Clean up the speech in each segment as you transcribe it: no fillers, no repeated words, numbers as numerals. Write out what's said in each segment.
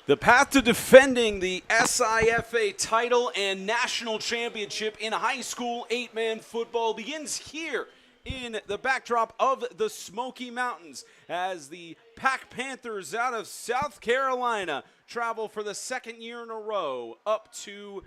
The path to defending the SIFA title and national championship in high school 8-man football begins here in the backdrop of the Smoky Mountains as the PAC Panthers out of South Carolina travel for the second year in a row up to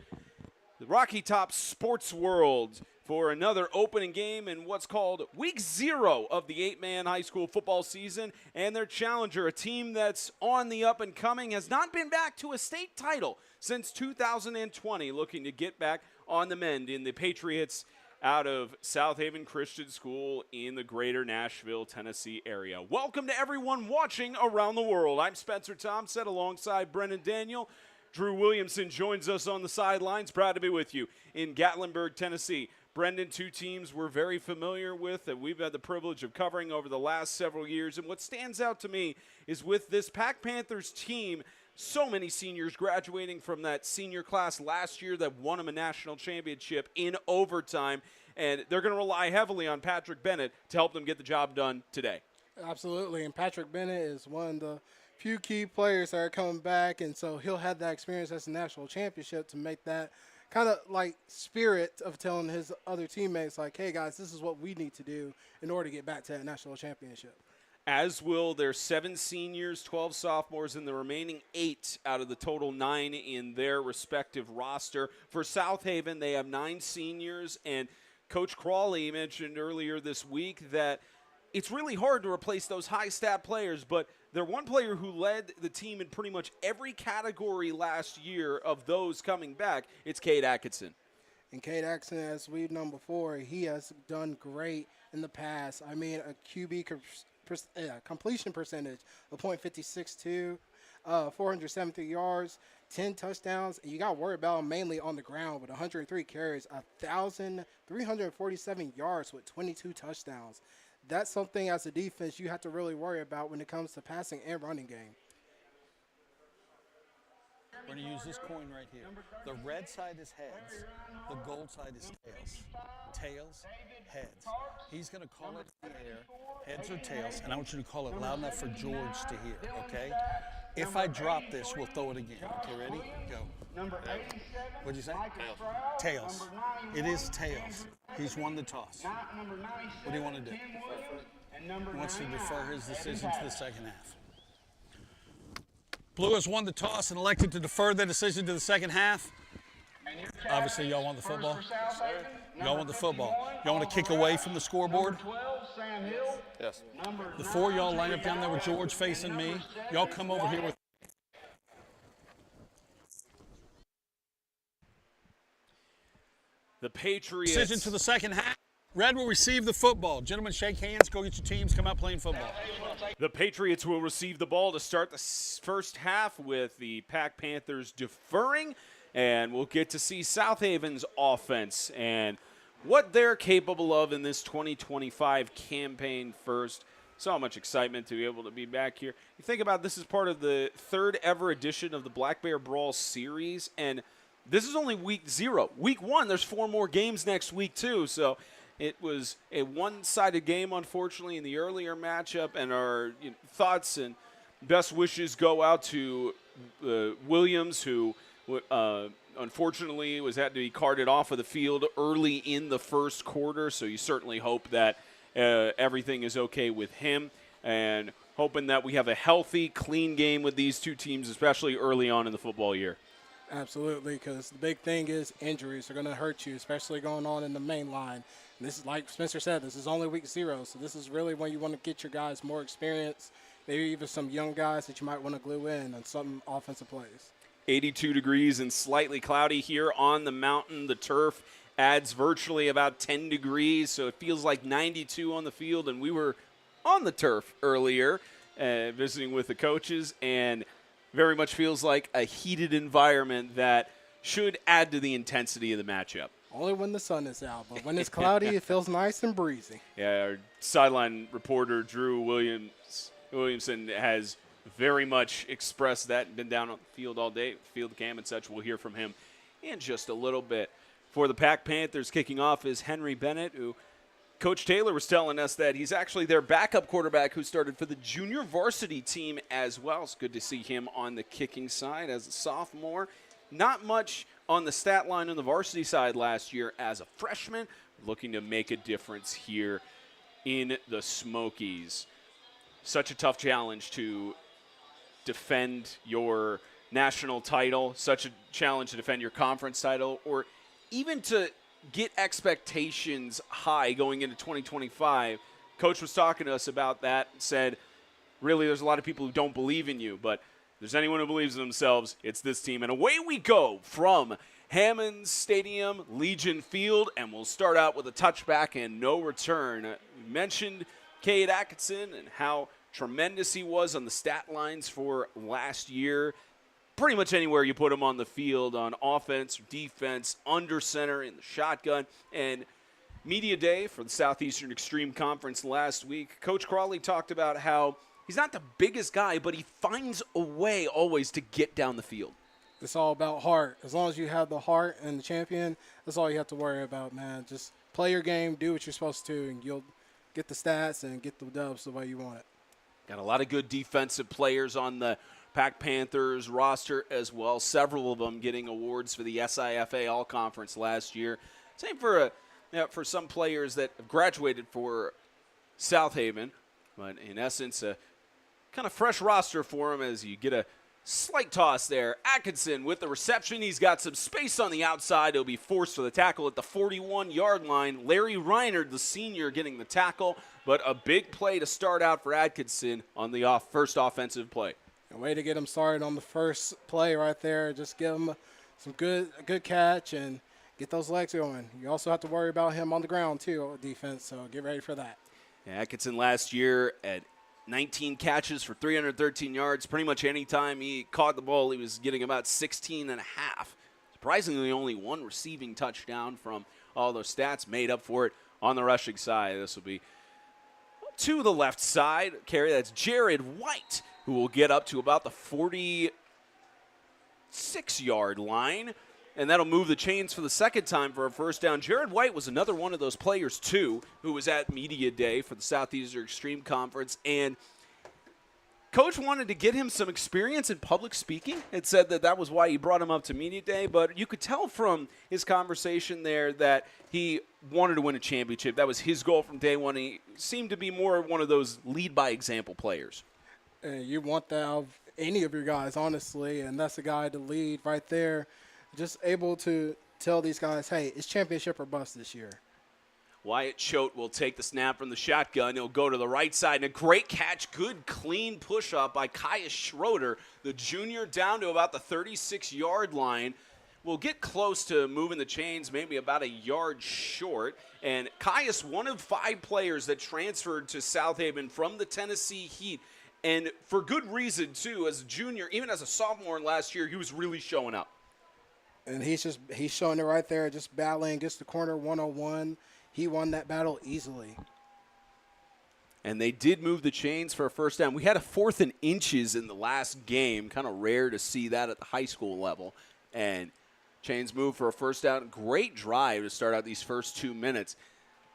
the Rocky Top Sports World for another opening game in what's called Week 0 of the 8-man high school football season. And their challenger, a team that's on the up and coming, has not been back to a state title since 2020, looking to get back on the mend in the Patriots out of South Haven Christian School in the greater Nashville, Tennessee area. Welcome to everyone watching around the world. I'm Spencer Thompson alongside Brennan Daniel. Drew Williamson joins us on the sidelines. Proud to be with you in Gatlinburg, Tennessee. Brendan, two teams we're very familiar with that we've had the privilege of covering over the last several years. And what stands out to me is with this PAC Panthers team, so many seniors graduating from that senior class last year that won them a national championship in overtime. And they're going to rely heavily on Patrick Bennett to help them get the job done today. Absolutely. And Patrick Bennett is one of the few key players that are coming back. And so he'll have that experience as a national championship to make that kind of like spirit of telling his other teammates, like, hey, guys, this is what we need to do in order to get back to that national championship. As will their 7 seniors, 12 sophomores, and the remaining 8 out of the total 9 in their respective roster. For South Haven, they have 9 seniors, and Coach Crawley mentioned earlier this week that it's really hard to replace those high-stat players, but they're one player who led the team in pretty much every category last year of those coming back. It's Cade Atkinson. And Cade Atkinson, as we've known before, he has done great in the past. I mean, a QB completion percentage of .562, 473 yards, 10 touchdowns, and you got to worry about him mainly on the ground with 103 carries, 1,347 yards with 22 touchdowns. That's something as a defense you have to really worry about when it comes to passing and running game. We're going to use this coin right here. The red side is heads. The gold side is tails. Tails, heads. He's going to call it in the air, heads or tails, and I want you to call it loud enough for George to hear, okay? If I drop this, we'll throw it again. Okay, ready? Go. What'd you say? Tails. Tails. It is tails. He's won the toss. What do you want to do? He wants to defer his decision to the second half. Blue has won the toss and elected to defer the decision to the second half. Obviously, y'all want the football? Y'all want the football. Y'all want to kick away from the scoreboard? Yes. The 4 y'all line up down there with George facing me. Y'all come over here with The Patriots. decision to the second half. Red will receive the football. Gentlemen, shake hands. Go get your teams. Come out playing football. The Patriots will receive the ball to start the first half with the PAC Panthers deferring, and we'll get to see South Haven's offense and what they're capable of in this 2025 campaign first. So much excitement to be able to be back here. You think about this is part of the 3rd ever edition of the Black Bear Brawl series, and this is only week 0. Week 1, there's 4 more games next week too, so it was a one-sided game, unfortunately, in the earlier matchup, and our thoughts and best wishes go out to Williams, who unfortunately had to be carted off of the field early in the first quarter, so you certainly hope that everything is okay with him, and hoping that we have a healthy, clean game with these two teams, especially early on in the football year. Absolutely, because the big thing is injuries are going to hurt you, especially going on in the main line. And this is, like Spencer said, this is only week 0, so this is really when you want to get your guys more experience, maybe even some young guys that you might want to glue in on some offensive plays. 82 degrees and slightly cloudy here on the mountain. The turf adds virtually about 10 degrees, so it feels like 92 on the field. And we were on the turf earlier visiting with the coaches, and very much feels like a heated environment that should add to the intensity of the matchup. Only when the sun is out, but when it's cloudy, it feels nice and breezy. Yeah, our sideline reporter, Drew Williamson, has very much expressed that, been down on the field all day, field cam and such. We'll hear from him in just a little bit. For the PAC Panthers, kicking off is Henry Bennett, who Coach Taylor was telling us that he's actually their backup quarterback who started for the junior varsity team as well. It's good to see him on the kicking side as a sophomore. Not much on the stat line on the varsity side last year as a freshman, looking to make a difference here in the Smokies. Such a tough challenge to defend your national title, such a challenge to defend your conference title, or even to get expectations high going into 2025. Coach was talking to us about that and said, really, there's a lot of people who don't believe in you, but if there's anyone who believes in themselves, it's this team. And away we go from Hammond Stadium, Legion Field, and we'll start out with a touchback and no return. We mentioned Cade Atkinson and how tremendous he was on the stat lines for last year. Pretty much anywhere you put him on the field, on offense, defense, under center, in the shotgun. And media day for the Southeastern Extreme Conference last week, Coach Crawley talked about how he's not the biggest guy, but he finds a way always to get down the field. It's all about heart. As long as you have the heart and the champion, that's all you have to worry about, man. Just play your game, do what you're supposed to, and you'll get the stats and get the dubs the way you want it. Got a lot of good defensive players on the PAC Panthers roster as well. Several of them getting awards for the SIFA All-Conference last year. Same for some players that have graduated for South Haven. But in essence, a kind of fresh roster for them as you get a slight toss there. Atkinson with the reception. He's got some space on the outside. He'll be forced for the tackle at the 41-yard line. Larry Reinard, the senior, getting the tackle. But a big play to start out for Atkinson on the first offensive play. A way to get him started on the first play right there. Just give him some good catch and get those legs going. You also have to worry about him on the ground, too, defense, so get ready for that. Yeah, Atkinson last year at 19 catches for 313 yards. Pretty much any time he caught the ball, he was getting about 16 and a half. Surprisingly, only one receiving touchdown from all those stats made up for it on the rushing side. This will be to the left side. Carry, that's Jared White, who will get up to about the 46-yard line. And that'll move the chains for the second time for a first down. Jared White was another one of those players, too, who was at Media Day for the Southeastern Extreme Conference. And Coach wanted to get him some experience in public speaking. It said that was why he brought him up to Media Day. But you could tell from his conversation there that he wanted to win a championship. That was his goal from day one. He seemed to be more one of those lead-by-example players. You want that out of any of your guys, honestly, and that's the guy to lead right there. Just able to tell these guys, hey, it's championship or bust this year. Wyatt Choate will take the snap from the shotgun. He'll go to the right side, and a great catch, good, clean push-up by Caius Schroeder, the junior, down to about the 36-yard line. Will get close to moving the chains, maybe about a yard short. And Caius, one of 5 players that transferred to South Haven from the Tennessee Heat, and for good reason, too. As a junior, even as a sophomore last year, he was really showing up. And he's showing it right there, just battling against the corner 101. He won that battle easily. And they did move the chains for a first down. We had a 4th and inches in the last game. Kind of rare to see that at the high school level. And chains move for a first down. Great drive to start out these first 2 minutes.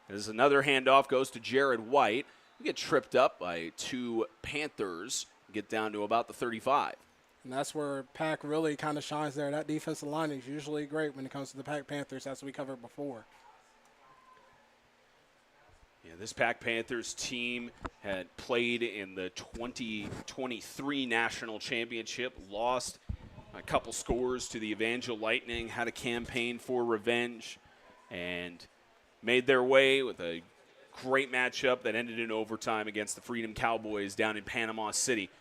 As another handoff goes to Jared White. We get tripped up by 2 Panthers. Get down to about the 35. And that's where PAC really kind of shines there. That defensive line is usually great when it comes to the PAC Panthers, as we covered before. Yeah, this PAC Panthers team had played in the 2023 National Championship, lost a couple scores to the Evangel Lightning, had a campaign for revenge, and made their way with a great matchup that ended in overtime against the Freedom Cowboys down in Panama City.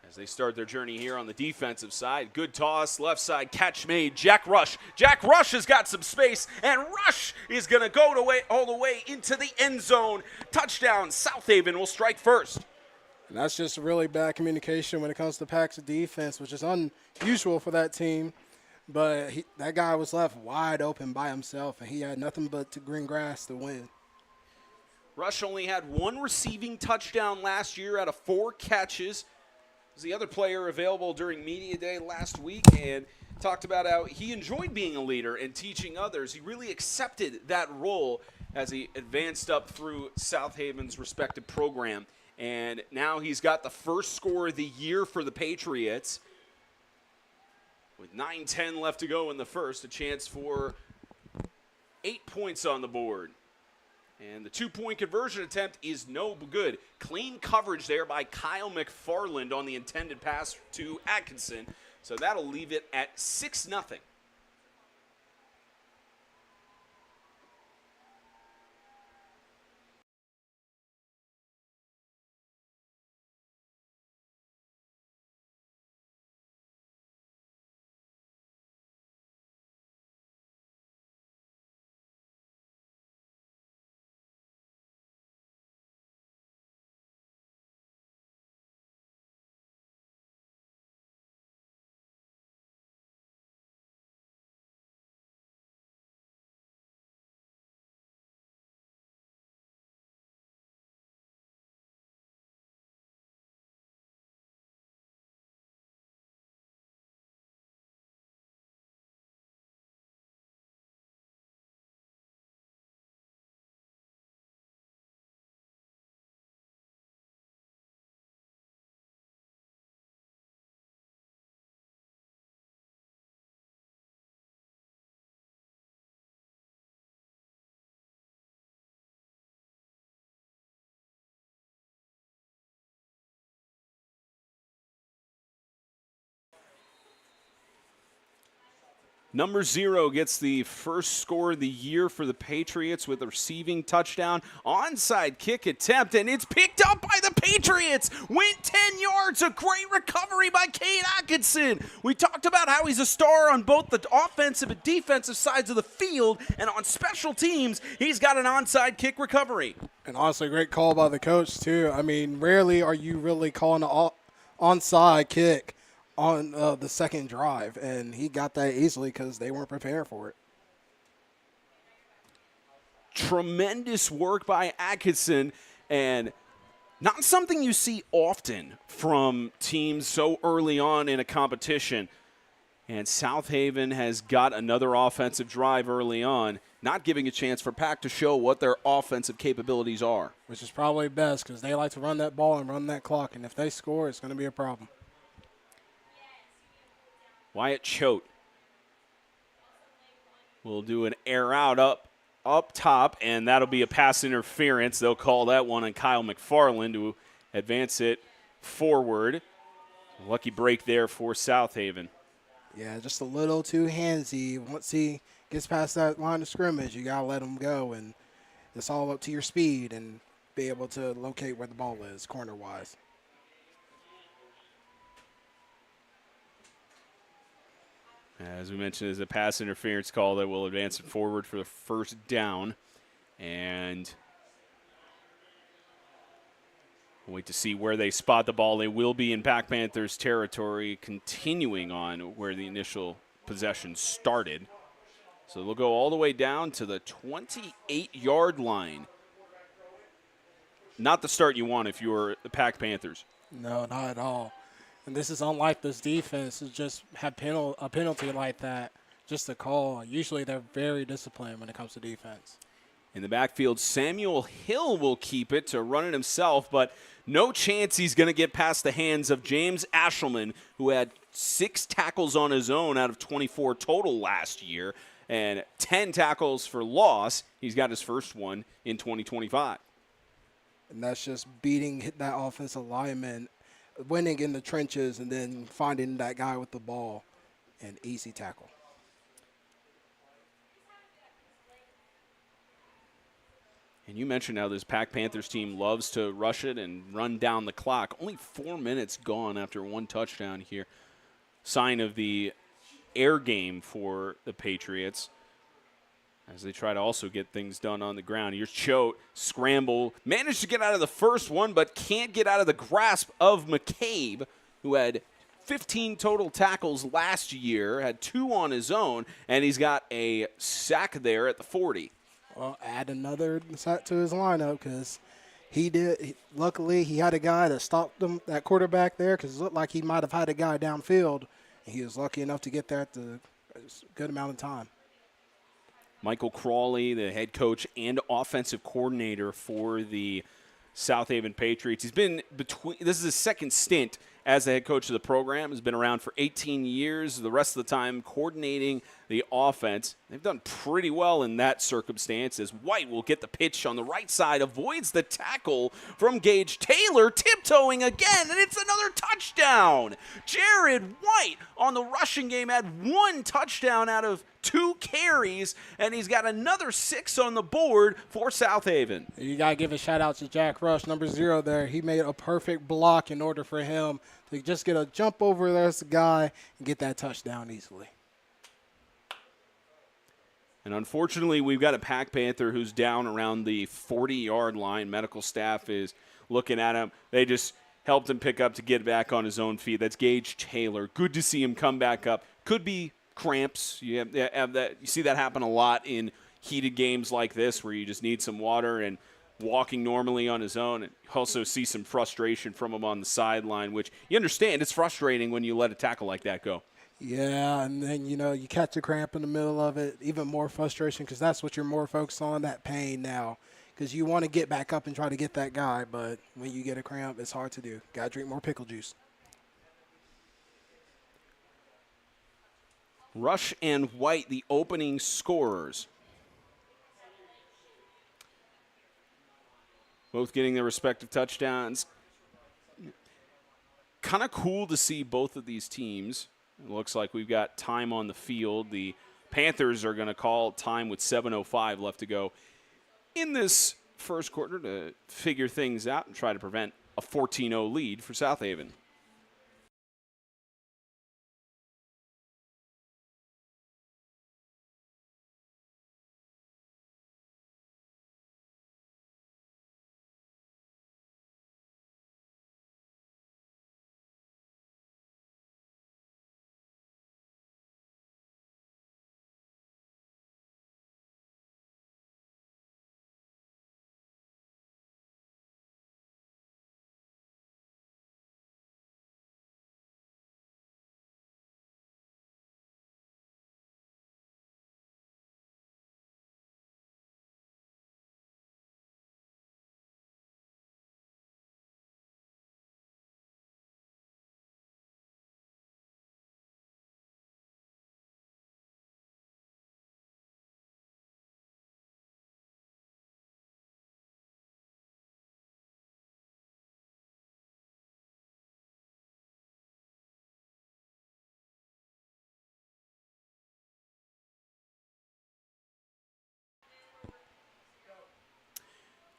As they start their journey here on the defensive side, good toss, left side, catch made, Jack Rush. Jack Rush has got some space, and Rush is going to go all the way into the end zone. Touchdown, South Haven will strike first. And that's just really bad communication when it comes to PAC's defense, which is unusual for that team. But that guy was left wide open by himself, and he had nothing but to green grass to win. Rush only had 1 receiving touchdown last year out of 4 catches. Was the other player available during Media Day last week and talked about how he enjoyed being a leader and teaching others. He really accepted that role as he advanced up through South Haven's respective program. And now he's got the first score of the year for the Patriots. With 9:10 left to go in the first, a chance for 8 points on the board. And the 2-point conversion attempt is no good. Clean coverage there by Kyle McFarland on the intended pass to Atkinson. So that'll leave it at 6-0. Number 0 gets the first score of the year for the Patriots with a receiving touchdown. Onside kick attempt, and it's picked up by the Patriots. Went 10 yards. A great recovery by Cade Atkinson. We talked about how he's a star on both the offensive and defensive sides of the field, and on special teams, he's got an onside kick recovery. And honestly, great call by the coach, too. I mean, rarely are you really calling an onside kick on the second drive, and he got that easily because they weren't prepared for it. Tremendous work by Atkinson, and not something you see often from teams so early on in a competition. And South Haven has got another offensive drive early on, not giving a chance for PAC to show what their offensive capabilities are. Which is probably best because they like to run that ball and run that clock, and if they score, it's going to be a problem. Wyatt Choate will do an air out up top, and that'll be a pass interference. They'll call that one on Kyle McFarland to advance it forward. Lucky break there for South Haven. Yeah, just a little too handsy. Once he gets past that line of scrimmage, you got to let him go, and it's all up to your speed and be able to locate where the ball is corner-wise. As we mentioned, is a pass interference call that will advance it forward for the first down. And we'll wait to see where they spot the ball. They will be in PAC Panthers territory, continuing on where the initial possession started. So they'll go all the way down to the 28-yard line. Not the start you want if you're the PAC Panthers. No, not at all. And this is unlike this defense to just have a penalty like that, just a call. Usually they're very disciplined when it comes to defense. In the backfield, Samuel Hill will keep it to run it himself, but no chance he's going to get past the hands of James Ashelman, who had 6 tackles on his own out of 24 total last year, and 10 tackles for loss. He's got his first one in 2025. And that's just beating that offensive lineman, winning in the trenches, and then finding that guy with the ball, and easy tackle. And you mentioned how this PAC Panthers team loves to rush it and run down the clock. Only 4 minutes gone after 1 touchdown here. Sign of the air game for the Patriots as they try to also get things done on the ground. Here's Choate, scramble, managed to get out of the first one, but can't get out of the grasp of McCabe, who had 15 total tackles last year, had 2 on his own, and he's got a sack there at the 40. Well, add another sack to his lineup because luckily, he had a guy that stopped him, that quarterback there, because it looked like he might have had a guy downfield, and he was lucky enough to get there at the good amount of time. Michael Crawley, the head coach and offensive coordinator for the South Haven Patriots. He's been this is his second stint as the head coach of the program. Has been around for 18 years. The rest of the time coordinating the offense. They've done pretty well in that circumstance as White will get the pitch on the right side, avoids the tackle from Gage Taylor, tiptoeing again, and it's another touchdown. Jared White on the rushing game had 1 touchdown out of 2 carries, and he's got another 6 on the board for South Haven. You got to give a shout-out to Jack Rush, number 0 there. He made a perfect block in order for him to just get a jump over this guy and get that touchdown easily. And unfortunately, we've got a PAC Panther who's down around the 40-yard line. Medical staff is looking at him. They just helped him pick up to get back on his own feet. That's Gage Taylor. Good to see him come back up. Could be cramps. You have that. You see that happen a lot in heated games like this where you just need some water and walking normally on his own. And you also see some frustration from him on the sideline, which you understand. It's frustrating when you let a tackle like that go. Yeah, and then, you catch a cramp in the middle of it, even more frustration because that's what you're more focused on, that pain now. Because you want to get back up and try to get that guy, but when you get a cramp, it's hard to do. Got to drink more pickle juice. Rush and White, the opening scorers. Both getting their respective touchdowns. Kind of cool to see both of these teams. It looks like we've got time on the field. The Panthers are going to call time with 7:05 left to go in this first quarter to figure things out and try to prevent a 14-0 lead for South Haven.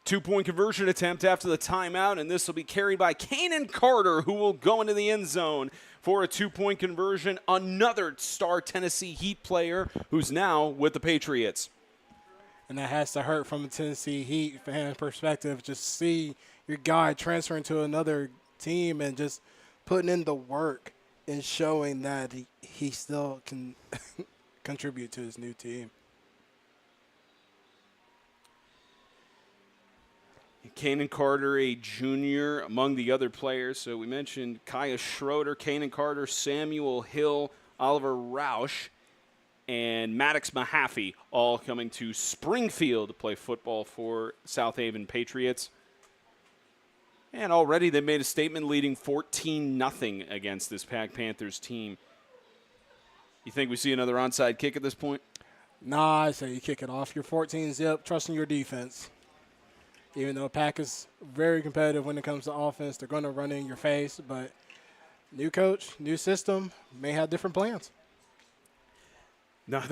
Two-point conversion attempt after the timeout, and this will be carried by Kanan Carter, who will go into the end zone for a two-point conversion. Another star Tennessee Heat player who's now with the Patriots. And that has to hurt from a Tennessee Heat fan perspective. Just see your guy transferring to another team and just putting in the work and showing that he still can contribute to his new team. Kanan Carter, a junior, among the other players. So we mentioned Kaya Schroeder, Kanan Carter, Samuel Hill, Oliver Roush, and Maddox Mahaffey, all coming to Springfield to play football for South Haven Patriots. And already they made a statement leading 14-0 against this PAC Panthers team. You think we see another onside kick at this point? Nah, I say you kick it off. You're 14-0, trusting your defense. Even though PAC is very competitive when it comes to offense, they're going to run in your face. But new coach, new system, may have different plans. No,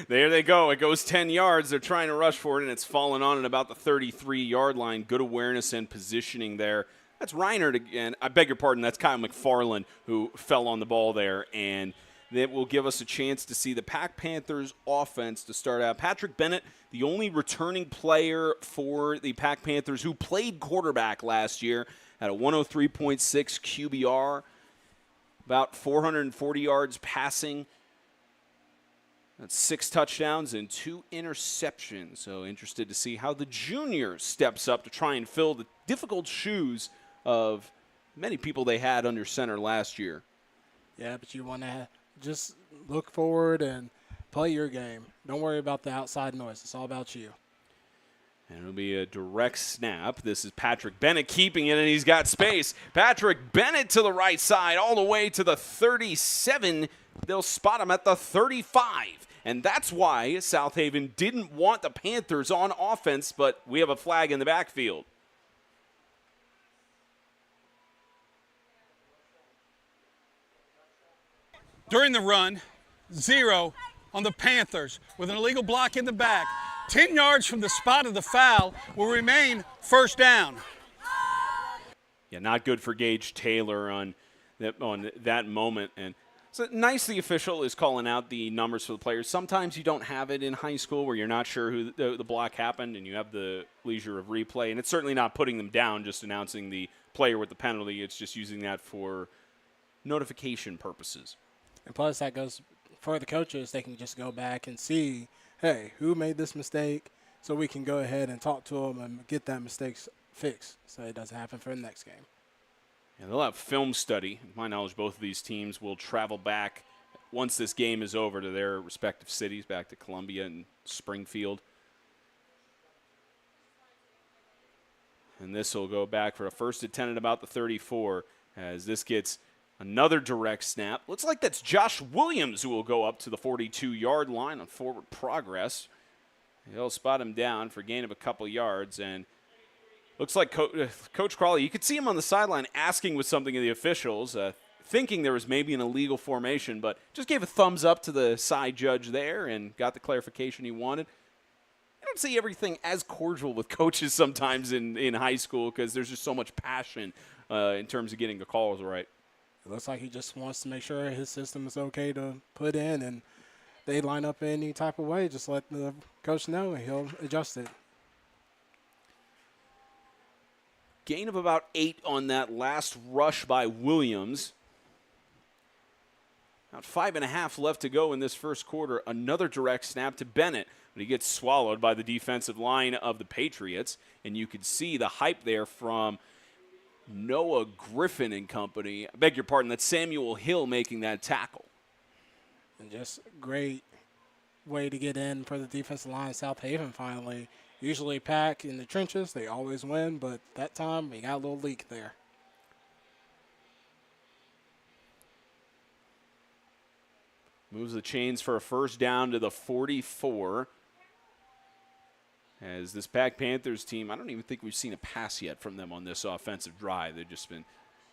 there they go. It goes 10 yards. They're trying to rush for it, and it's fallen on at about the 33-yard line. Good awareness and positioning there. That's Reinert again. I beg your pardon. That's Kyle McFarland who fell on the ball there, and that will give us a chance to see the PAC Panthers offense to start out. Patrick Bennett, the only returning player for the PAC Panthers who played quarterback last year, had a 103.6 QBR, about 440 yards passing. That's 6 touchdowns and 2 interceptions. So interested to see how the junior steps up to try and fill the difficult shoes of many people they had under center last year. Yeah, but you want to just look forward and play your game. Don't worry about the outside noise. It's all about you. And it'll be a direct snap. This is Patrick Bennett keeping it, and he's got space. Patrick Bennett to the right side, all the way to the 37. They'll spot him at the 35. And that's why South Haven didn't want the Panthers on offense, but we have a flag in the backfield. During the run, 0 on the Panthers with an illegal block in the back. 10 yards from the spot of the foul will remain first down. Yeah, not good for Gage Taylor on that moment. And so nice the official is calling out the numbers for the players. Sometimes you don't have it in high school where you're not sure who the block happened and you have the leisure of replay. And it's certainly not putting them down, just announcing the player with the penalty. It's just using that for notification purposes. And plus, that goes for the coaches. They can just go back and see, hey, who made this mistake, so we can go ahead and talk to them and get that mistake fixed so it doesn't happen for the next game. And they'll have film study. To my knowledge, both of these teams will travel back once this game is over to their respective cities, back to Columbia and Springfield. And this will go back for a first attempt at about the 34 as this gets another direct snap. Looks like that's Josh Williams who will go up to the 42-yard line on forward progress. He'll spot him down for a gain of a couple yards. And looks like Coach Crawley, you could see him on the sideline asking with something of the officials, thinking there was maybe an illegal formation, but just gave a thumbs up to the side judge there and got the clarification he wanted. I don't see everything as cordial with coaches sometimes in high school because there's just so much passion in terms of getting the calls right. It looks like he just wants to make sure his system is okay to put in, and they line up any type of way. Just let the coach know, and he'll adjust it. Gain of about 8 on that last rush by Williams. About 5.5 left to go in this first quarter. Another direct snap to Bennett, but he gets swallowed by the defensive line of the Patriots, and you can see the hype there from Noah Griffin and company. I beg your pardon, that's Samuel Hill making that tackle. And just great way to get in for the defensive line of South Haven finally. Usually PAC in the trenches, they always win, but that time we got a little leak there. Moves the chains for a first down to the 44. As this PAC Panthers team, I don't even think we've seen a pass yet from them on this offensive drive. They've just been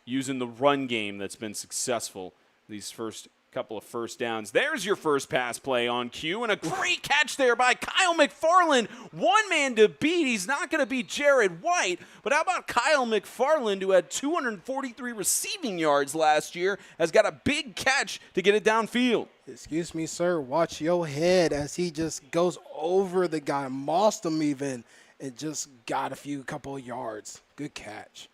using the run game that's been successful these first couple of first downs. There's your first pass play on cue, and a great catch there by Kyle McFarland. One man to beat. He's not going to beat Jared White, but how about Kyle McFarland, who had 243 receiving yards last year, has got a big catch to get it downfield. Excuse me, sir. Watch your head as he just goes over the guy, mossed him even, and just got a couple of yards. Good catch.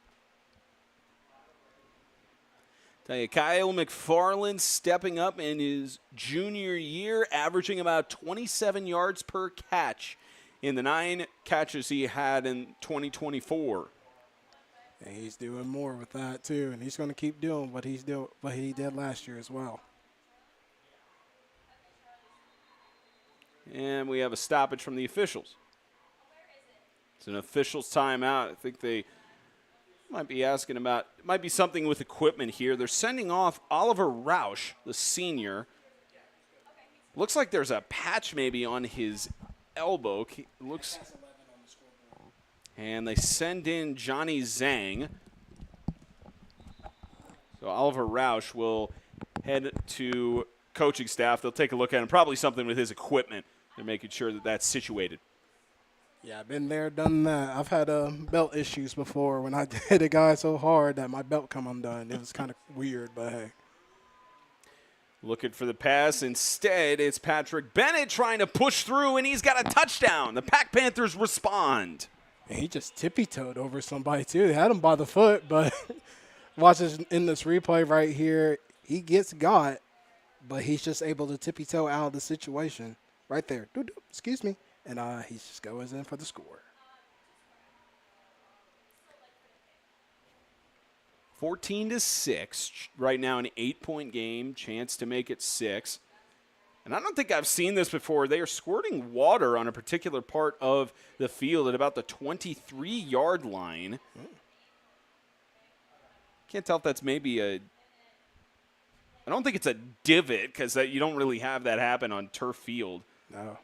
Tell you, Kyle McFarland stepping up in his junior year, averaging about 27 yards per catch in the 9 catches he had in 2024. And he's doing more with that too, and he's going to keep doing what he did last year as well. And we have a stoppage from the officials. It's an officials timeout. I think they might be asking about, it might be something with equipment here. They're sending off Oliver Roush, the senior. Looks like there's a patch maybe on his elbow. And they send in Johnny Zhang. So Oliver Roush will head to coaching staff. They'll take a look at him. Probably something with his equipment. They're making sure that that's situated. Yeah, I've been there, done that. I've had belt issues before when I hit a guy so hard that my belt come undone. It was kind of weird, but hey. Looking for the pass. Instead, it's Patrick Bennett trying to push through, and he's got a touchdown. The PAC Panthers respond. And he just tippy-toed over somebody, too. They had him by the foot, but watch this in this replay right here. He gets got, but he's just able to tippy-toe out of the situation right there. Excuse me. And he just goes in for the score. 14-6. Right now an 8-point game. Chance to make it 6. And I don't think I've seen this before. They are squirting water on a particular part of the field at about the 23-yard line. Can't tell if that's maybe I don't think it's a divot because you don't really have that happen on turf field. No.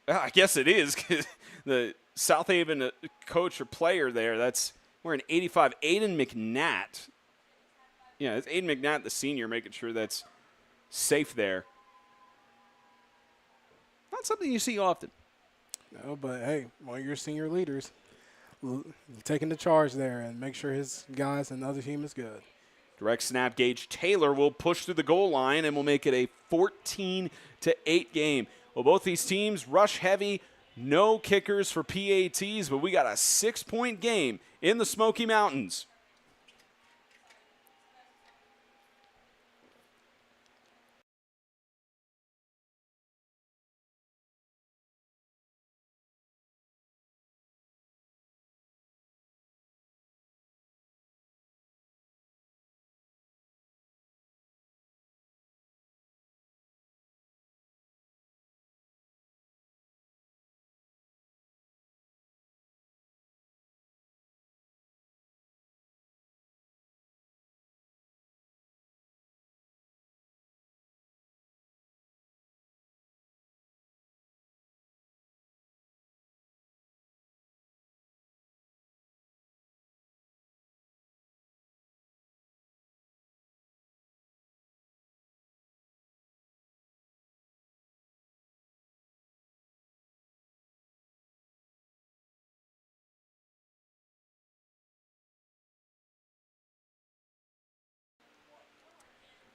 I guess it is because the South Haven coach or player there, that's wearing 85, Aiden McNatt. Yeah, it's Aiden McNatt, the senior, making sure that's safe there. Not something you see often. No, but hey, one of your senior leaders taking the charge there and make sure his guys and the other team is good. Direct snap, Gage Taylor will push through the goal line and will make it a 14-8 game. Well, both these teams rush heavy, no kickers for PATs, but we got a 6-point game in the Smoky Mountains.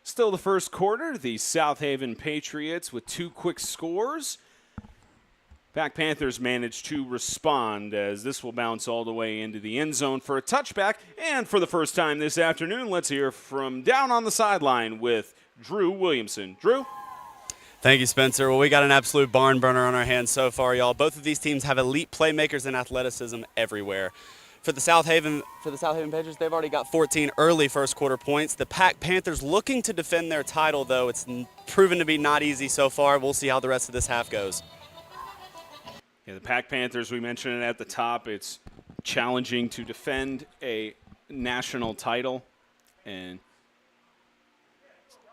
Still the first quarter, the South Haven Patriots with 2 quick scores. PAC Panthers managed to respond as this will bounce all the way into the end zone for a touchback. And for the first time this afternoon, let's hear from down on the sideline with Drew Williamson. Drew? Thank you, Spencer. Well, we got an absolute barn burner on our hands so far, y'all. Both of these teams have elite playmakers and athleticism everywhere. For the South Haven Patriots, they've already got 14 early first quarter points. The PAC Panthers looking to defend their title, though. It's proven to be not easy so far. We'll see how the rest of this half goes. Yeah, the PAC Panthers, we mentioned it at the top. It's challenging to defend a national title and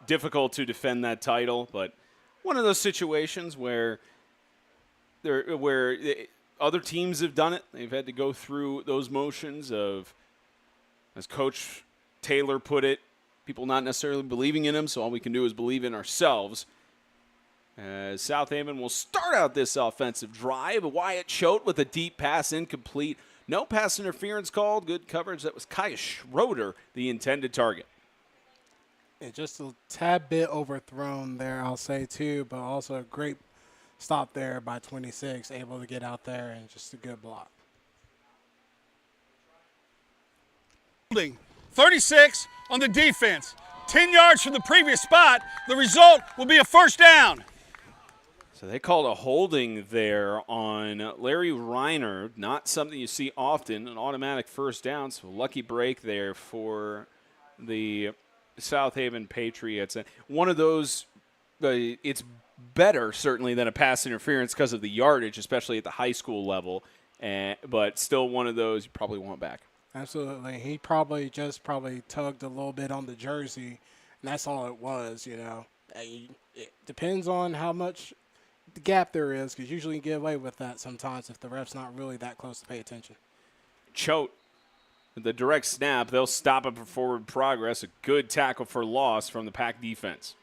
difficult to defend that title, but one of those situations where other teams have done it. They've had to go through those motions of, as Coach Taylor put it, people not necessarily believing in him, so all we can do is believe in ourselves. As South Haven will start out this offensive drive. Wyatt Choate with a deep pass incomplete. No pass interference called. Good coverage. That was Kaya Schroeder, the intended target. And just a tad bit overthrown there, I'll say, too, but also a great stop there by 26, able to get out there and just a good block. 36 on the defense. 10 yards from the previous spot. The result will be a first down. So they called a holding there on Larry Reiner. Not something you see often, an automatic first down. So lucky break there for the South Haven Patriots. And one of those, it's better certainly than a pass interference because of the yardage, especially at the high school level. But still one of those you probably want back. Absolutely. He probably tugged a little bit on the jersey, and that's all it was, you know. It depends on how much the gap there is, because usually you get away with that sometimes if the ref's not really that close to pay attention. Choate, the direct snap, they'll stop him for forward progress. A good tackle for loss from the PAC defense.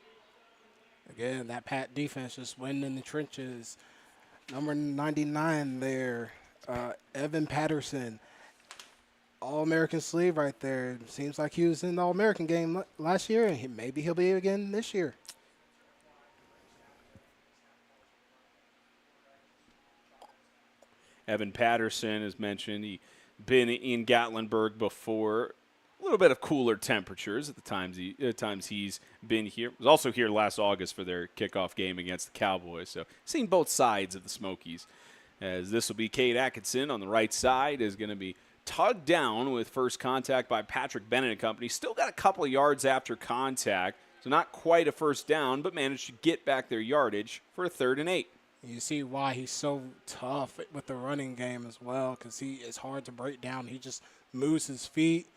Again, that PAC defense just winning in the trenches. Number 99 there, Evan Patterson. All-American sleeve right there. Seems like he was in the All-American game last year, and maybe he'll be again this year. Evan Patterson, as mentioned, he's been in Gatlinburg before. A little bit of cooler temperatures at the times he's been here. Was also here last August for their kickoff game against the Cowboys. So seen both sides of the Smokies. As this will be Cade Atkinson on the right side, is going to be tugged down with first contact by Patrick Bennett and company. Still got a couple of yards after contact. So not quite a first down, but managed to get back their yardage for a 3rd and 8. You see why he's so tough with the running game as well, because he is hard to break down. He just moves his feet,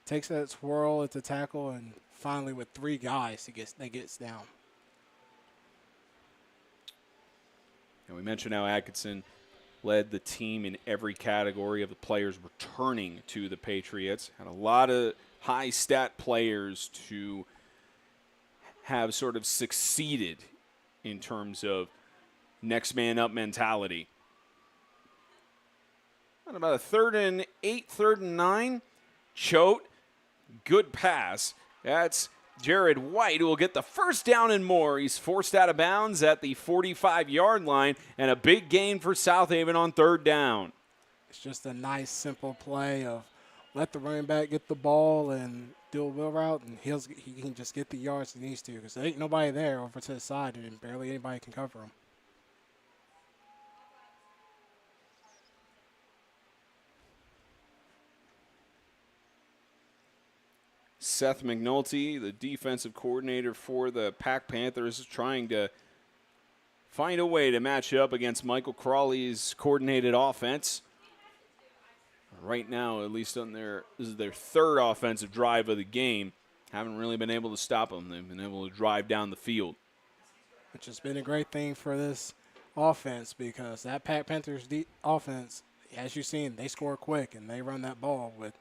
takes that swirl at the tackle, and finally with 3 guys, he gets down. And we mentioned how Atkinson led the team in every category of the players returning to the Patriots. Had a lot of high stat players to have sort of succeeded in terms of next man up mentality. On about a 3rd and 8, 3rd and 9. Choate, good pass. That's Jared White, who will get the first down and more. He's forced out of bounds at the 45-yard line, and a big gain for South Haven on 3rd down. It's just a nice, simple play of let the running back get the ball and do a wheel route, and he can just get the yards he needs to, because there ain't nobody there over to the side, and barely anybody can cover him. Seth McNulty, the defensive coordinator for the PAC Panthers, is trying to find a way to match up against Michael Crawley's coordinated offense. Right now, at least this is their 3rd offensive drive of the game. Haven't really been able to stop them. They've been able to drive down the field. Which has been a great thing for this offense, because that PAC Panthers offense, as you've seen, they score quick and they run that ball with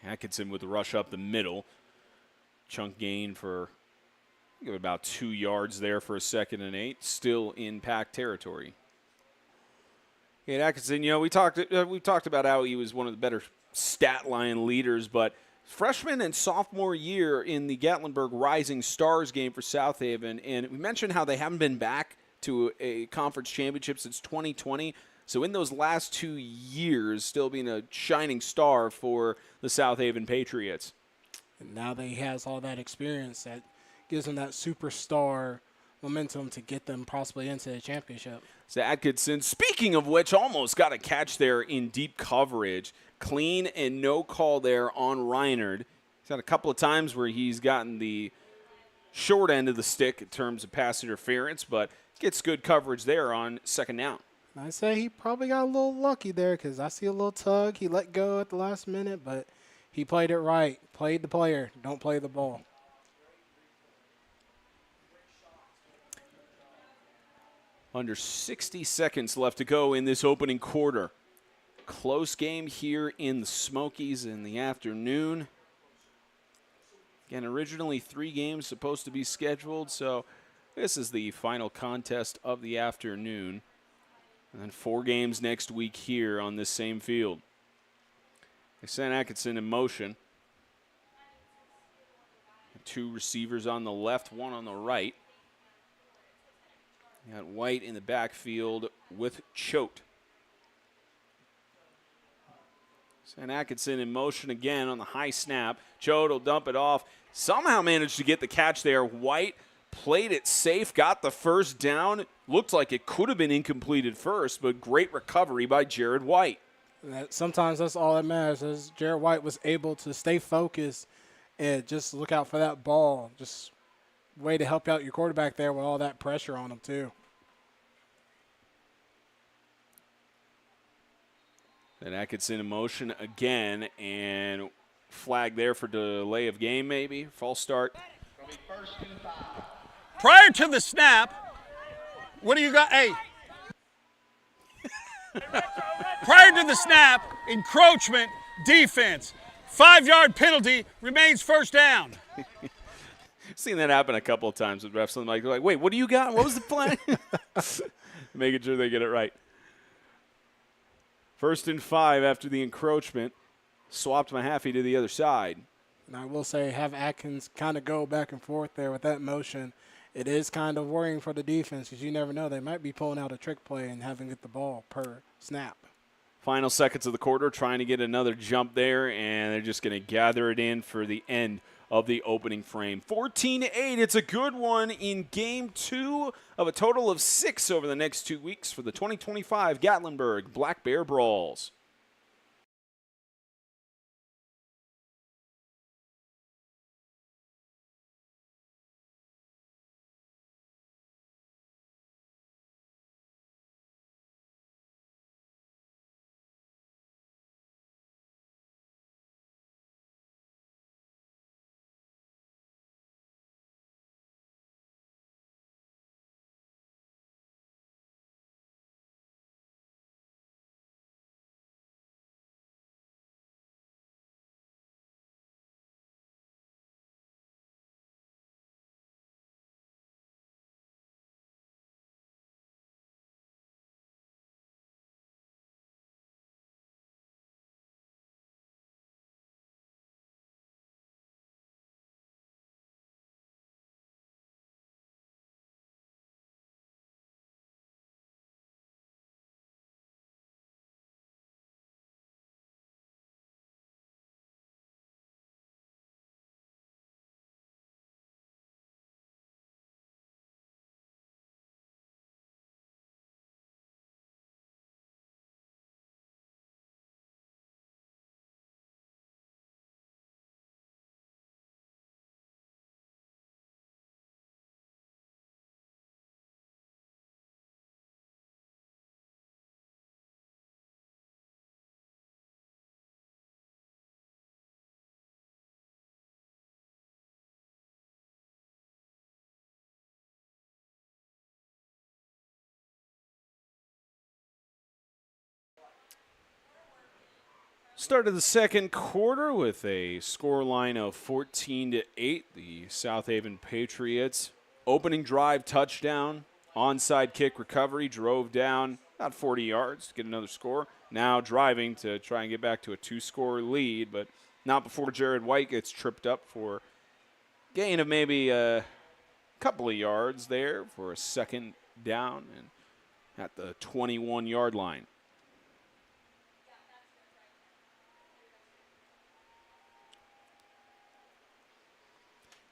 Atkinson with the rush up the middle. Chunk gain for about 2 yards there for a 2nd and 8. Still in PAC territory. And Atkinson, we've talked about how he was one of the better stat line leaders, but freshman and sophomore year in the Gatlinburg Rising Stars game for South Haven, and we mentioned how they haven't been back to a conference championship since 2020. So in those last 2 years, still being a shining star for the South Haven Patriots. And now that he has all that experience, that gives him that superstar momentum to get them possibly into the championship. So Atkinson, speaking of which, almost got a catch there in deep coverage. Clean and no call there on Reinard. He's had a couple of times where he's gotten the short end of the stick in terms of pass interference, but gets good coverage there on 2nd down. I say he probably got a little lucky there, because I see a little tug. He let go at the last minute, but he played it right. Played the player. Don't play the ball. Under 60 seconds left to go in this opening quarter. Close game here in the Smokies in the afternoon. Again, originally 3 games supposed to be scheduled, so this is the final contest of the afternoon. And then 4 games next week here on this same field. They sent Atkinson in motion. 2 receivers on the left, 1 on the right. You got White in the backfield with Choate. Sent Atkinson in motion again on the high snap. Choate will dump it off. Somehow managed to get the catch there. White played it safe, got the first down. Looked like it could have been incomplete at first, but great recovery by Jared White. Sometimes that's all that matters, is Jared White was able to stay focused and just look out for that ball. Just way to help out your quarterback there with all that pressure on him too. Then Atkinson in motion again, and flag there for delay of game maybe. False start. Prior to the snap, what do you got? Hey. Prior to the snap, encroachment, defense. 5-yard penalty, remains first down. Seen that happen a couple of times with refs. They're like, wait, what do you got? What was the play? Making sure they get it right. 1st and 5 after the encroachment. Swapped Mahaffey to the other side. And I will say, have Atkins kind of go back and forth there with that motion. It is kind of worrying for the defense, because you never know. They might be pulling out a trick play and having to get the ball per snap. Final seconds of the quarter, trying to get another jump there, and they're just going to gather it in for the end of the opening frame. 14-8, it's a good one in Game 2 of a total of 6 over the next 2 weeks for the 2025 Gatlinburg Black Bear Brawls. Started the second quarter with a score line of 14-8. The South Haven Patriots opening drive touchdown, onside kick recovery, drove down about 40 yards to get another score. Now driving to try and get back to a 2-score lead, but not before Jared White gets tripped up for gain of maybe a couple of yards there for a second down and at the 21-yard line.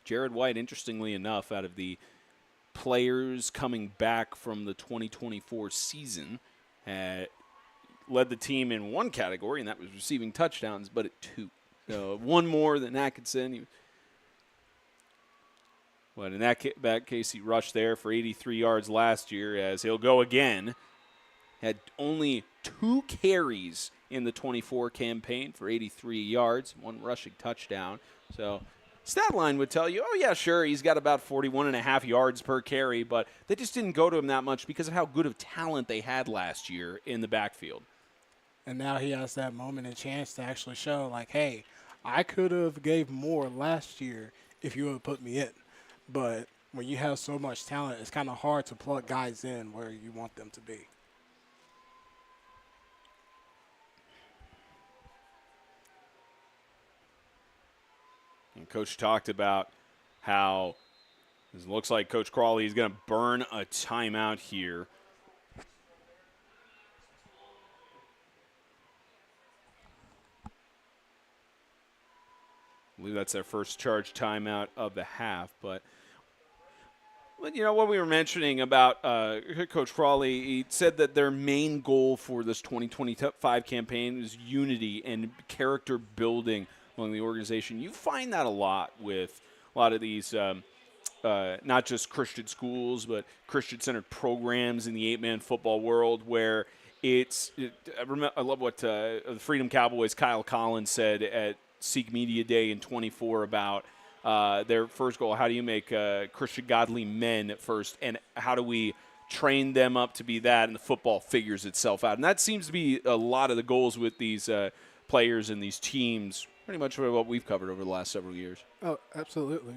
Jared White, interestingly enough, out of the players coming back from the 2024 season, had led the team in one category, and that was receiving touchdowns, but at 2. So one more than Atkinson. But in that case, he rushed there for 83 yards last year, as he'll go again. Had only 2 carries in the 24 campaign for 83 yards, 1 rushing touchdown. So stat line would tell you, oh, yeah, sure, he's got about 41.5 yards per carry, but they just didn't go to him that much because of how good of talent they had last year in the backfield. And now he has that moment and chance to actually show, like, hey, I could have gave more last year if you would have put me in. But when you have so much talent, it's kind of hard to plug guys in where you want them to be. And Coach talked about how it looks like Coach Crawley is going to burn a timeout here. I believe that's their first charge timeout of the half. But you know what we were mentioning about Coach Crawley, he said that their main goal for this 2025 campaign is unity and character building among the organization. You find that a lot with a lot of these, not just Christian schools, but Christian-centered programs in the 8-man football world where I love what the Freedom Cowboys' Kyle Collins said at Seek Media Day in 24 about their first goal. How do you make Christian godly men at first, and how do we train them up to be that, and the football figures itself out. And that seems to be a lot of the goals with these players and these teams, pretty much what we've covered over the last several years. Oh, absolutely.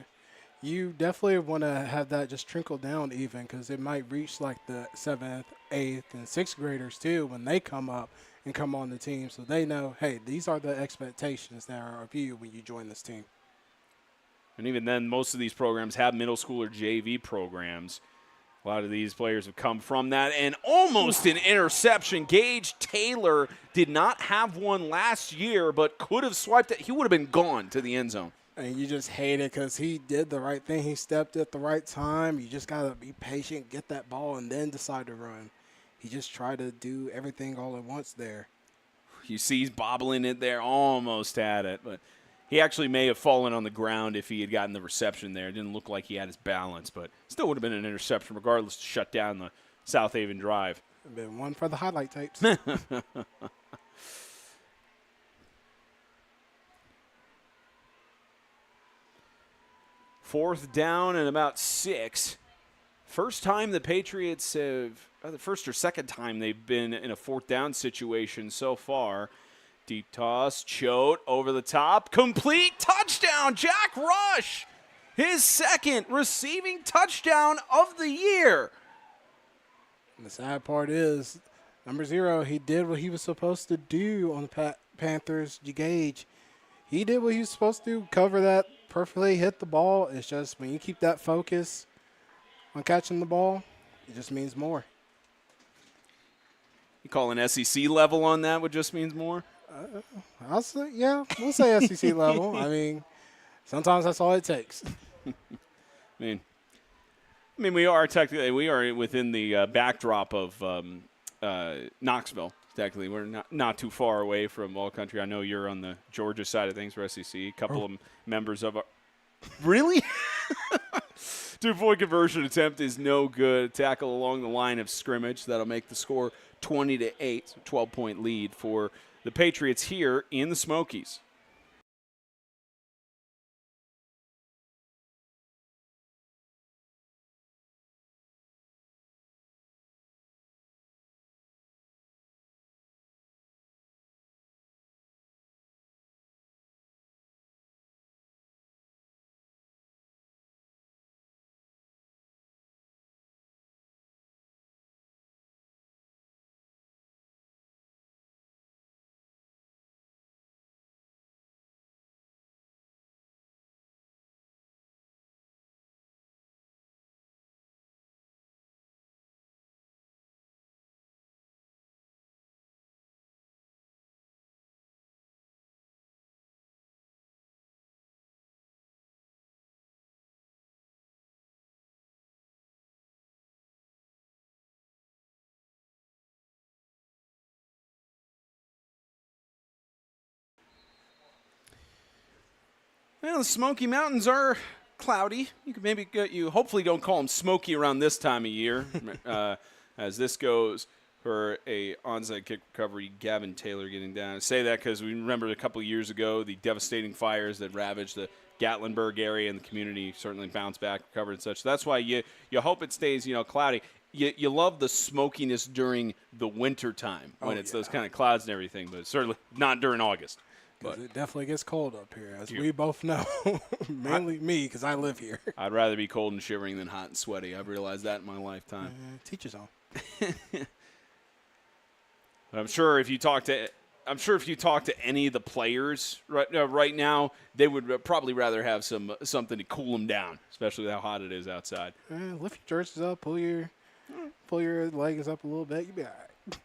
You definitely want to have that just trickle down even, because it might reach like the 7th, 8th, and 6th graders too when they come up and come on the team, so they know, hey, these are the expectations that are of you when you join this team. And even then, most of these programs have middle school or JV programs. A lot of these players have come from that. And almost an interception. Gage Taylor did not have one last year, but could have swiped it. He would have been gone to the end zone. And you just hate it because he did the right thing. He stepped at the right time. You just got to be patient, get that ball, and then decide to run. He just tried to do everything all at once there. You see he's bobbling it there, almost had it. But he actually may have fallen on the ground if he had gotten the reception there. It didn't look like he had his balance, but still would have been an interception regardless to shut down the South Haven drive. Been one for the highlight tapes. Fourth down and about 6. First time the Patriots have, the first or second time they've been in a fourth down situation so far. Deep toss, Choate over the top, complete touchdown, Jack Rush. His second receiving touchdown of the year. And the sad part is, number 0, he did what he was supposed to do on the Panthers. Gage, he did what he was supposed to do, cover that perfectly, hit the ball. It's just when you keep that focus on catching the ball, it just means more. You call an SEC level on that, what just means more? I'll say, yeah, we'll say SEC level. I mean, sometimes that's all it takes. I mean, we are within the backdrop of Knoxville. Technically, we're not too far away from All Country. I know you're on the Georgia side of things for SEC. A couple of members of our – really? 2-point conversion attempt is no good. Tackle along the line of scrimmage. That'll make the score 20-8, 12-point lead for the Patriots here in the Smokies. Well, the Smoky Mountains are cloudy. You could maybe hopefully don't call them smoky around this time of year. As this goes for a onside kick recovery, Gavin Taylor getting down. I say that because we remember a couple of years ago the devastating fires that ravaged the Gatlinburg area, and the community certainly bounced back, recovered and such. That's why you hope it stays cloudy. You love the smokiness during the winter time when it's those kind of clouds and everything, but certainly not during August. But it definitely gets cold up here, as we both know. Mainly me, because I live here. I'd rather be cold and shivering than hot and sweaty. I've realized that in my lifetime. Teach his own. I'm sure if you talk to any of the players right now, they would probably rather have something to cool them down, especially with how hot it is outside. Lift your jerseys up, pull your legs up a little bit, you'll be all right.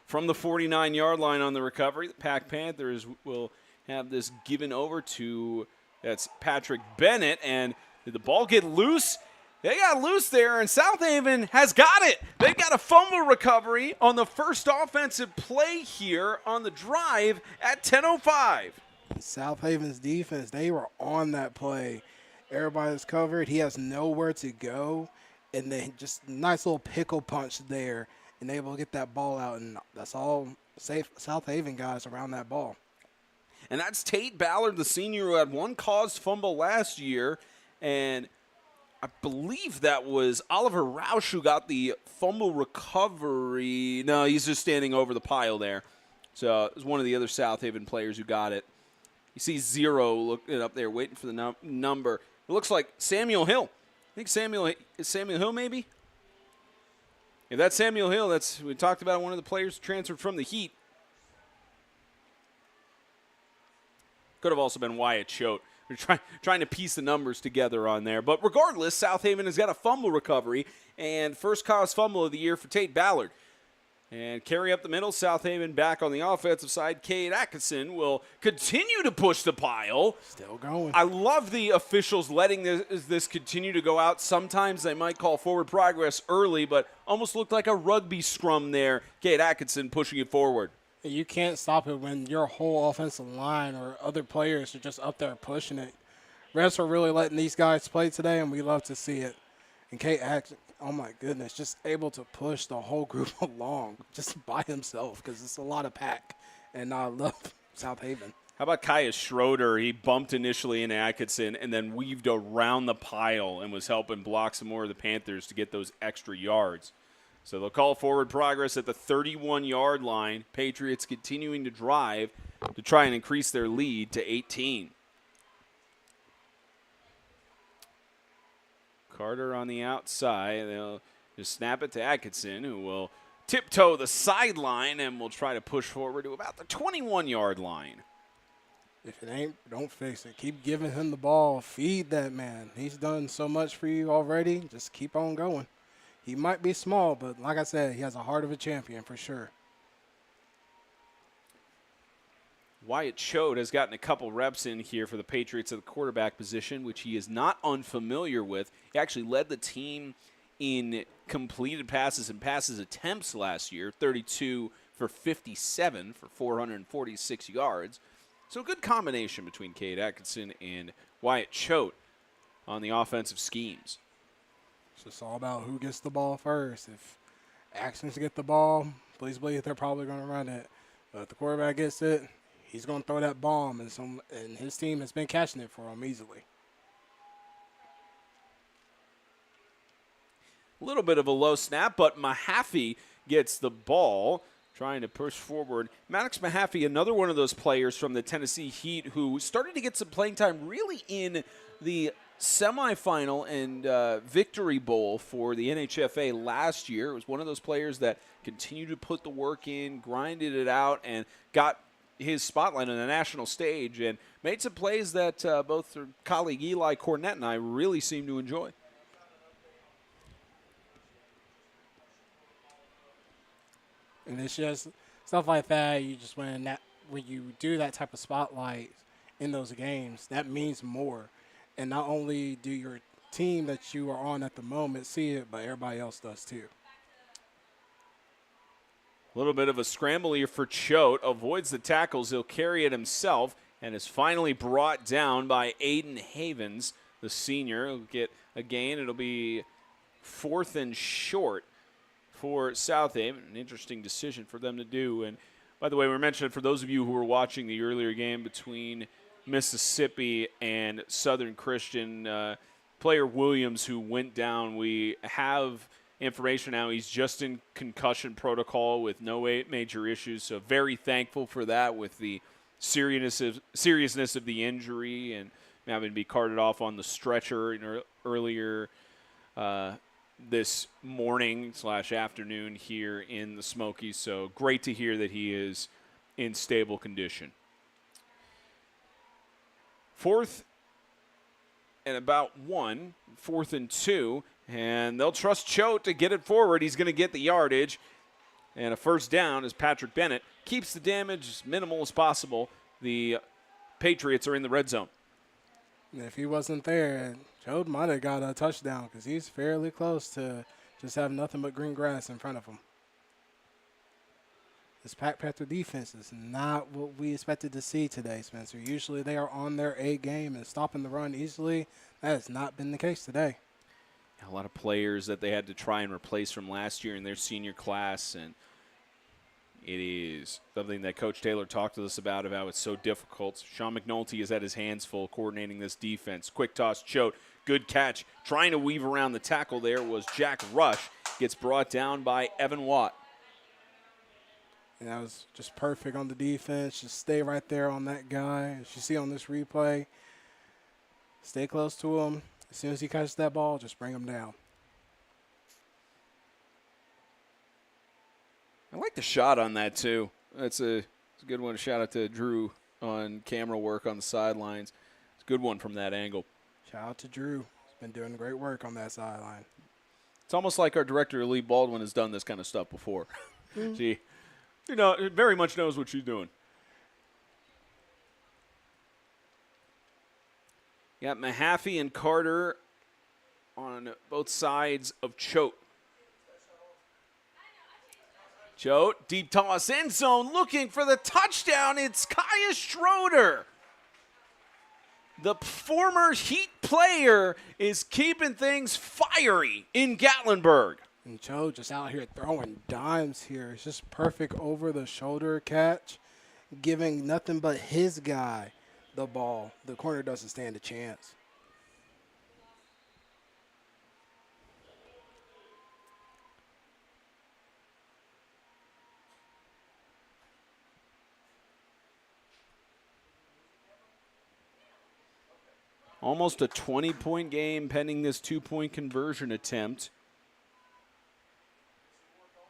From the 49-yard line on the recovery, the PAC Panthers will have this given over to, that's Patrick Bennett, and did the ball get loose? They got loose there, and South Haven has got it. They've got a fumble recovery on the first offensive play here on the drive at 10:05. South Haven's defense, they were on that play. Everybody's covered. He has nowhere to go, and then just nice little pickle punch there, and able to get that ball out, and that's all safe South Haven guys around that ball. And that's Tate Ballard, the senior, who had one caused fumble last year, and I believe that was Oliver Roush who got the fumble recovery. No, he's just standing over the pile there. So it was one of the other South Haven players who got it. You see 0 looking up there, waiting for the number. It looks like Samuel Hill. I think is Samuel Hill maybe? If that's Samuel Hill, we talked about one of the players transferred from the Heat. Could have also been Wyatt Choate. We're trying to piece the numbers together on there. But regardless, South Haven has got a fumble recovery, and first caused fumble of the year for Tate Ballard. And carry up the middle, South Haven back on the offensive side. Cade Atkinson will continue to push the pile. Still going. I love the officials letting this continue to go out. Sometimes they might call forward progress early, but almost looked like a rugby scrum there. Cade Atkinson pushing it forward. You can't stop it when your whole offensive line or other players are just up there pushing it. Refs are really letting these guys play today, and we love to see it. And Cade Atkinson, oh my goodness, just able to push the whole group along just by himself, because it's a lot of PAC, and I love South Haven. How about Kaius Schroeder? He bumped initially into Atkinson and then weaved around the pile and was helping block some more of the Panthers to get those extra yards. So they'll call forward progress at the 31-yard line. Patriots continuing to drive to try and increase their lead to 18. Carter on the outside. They'll just snap it to Atkinson, who will tiptoe the sideline and will try to push forward to about the 21-yard line. If it ain't, don't fix it. Keep giving him the ball. Feed that man. He's done so much for you already. Just keep on going. He might be small, but like I said, he has a heart of a champion for sure. Wyatt Choate has gotten a couple reps in here for the Patriots at the quarterback position, which he is not unfamiliar with. He actually led the team in completed passes and passes attempts last year, 32 for 57 for 446 yards. So a good combination between Cade Atkinson and Wyatt Choate on the offensive schemes. So it's all about who gets the ball first. If Atkinson's get the ball, please believe they're probably going to run it. But if the quarterback gets it, he's going to throw that bomb, and his team has been catching it for him easily. A little bit of a low snap, but Mahaffey gets the ball, trying to push forward. Maddox Mahaffey, another one of those players from the Tennessee Heat who started to get some playing time really in the semifinal and Victory Bowl for the NHFA last year. It was one of those players that continued to put the work in, grinded it out, and got his spotlight on the national stage and made some plays that both our colleague Eli Cornett and I really seem to enjoy. And it's just stuff like that. You just when you do that type of spotlight in those games, that means more. And not only do your team that you are on at the moment see it, but everybody else does too. A little bit of a scramble here for Choate. Avoids the tackles. He'll carry it himself. and is finally brought down by Aiden Havens, the senior. He'll get a gain. It'll be 4th and short for South Haven. An interesting decision for them to do. And by the way, we mentioned for those of you who were watching the earlier game between Mississippi and Southern Christian, player Williams who went down, we have information now. He's just in concussion protocol with no major issues, so very thankful for that with the seriousness of the injury and having to be carted off on the stretcher earlier this morning/afternoon here in the Smokies. So great to hear that he is in stable condition. 4th and about 1, 4th and 2, and they'll trust Choate to get it forward. He's going to get the yardage, and a first down as Patrick Bennett keeps the damage as minimal as possible. The Patriots are in the red zone. If he wasn't there, Choate might have got a touchdown because he's fairly close to just having nothing but green grass in front of him. This PAC Panther defense is not what we expected to see today, Spencer. Usually they are on their A game and stopping the run easily. That has not been the case today. A lot of players that they had to try and replace from last year in their senior class, and it is something that Coach Taylor talked to us about how it's so difficult. Sean McNulty has had his hands full coordinating this defense. Quick toss, Choate, good catch. Trying to weave around the tackle there was Jack Rush. Gets brought down by Evan Watt. And that was just perfect on the defense. Just stay right there on that guy. As you see on this replay, stay close to him. As soon as he catches that ball, just bring him down. I like the shot on that, too. It's a good one. Shout out to Drew on camera work on the sidelines. It's a good one from that angle. Shout out to Drew. He's been doing great work on that sideline. It's almost like our director, Lee Baldwin, has done this kind of stuff before. She very much knows what she's doing. You got Mahaffey and Carter on both sides of Choate. Choate, deep toss, end zone, looking for the touchdown. It's Kaya Schroeder. The former Heat player is keeping things fiery in Gatlinburg. And Joe just out here throwing dimes here. It's just perfect over-the-shoulder catch, giving nothing but his guy the ball. The corner doesn't stand a chance. Almost a 20-point game pending this 2-point conversion attempt.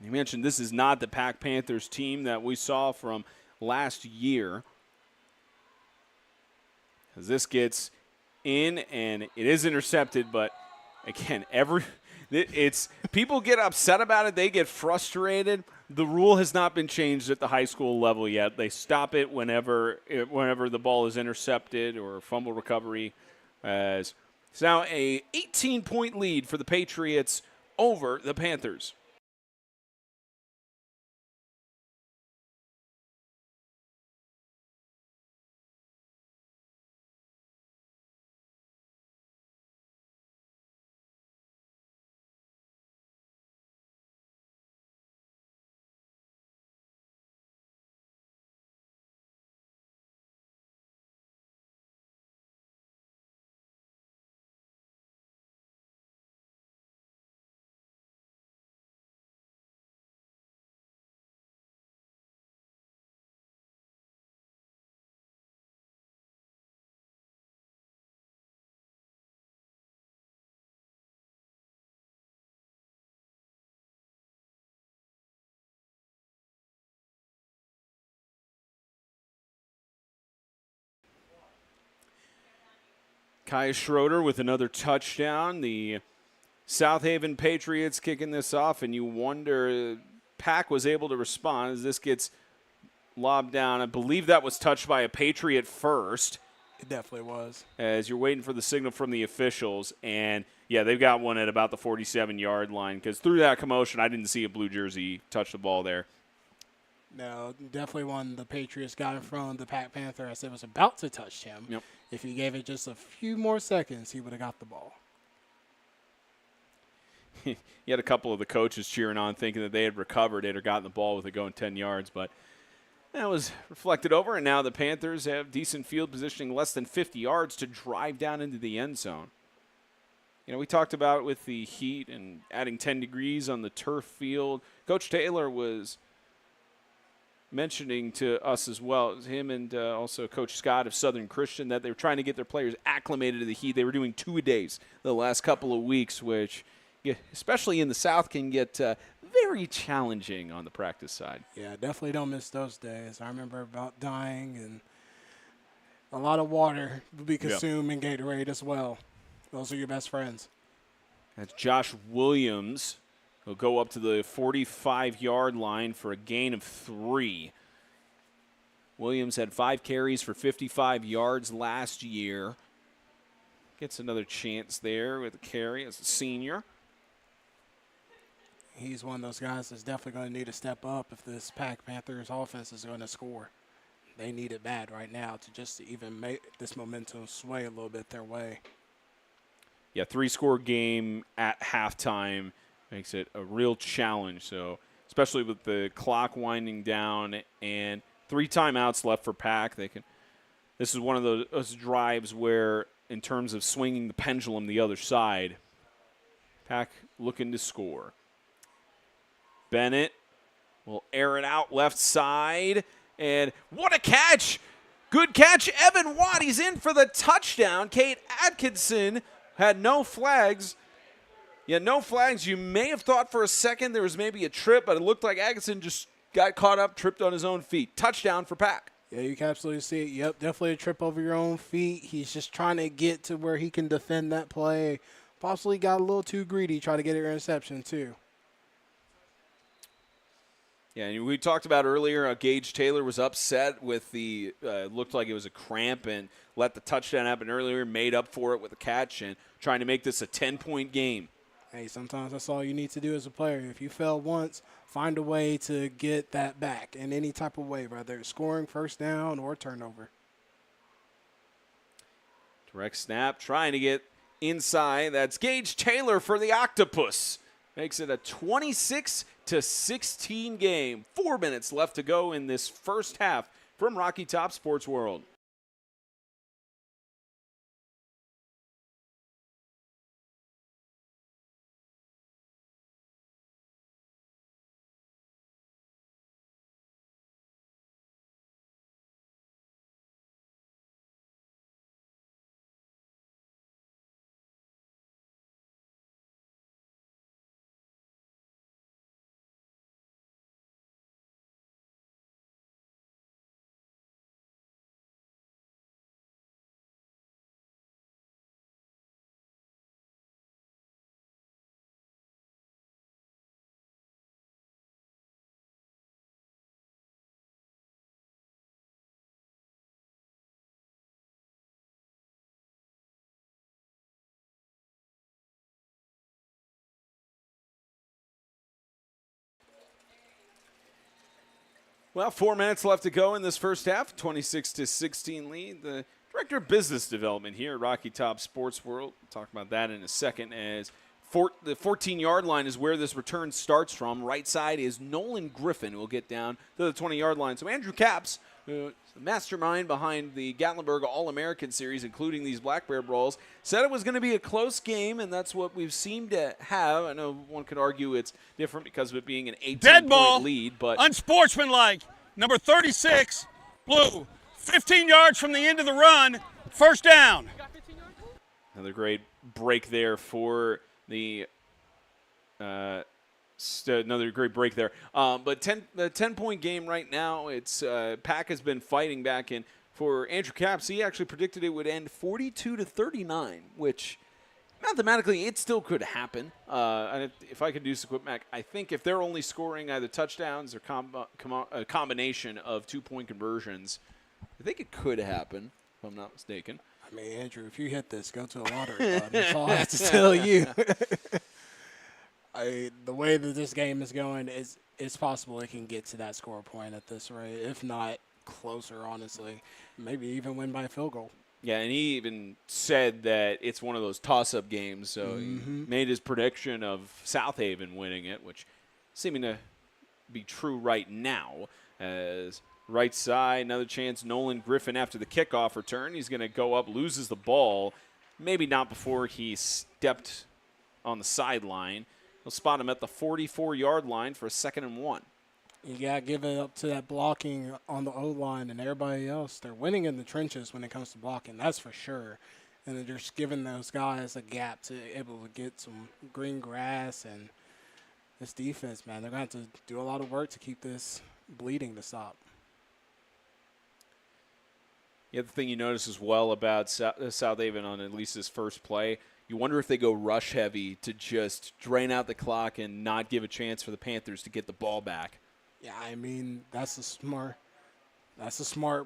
You mentioned this is not the PAC Panthers team that we saw from last year. As this gets in and it is intercepted, but again, it's people get upset about it. They get frustrated. The rule has not been changed at the high school level yet. They stop it whenever the ball is intercepted or fumble recovery. As it's now a 18-point lead for the Patriots over the Panthers. Kaya Schroeder with another touchdown. The South Haven Patriots kicking this off, and you wonder, PAC was able to respond as this gets lobbed down. I believe that was touched by a Patriot first. It definitely was. As you're waiting for the signal from the officials, and yeah, they've got one at about the 47-yard line because through that commotion, I didn't see a blue jersey touch the ball there. No, definitely when the Patriots got in front of the PAC Panther as it was about to touch him. Yep. If he gave it just a few more seconds, he would have got the ball. You had a couple of the coaches cheering on, thinking that they had recovered it or gotten the ball with it going 10 yards, but that was reflected over, and now the Panthers have decent field positioning, less than 50 yards to drive down into the end zone. You know, we talked about with the heat and adding 10 degrees on the turf field. Coach Taylor was mentioning to us as well, him and also Coach Scott of Southern Christian, that they were trying to get their players acclimated to the heat. They were doing 2-a-days the last couple of weeks, which, especially in the South, can get very challenging on the practice side. Yeah, definitely don't miss those days. I remember about dying, and a lot of water would be consumed in Gatorade as well. Those are your best friends. That's Josh Williams. He'll go up to the 45-yard line for a gain of 3. Williams had 5 carries for 55 yards last year. Gets another chance there with a carry as a senior. He's one of those guys that's definitely going to need to step up if this PAC Panthers offense is going to score. They need it bad right now to just even make this momentum sway a little bit their way. Yeah, 3-score game at halftime makes it a real challenge. So, especially with the clock winding down and 3 timeouts left for PAC, this is one of those drives where, in terms of swinging the pendulum the other side, PAC looking to score. Bennett will air it out left side, and what a catch! Good catch, Evan Watt. He's in for the touchdown. Kate Atkinson had no flags. Yeah, no flags. You may have thought for a second there was maybe a trip, but it looked like Atkinson just got caught up, tripped on his own feet. Touchdown for PAC. Yeah, you can absolutely see it. Yep, definitely a trip over your own feet. He's just trying to get to where he can defend that play. Possibly got a little too greedy, try to get an interception too. Yeah, and we talked about earlier, Gage Taylor was upset with the, looked like it was a cramp and let the touchdown happen earlier, made up for it with a catch and trying to make this a 10-point game. Hey, sometimes that's all you need to do as a player. If you fail once, find a way to get that back in any type of way, whether it's scoring, first down, or turnover. Direct snap, trying to get inside. That's Gage Taylor for the Octopus. Makes it a 26-16 game. 4 minutes left to go in this first half from Rocky Top Sports World. Well, 4 minutes left to go in this first half. 26-16 lead. The Director of Business Development here at Rocky Top Sports World. We'll talk about that in a second. As the 14-yard line is where this return starts from. Right side is Nolan Griffin, who will get down to the 20-yard line. So Andrew Capps, the mastermind behind the Gatlinburg All-American Series, including these Black Bear Brawls, said it was going to be a close game, and that's what we've seemed to have. I know one could argue it's different because of it being an 18-point lead, but unsportsmanlike. Number 36, blue, 15 yards from the end of the run, first down. Another great break there for the another great break there. But the 10-point game right now, it's PAC has been fighting back, and for Andrew Capps, he actually predicted it would end 42-39, which mathematically it still could happen. And if I could do some quick math, I think if they're only scoring either touchdowns or a combination of 2-point conversions, I think it could happen, if I'm not mistaken. I mean, Andrew, if you hit this, go to a lottery, bud. That's all I have to tell you. The way that this game is going, it's possible it can get to that score point at this rate, if not closer, honestly. Maybe even win by a field goal. Yeah, and he even said that it's one of those toss-up games, so he made his prediction of South Haven winning it, which seeming to be true right now. As right side, another chance, Nolan Griffin after the kickoff return. He's going to go up, loses the ball. Maybe not before he stepped on the sideline. He'll spot him at the 44-yard line for a 2nd and 1. You got to give it up to that blocking on the O-line and everybody else. They're winning in the trenches when it comes to blocking, that's for sure. And they're just giving those guys a gap to be able to get some green grass. And this defense, man, they're going to have to do a lot of work to keep this bleeding to stop. The other thing you notice as well about South Haven on at least this first play, you wonder if they go rush heavy to just drain out the clock and not give a chance for the Panthers to get the ball back. Yeah, I mean, that's a smart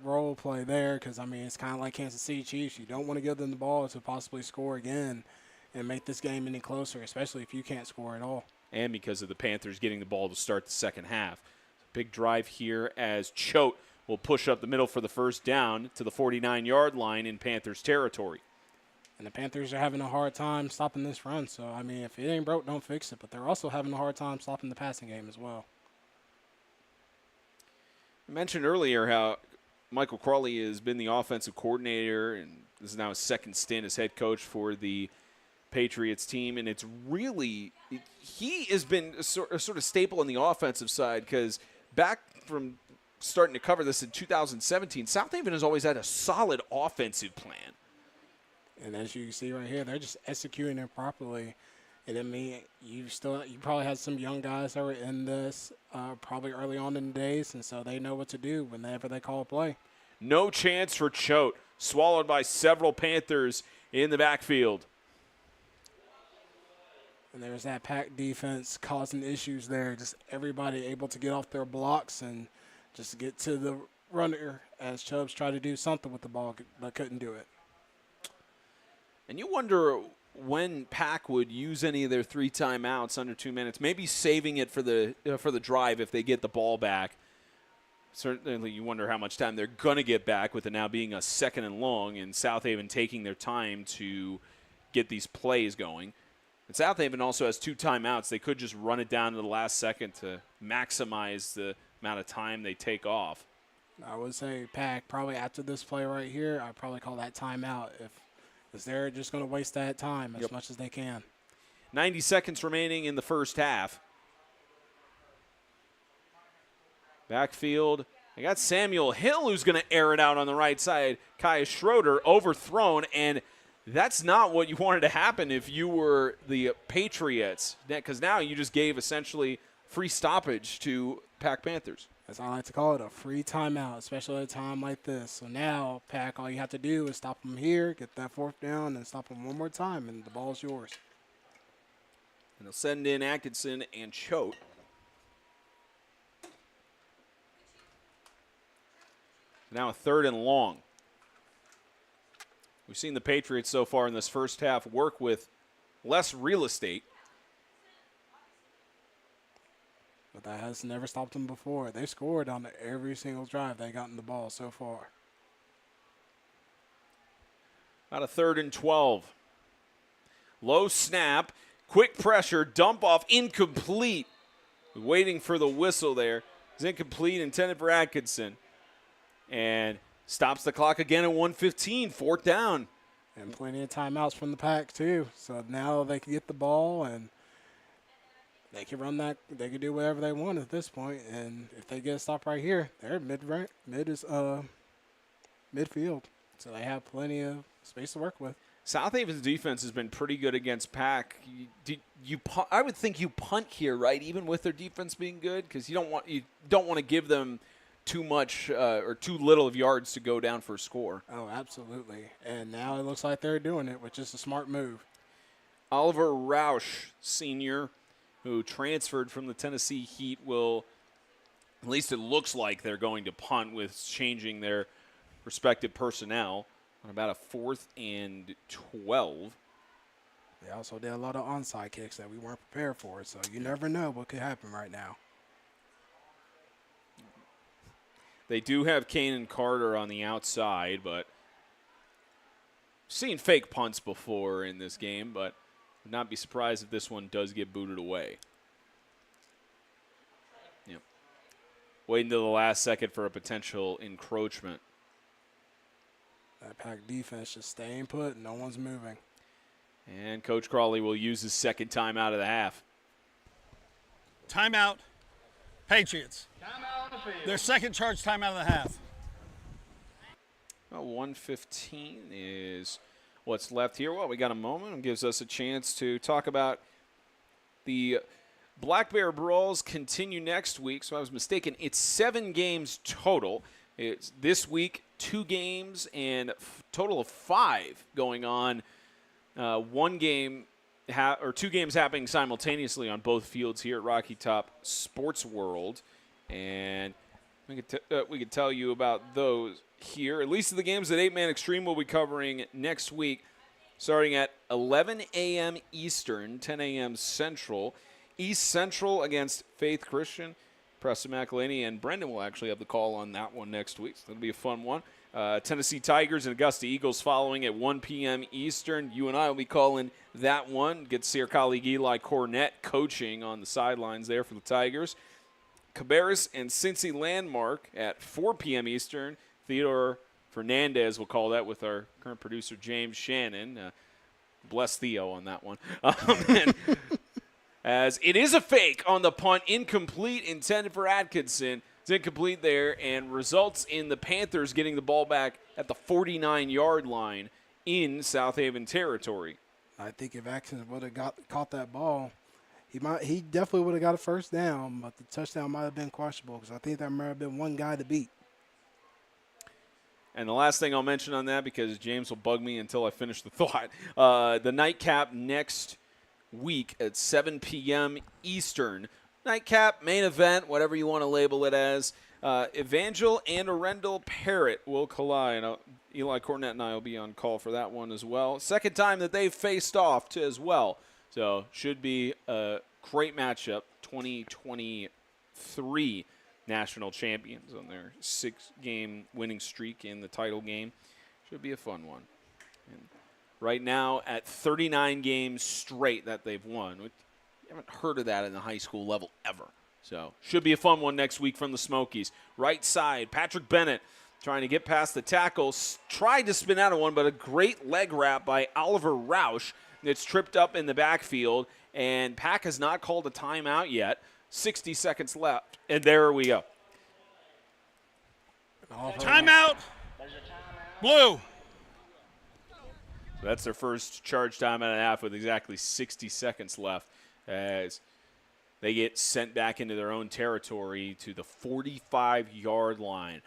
role play there because, I mean, it's kind of like Kansas City Chiefs. You don't want to give them the ball to possibly score again and make this game any closer, especially if you can't score at all. And because of the Panthers getting the ball to start the second half. Big drive here as Choate will push up the middle for the first down to the 49-yard line in Panthers territory. And the Panthers are having a hard time stopping this run. So, I mean, if it ain't broke, don't fix it. But they're also having a hard time stopping the passing game as well. I mentioned earlier how Michael Crawley has been the offensive coordinator, and this is now his second stint as head coach for the Patriots team. And it's really – he has been a sort of staple on the offensive side because back from starting to cover this in 2017, South Haven has always had a solid offensive plan. And as you can see right here, they're just executing it properly. And I mean, you probably had some young guys that were in this probably early on in the days, and so they know what to do whenever they call a play. No chance for Choate, swallowed by several Panthers in the backfield. And there's that PAC defense causing issues there. Just everybody able to get off their blocks and just get to the runner as Chubbs tried to do something with the ball but couldn't do it. And you wonder when PAC would use any of their 3 timeouts under 2 minutes, maybe saving it for the drive if they get the ball back. Certainly you wonder how much time they're going to get back with it now being a 2nd and long and South Haven taking their time to get these plays going. And South Haven also has 2 timeouts. They could just run it down to the last second to maximize the amount of time they take off. I would say PAC probably after this play right here, I'd probably call that timeout because they're just going to waste that time as much as they can. 90 seconds remaining in the first half. Backfield, I got Samuel Hill who's going to air it out on the right side. Kaya Schroeder overthrown, and that's not what you wanted to happen if you were the Patriots, because now you just gave essentially free stoppage to PAC Panthers. As I like to call it, a free timeout, especially at a time like this. So now, PAC, all you have to do is stop them here, get that 4th down, and stop them one more time, and the ball's yours. And they'll send in Atkinson and Choate. Now a 3rd and long. We've seen the Patriots so far in this first half work with less real estate. But that has never stopped them before. They scored on every single drive they got in the ball so far. About a 3rd and 12. Low snap, quick pressure, dump off, incomplete. Waiting for the whistle there. It's incomplete, intended for Atkinson. And stops the clock again at 1:15, 4th down. And plenty of timeouts from the PAC too. So now they can get the ball and they can run that. They can do whatever they want at this point. And if they get a stop right here, they're midfield. So they have plenty of space to work with. South Haven's defense has been pretty good against PAC. I would think you punt here, right? Even with their defense being good, because you don't want to give them too much or too little of yards to go down for a score. Oh, absolutely. And now it looks like they're doing it, which is a smart move. Oliver Roush, senior, who transferred from the Tennessee Heat, will, at least it looks like they're going to punt with changing their respective personnel on about a 4th and 12. They also did a lot of onside kicks that we weren't prepared for, so you never know what could happen right now. They do have Kane and Carter on the outside, but seen fake punts before in this game, but would not be surprised if this one does get booted away. Yep. Waiting till the last second for a potential encroachment. That PAC defense just staying put. No one's moving. And Coach Crawley will use his second timeout of the half. Timeout, Patriots. Timeout on the field. Their second charge timeout of the half. Well, 1:15 is what's left here. Well, we got a moment. It gives us a chance to talk about the Black Bear Brawls continue next week. So I was mistaken. It's 7 games total. It's this week, 2 games and total of 5 going on. 1 game or 2 games happening simultaneously on both fields here at Rocky Top Sports World. And we could tell you about those here. At least the games that 8-Man Extreme will be covering next week, starting at 11 a.m. Eastern, 10 a.m. Central. East Central against Faith Christian. Preston McElhaney and Brendan will actually have the call on that one next week, so that'll be a fun one. Tennessee Tigers and Augusta Eagles following at 1 p.m. Eastern. You and I will be calling that one. Get to see our colleague Eli Cornett coaching on the sidelines there for the Tigers. Cabarrus and Cincy Landmark at 4 p.m. Eastern. Theodore Fernandez will call that with our current producer James Shannon. Bless Theo on that one. As it is a fake on the punt, incomplete, intended for Atkinson. It's incomplete there and results in the Panthers getting the ball back at the 49-yard line in South Haven territory. I think if Atkinson would have caught that ball, he definitely would have got a first down, but the touchdown might have been questionable because I think there might have been one guy to beat. And the last thing I'll mention on that, because James will bug me until I finish the thought, the nightcap next week at 7 p.m. Eastern. Nightcap, main event, whatever you want to label it as. Evangel and Arundel Parrott will collide. Eli Cornett and I will be on call for that one as well. Second time that they've faced off as well. So should be a great matchup. 2023 national champions on their 6-game winning streak in the title game. Should be a fun one. And right now at 39 games straight that they've won. We haven't heard of that in the high school level ever. So should be a fun one next week from the Smokies. Right side, Patrick Bennett trying to get past the tackles. Tried to spin out of one, but a great leg wrap by Oliver Roush. It's tripped up in the backfield, and PAC has not called a timeout yet. 60 seconds left, and there we go. Timeout. Blue. That's their first charge time and a half with exactly 60 seconds left as they get sent back into their own territory to the 45-yard line.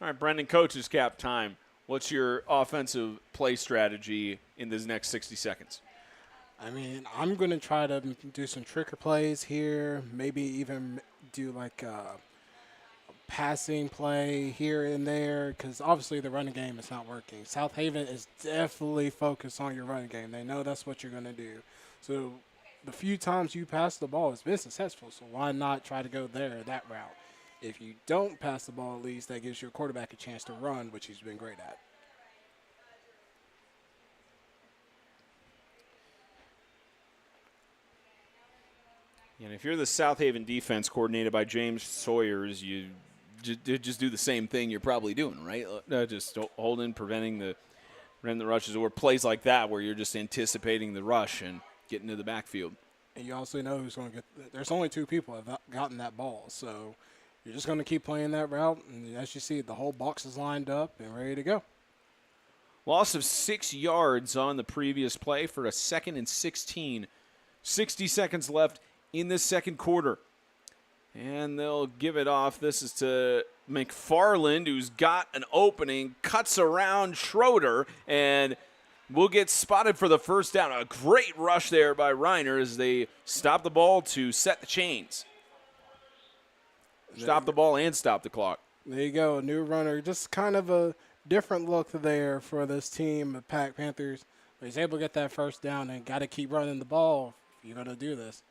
All right, Brendan, coach's cap time. What's your offensive play strategy in this next 60 seconds? I mean, I'm going to try to do some tricker plays here, maybe even do like a passing play here and there, because obviously the running game is not working. South Haven is definitely focused on your running game. They know that's what you're going to do. So the few times you pass the ball, it's been successful, so why not try to go that route? If you don't pass the ball, at least that gives your quarterback a chance to run, which he's been great at. And if you're the South Haven defense coordinated by James Sawyers, you just do the same thing you're probably doing, right? Just holding, preventing the rushes, or plays like that where you're just anticipating the rush and getting to the backfield. And you also know who's going to get – there's only 2 people that have gotten that ball. So you're just going to keep playing that route. And as you see, the whole box is lined up and ready to go. Loss of 6 yards on the previous play for a 2nd and 16. 60 seconds left in this second quarter. And they'll give it off. This is to McFarland, who's got an opening, cuts around Schroeder, and will get spotted for the first down. A great rush there by Reiner as they stop the ball to set the chains. Stop the ball and stop the clock. There you go, a new runner. Just kind of a different look there for this team, the PAC Panthers. He's able to get that first down and got to keep running the ball if you're going to do this.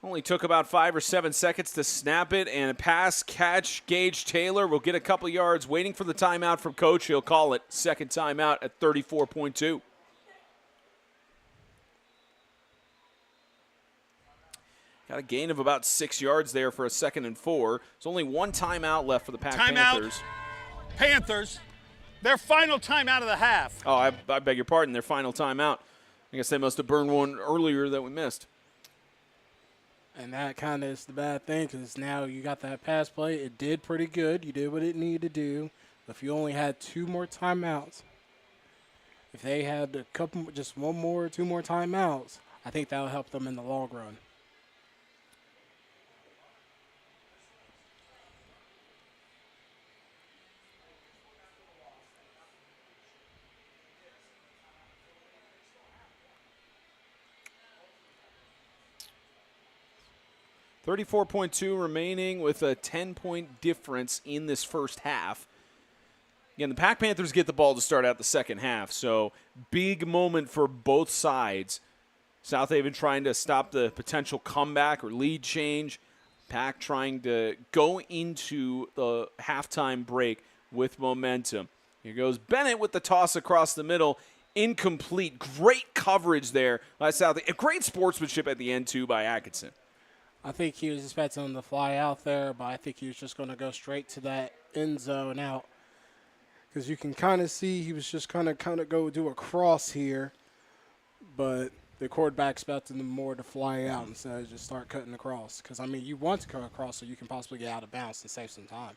Only took about 5 or 7 seconds to snap it, and pass catch. Gage Taylor will get a couple yards, waiting for the timeout from coach. He'll call it. Second timeout at 34.2. Got a gain of about 6 yards there for a 2nd and 4. There's only one timeout left for the PAC Panthers. Panthers, their final timeout of the half. Oh, I beg your pardon, their final timeout. I guess they must have burned one earlier that we missed. And that kind of is the bad thing because now you got that pass play. It did pretty good. You did what it needed to do. But if you only had 2 more timeouts, if they had a couple, just 1 more, 2 more timeouts, I think that would help them in the long run. $34.2 remaining with a 10-point difference in this first half. Again, the PAC Panthers get the ball to start out the second half, so big moment for both sides. South Haven trying to stop the potential comeback or lead change. PAC trying to go into the halftime break with momentum. Here goes Bennett with the toss across the middle. Incomplete. Great coverage there by South Haven. Great sportsmanship at the end, too, by Atkinson. I think he was expecting him to fly out there, but I think he was just going to go straight to that end zone out. Because you can kind of see he was just kind of go do a cross here, but the quarterback expected him more to fly out instead of just start cutting across. Because, I mean, you want to cut across so you can possibly get out of bounds and save some time.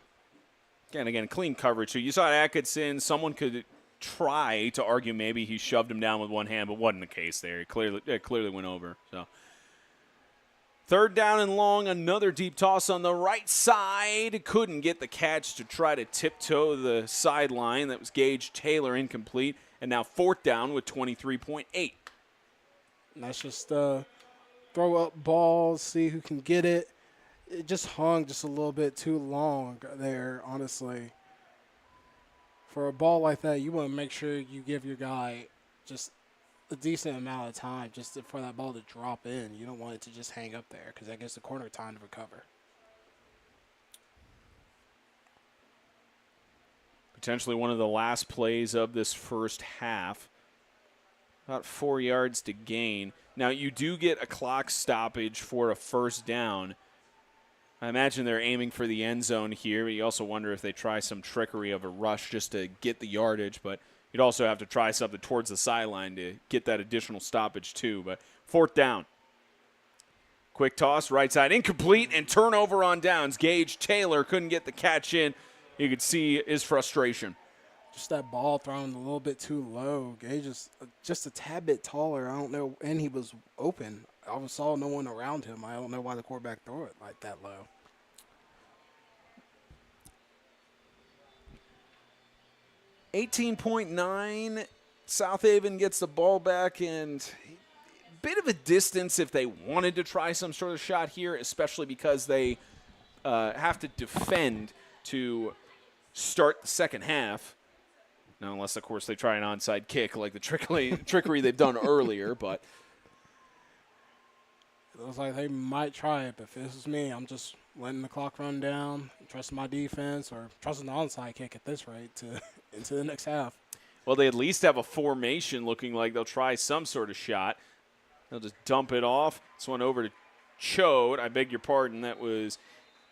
Again, clean coverage. So you saw Atkinson. Someone could try to argue maybe he shoved him down with one hand, but wasn't the case there. It clearly went over. So 3rd down and long, another deep toss on the right side. Couldn't get the catch to try to tiptoe the sideline. That was Gage Taylor, incomplete. And now 4th down with 23.8. Let's just throw up balls, see who can get it. It just hung just a little bit too long there, honestly. For a ball like that, you want to make sure you give your guy just a decent amount of time just for that ball to drop in. You don't want it to just hang up there because that gives the corner time to recover. Potentially one of the last plays of this first half. About 4 yards to gain. Now, you do get a clock stoppage for a 1st down. I imagine they're aiming for the end zone here, but you also wonder if they try some trickery of a rush just to get the yardage, but you'd also have to try something towards the sideline to get that additional stoppage too. But 4th down. Quick toss, right side, incomplete, and turnover on downs. Gage Taylor couldn't get the catch in. You could see his frustration. Just that ball thrown a little bit too low. Gage is just a tad bit taller. I don't know, and he was open. I saw no one around him. I don't know why the quarterback threw it like that low. $18.9. South Haven gets the ball back, and a bit of a distance if they wanted to try some sort of shot here, especially because they have to defend to start the second half. Now, unless, of course, they try an onside kick like the trickery they've done earlier. But it looks like they might try it, but if this is me, I'm just letting the clock run down, trusting my defense, or trusting the onside kick at this rate to into the next half. Well, they at least have a formation looking like they'll try some sort of shot. They'll just dump it off. This one over to Chode. I beg your pardon. That was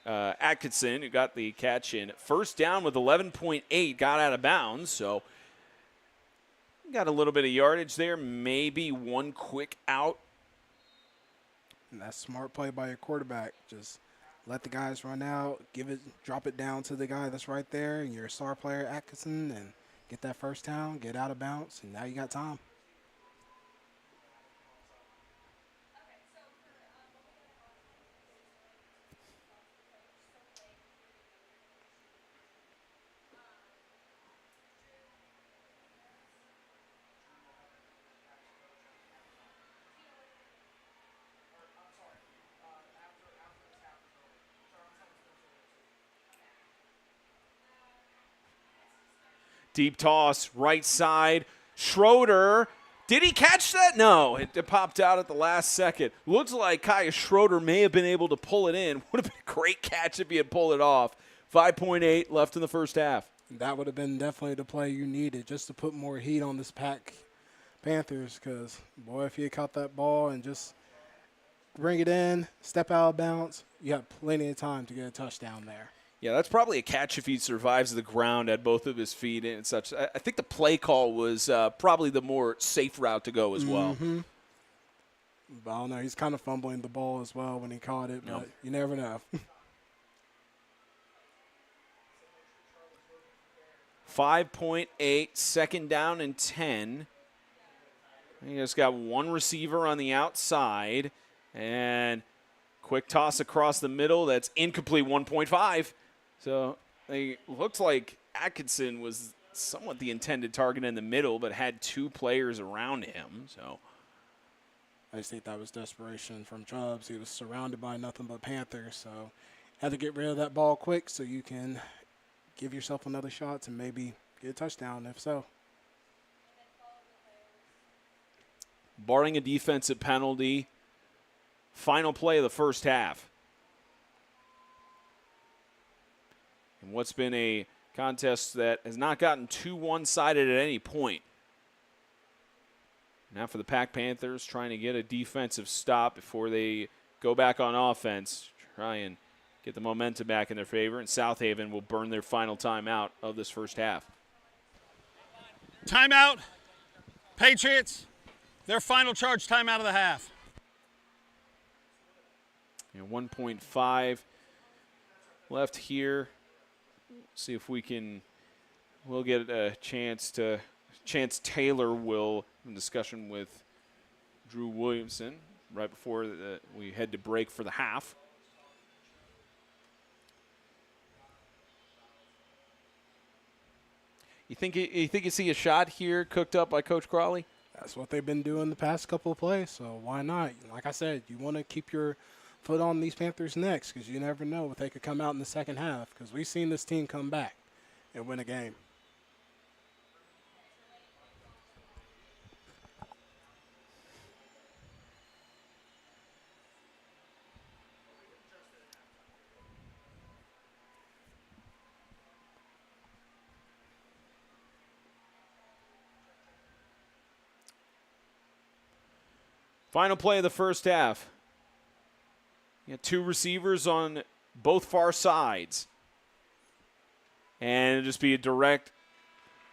Atkinson who got the catch in. 1st down with 11.8, got out of bounds. So got a little bit of yardage there. Maybe one quick out. And that's smart play by your quarterback. Just let the guys run out, drop it down to the guy that's right there, and your star player, Atkinson, and get that 1st down, get out of bounds, and now you got time. Deep toss, right side. Schroeder Did he catch that? No, it popped out at the last second. Looks like Kaya Schroeder may have been able to pull it in. Would have been a great catch if he had pulled it off. 5.8 left in the first half. That would have been definitely the play you needed just to put more heat on this PAC Panthers because, boy, if you had caught that ball and just bring it in, step out of bounds, you have plenty of time to get a touchdown there. Yeah, that's probably a catch if he survives the ground at both of his feet and such. I think the play call was probably the more safe route to go as well. Mm-hmm. But I don't know. He's kind of fumbling the ball as well when he caught it, but you never know. 5.8, second down and 10. He just got one receiver on the outside. And quick toss across the middle. That's incomplete, 1.5. So it looks like Atkinson was somewhat the intended target in the middle, but had two players around him. So I just think that was desperation from Chubbs. He was surrounded by nothing but Panthers, so had to get rid of that ball quick so you can give yourself another shot to maybe get a touchdown, if so. Barring a defensive penalty, final play of the first half. And what's been a contest that has not gotten too one-sided at any point. Now for the PAC Panthers, trying to get a defensive stop before they go back on offense, try and get the momentum back in their favor, and South Haven will burn their final timeout of this first half. Timeout. Patriots, their final charge timeout of the half. And 1.5 left here. See if we can, we'll get a chance Taylor will, in discussion with Drew Williamson right before we head to break for the half. You think you see a shot here cooked up by Coach Crawley? That's what they've been doing the past couple of plays, so why not? Like I said, you want to keep your foot on these Panthers' necks because you never know if they could come out in the second half because we've seen this team come back and win a game. Final play of the first half. You got two receivers on both far sides. And it'll just be a direct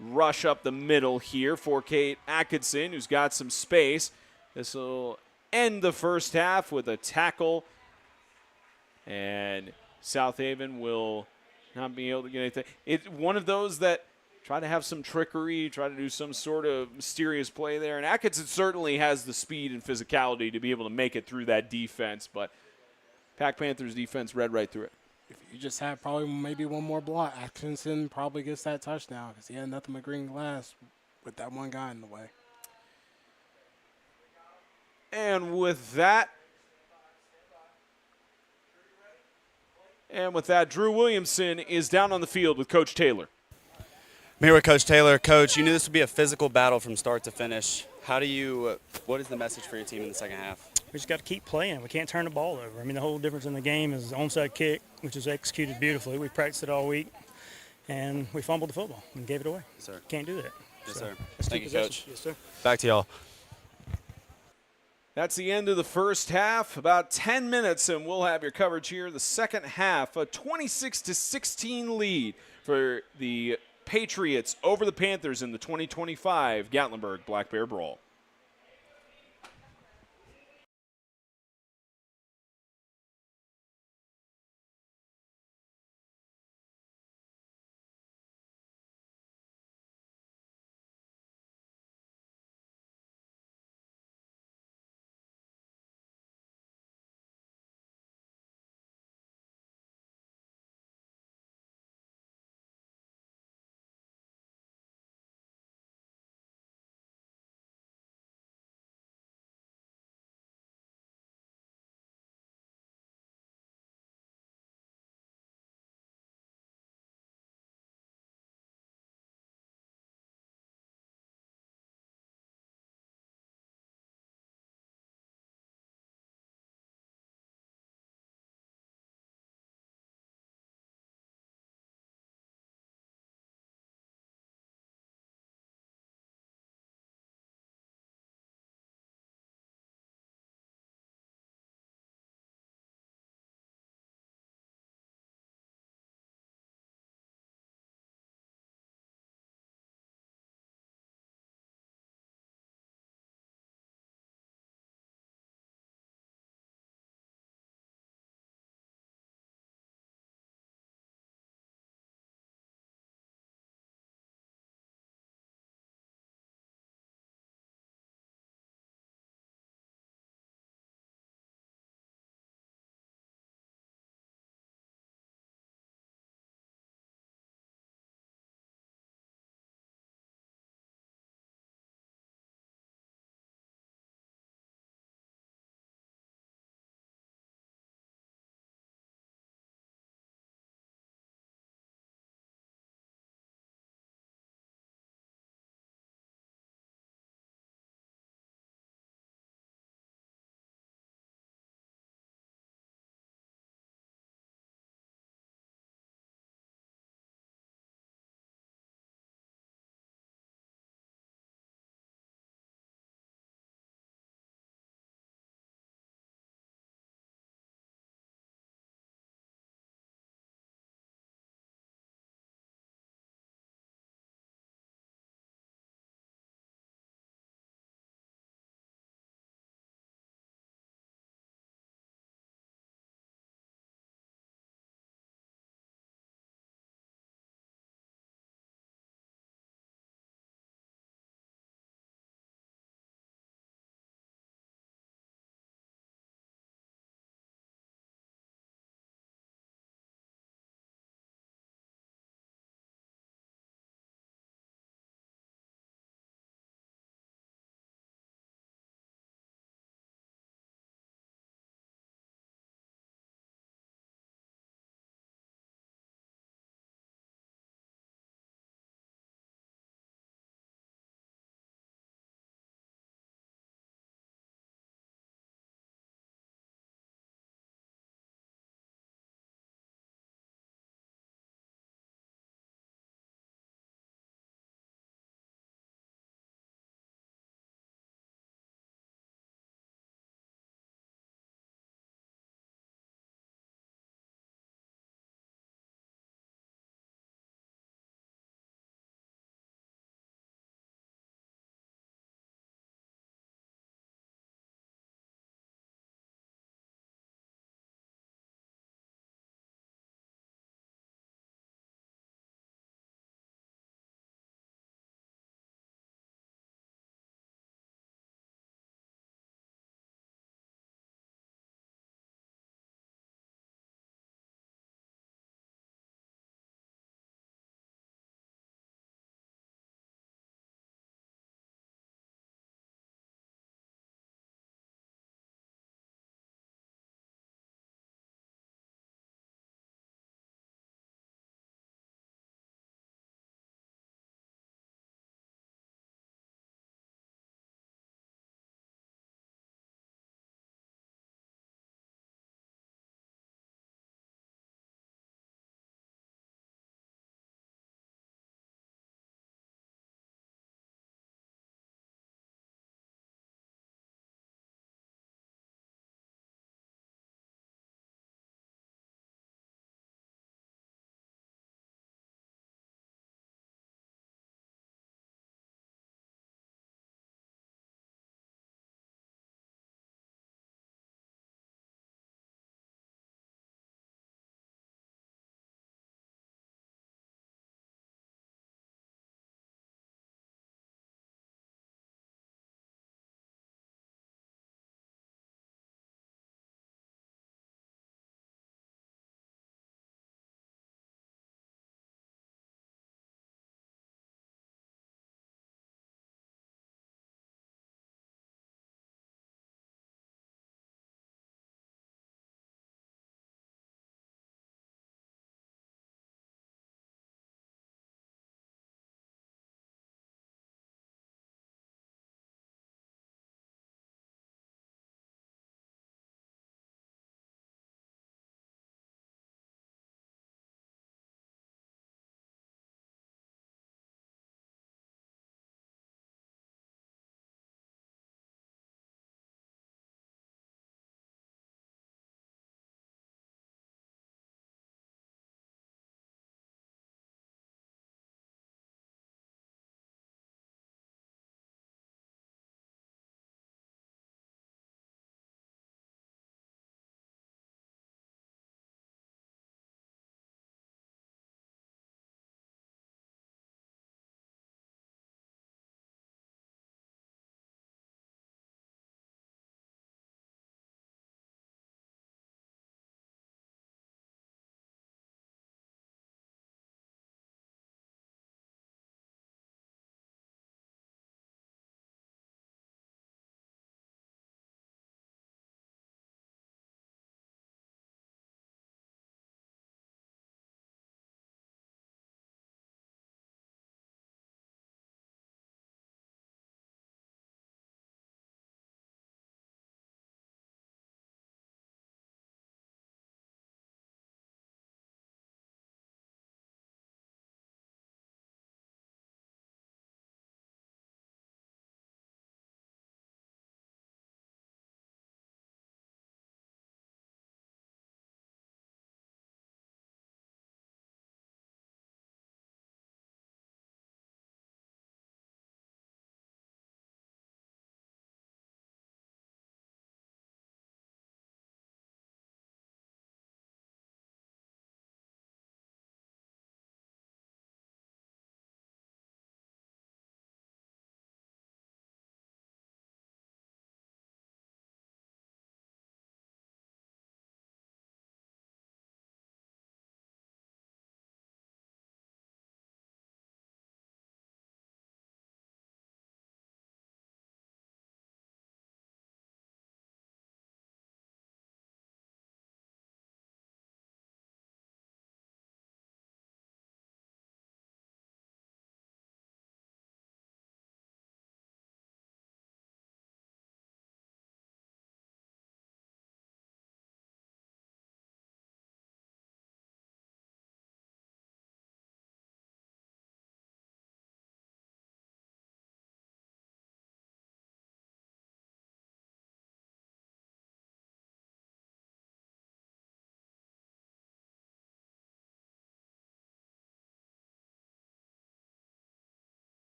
rush up the middle here for Kate Atkinson, who's got some space. This will end the first half with a tackle. And South Haven will not be able to get anything. It's one of those that try to have some trickery, try to do some sort of mysterious play there. And Atkinson certainly has the speed and physicality to be able to make it through that defense. But PAC Panthers defense read right through it. If you just have probably maybe one more block, Atkinson probably gets that touchdown because he had nothing but green glass with that one guy in the way. And with that, Drew Williamson is down on the field with Coach Taylor. I'm here with Coach Taylor. Coach, you knew this would be a physical battle from start to finish. What is the message for your team in the second half? We just got to keep playing. We can't turn the ball over. I mean, the whole difference in the game is the onside kick, which is executed beautifully. We practiced it all week, and we fumbled the football and gave it away. Yes, sir. Can't do that. Yes, So, sir. let's Thank keep you, possession. Coach. Yes, sir. Back to y'all. That's the end of the first half. About 10 minutes, and we'll have your coverage here. The second half, a 26-16 lead for the Patriots over the Panthers in the 2025 Gatlinburg Black Bear Brawl.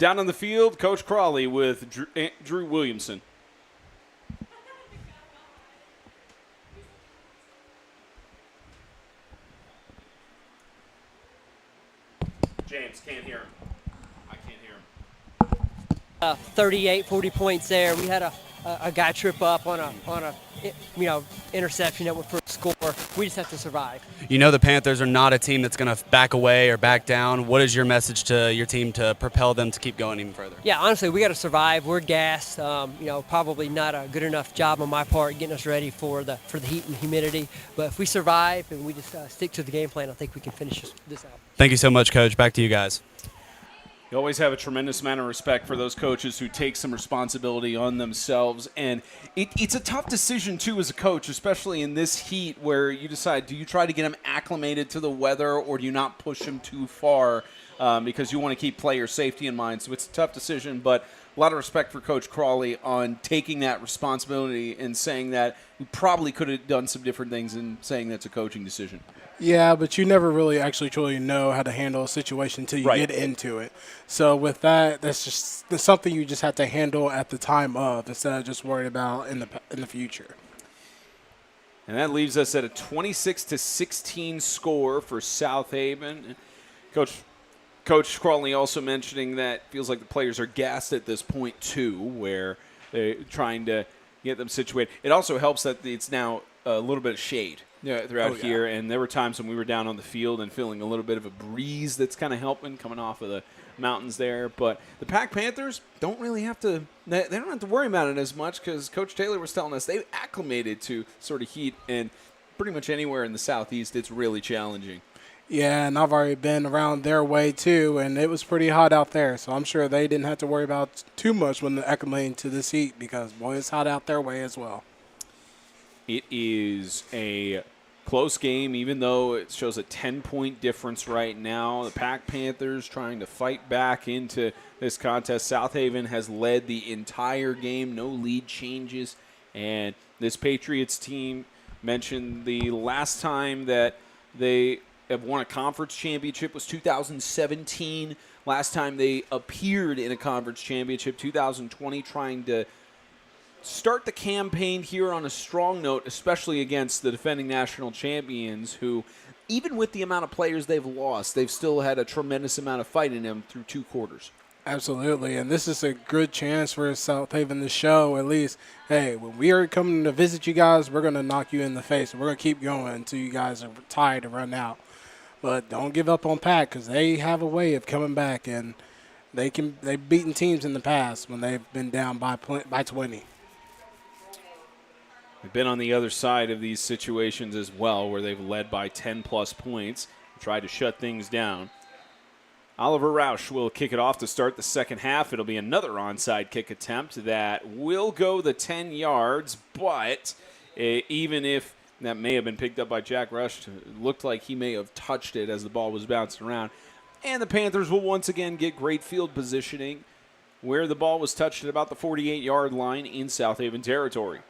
Down on the field, Coach Crawley with Drew Williamson. James, can't hear him. I can't hear him. 38, 40 points there. We had a guy trip up on a interception that went for a score. We just have to survive. You know the Panthers are not a team that's going to back away or back down. What is your message to your team to propel them to keep going even further? Yeah, honestly, we got to survive. We're gassed. Probably not a good enough job on my part getting us ready for the heat and humidity. But if we survive and we just stick to the game plan, I think we can finish this out. Thank you so much, Coach. Back to you guys. You always have a tremendous amount of respect for those coaches who take some responsibility on themselves. And it's a tough decision, too, as a coach, especially in this heat where you decide, do you try to get them acclimated to the weather or do you not push them too far because you want to keep player safety in mind? So it's a tough decision, but a lot of respect for Coach Crawley on taking that responsibility and saying that we probably could have done some different things and saying that's a coaching decision. Yeah, but you never really actually truly know how to handle a situation until you get into it. So with that, that's something you just have to handle at the time of instead of just worried about in the future. And that leaves us at a 26-16 score for South Haven. Coach Crawley also mentioning that feels like the players are gassed at this point too, where they're trying to get them situated. It also helps that it's now a little bit of shade throughout here, and there were times when we were down on the field and feeling a little bit of a breeze that's kind of helping coming off of the mountains there. But the PAC Panthers don't really have to – they don't have to worry about it as much because Coach Taylor was telling us they've acclimated to sort of heat, and pretty much anywhere in the southeast it's really challenging. Yeah, and I've already been around their way too, and it was pretty hot out there. So I'm sure they didn't have to worry about too much when they're acclimating to this heat because, boy, it's hot out their way as well. It is a close game, even though it shows a 10-point difference right now. The PAC Panthers trying to fight back into this contest. South Haven has led the entire game, no lead changes. And this Patriots team mentioned the last time that they have won a conference championship was 2017. Last time they appeared in a conference championship, 2020, trying to start the campaign here on a strong note, especially against the defending national champions who, even with the amount of players they've lost, they've still had a tremendous amount of fight in them through 2 quarters. Absolutely, and this is a good chance for South Haven to show at least, hey, when we are coming to visit you guys, we're going to knock you in the face, and we're going to keep going until you guys are tired and run out. But don't give up on PAC because they have a way of coming back, and they've beaten teams in the past when they've been down by 20. We've been on the other side of these situations as well, where they've led by 10-plus points, tried to shut things down. Oliver Roush will kick it off to start the second half. It'll be another onside kick attempt that will go the 10 yards, but even if that may have been picked up by Jack Rush, it looked like he may have touched it as the ball was bouncing around. And the Panthers will once again get great field positioning where the ball was touched at about the 48-yard line in South Haven territory.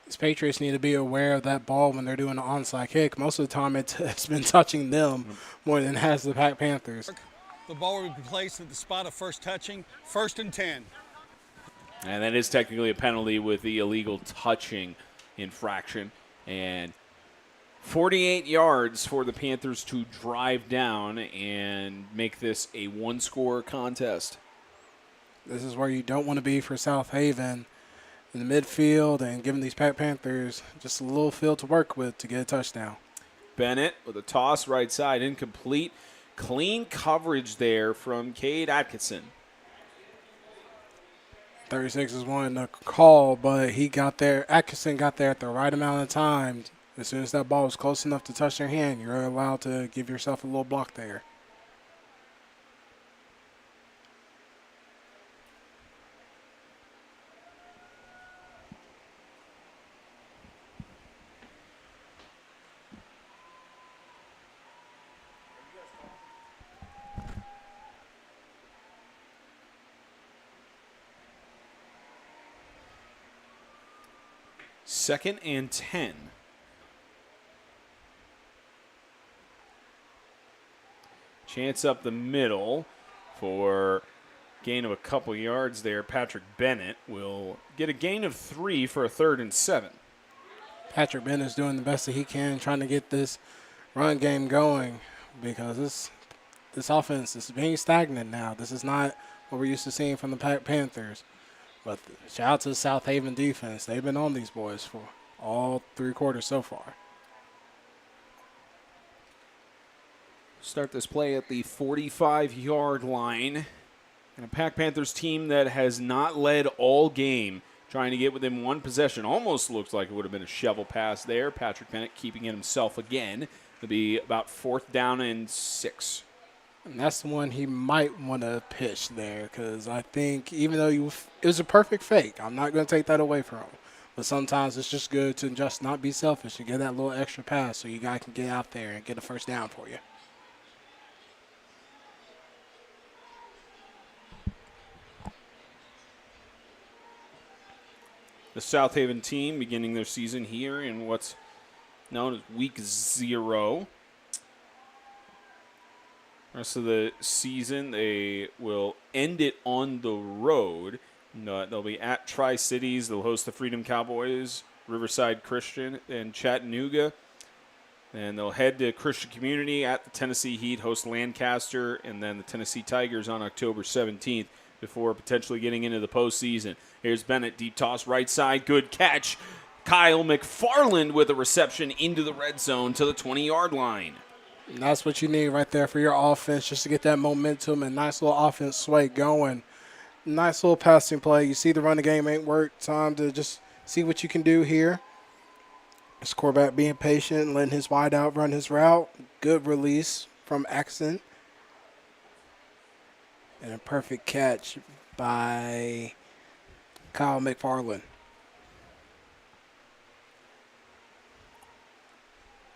These Patriots need to be aware of that ball when they're doing an onside kick. Most of the time it's been touching them more than it has the PAC Panthers. The ball will be placed at the spot of first touching, 1st and 10. And that is technically a penalty with the illegal touching infraction. And 48 yards for the Panthers to drive down and make this a one-score contest. This is where you don't want to be for South Haven in the midfield and giving these PAC Panthers just a little field to work with to get a touchdown. Bennett with a toss right side, incomplete. Clean coverage there from Cade Atkinson. 36 is wanting to call, but he got there. Atkinson got there at the right amount of time. As soon as that ball was close enough to touch their hand, you're allowed to give yourself a little block there. Second and 10. Chance up the middle for gain of a couple yards there. Patrick Bennett will get a gain of 3 for a 3rd and 7. Patrick Bennett's doing the best that he can, trying to get this run game going because this offense is being stagnant now. This is not what we're used to seeing from the PAC Panthers. But shout out to the South Haven defense. They've been on these boys for all 3 quarters so far. Start this play at the 45-yard line. And a PAC Panthers team that has not led all game, trying to get within 1 possession. Almost looks like it would have been a shovel pass there. Patrick Bennett keeping it himself again. It'll be about 4th down and 6. And that's the one he might want to pitch there because I think even though it was a perfect fake, I'm not going to take that away from him. But sometimes it's just good to just not be selfish and get that little extra pass so you guys can get out there and get a 1st down for you. The South Haven team beginning their season here in what's known as week 0. Rest of the season, they will end it on the road. They'll be at Tri-Cities. They'll host the Freedom Cowboys, Riverside Christian, and Chattanooga. And they'll head to Christian Community at the Tennessee Heat, host Lancaster, and then the Tennessee Tigers on October 17th before potentially getting into the postseason. Here's Bennett, deep toss, right side, good catch. Kyle McFarland with a reception into the red zone to the 20-yard line. And that's what you need right there for your offense, just to get that momentum and nice little offense sway going. Nice little passing play. You see the running game ain't worked. Time to just see what you can do here. This quarterback being patient and letting his wide out run his route. Good release from Axon. And a perfect catch by Kyle McFarland.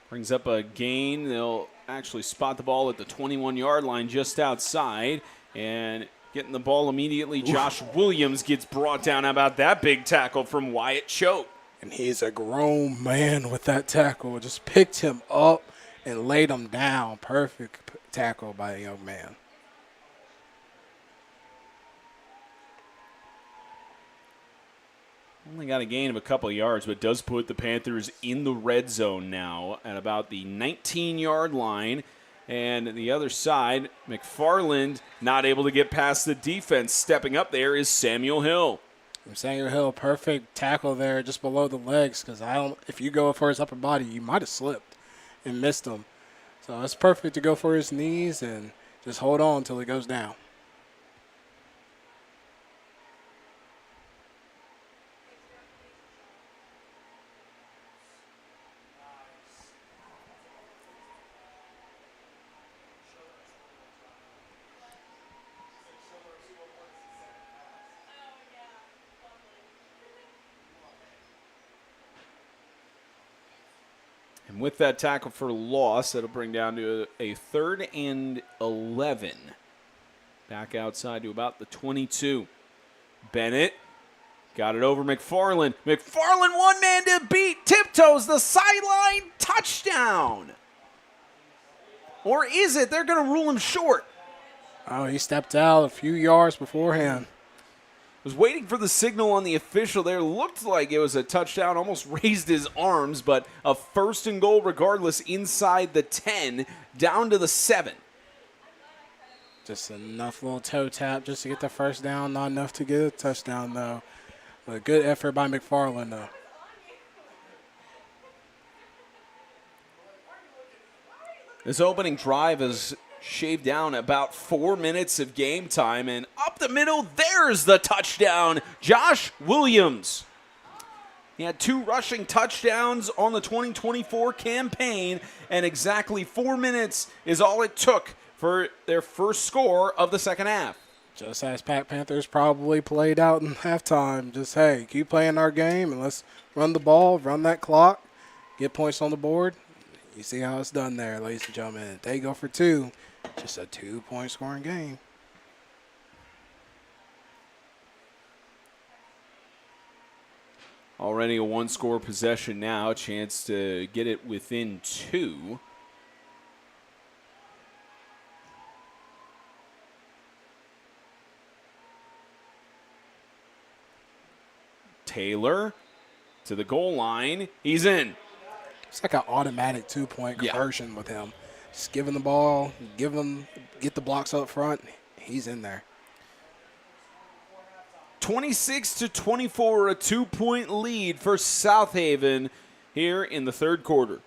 Brings up a gain. They'll actually spot the ball at the 21-yard line just outside. And getting the ball immediately, Josh Williams gets brought down. How about that big tackle from Wyatt Choate? And he's a grown man with that tackle. Just picked him up and laid him down. Perfect tackle by a young man. Only got a gain of a couple of yards, but does put the Panthers in the red zone now at about the 19-yard line. And the other side, McFarland not able to get past the defense. Stepping up there is Samuel Hill. Samuel Hill, perfect tackle there just below the legs because if you go for his upper body, you might have slipped and missed him. So it's perfect to go for his knees and just hold on until he goes down. And with that tackle for loss, that'll bring down to a 3rd and 11. Back outside to about the 22. Bennett got it over McFarland. McFarland, one man to beat. Tiptoes the sideline. Touchdown. Or is it? They're going to rule him short. Oh, he stepped out a few yards beforehand. Was waiting for the signal on the official there. Looked like it was a touchdown. Almost raised his arms, but a 1st and goal regardless inside the 10, down to the 7. Just enough little toe tap just to get the 1st down. Not enough to get a touchdown, though. But good effort by McFarland, though. This opening drive is shaved down about 4 minutes of game time, and up the middle, there's the touchdown, Josh Williams. He had 2 rushing touchdowns on the 2024 campaign, and exactly 4 minutes is all it took for their first score of the second half. Just as PAC Panthers probably played out in halftime. Just, hey, keep playing our game, and let's run the ball, run that clock, get points on the board. You see how it's done there, ladies and gentlemen. They go for 2. Just a 2-point scoring game. Already a 1-score possession now. A chance to get it within 2. Taylor to the goal line. He's in. It's like an automatic 2-point conversion with him. Just give him the ball, get the blocks up front. He's in there. 26-24, a 2-point lead for South Haven here in the third quarter.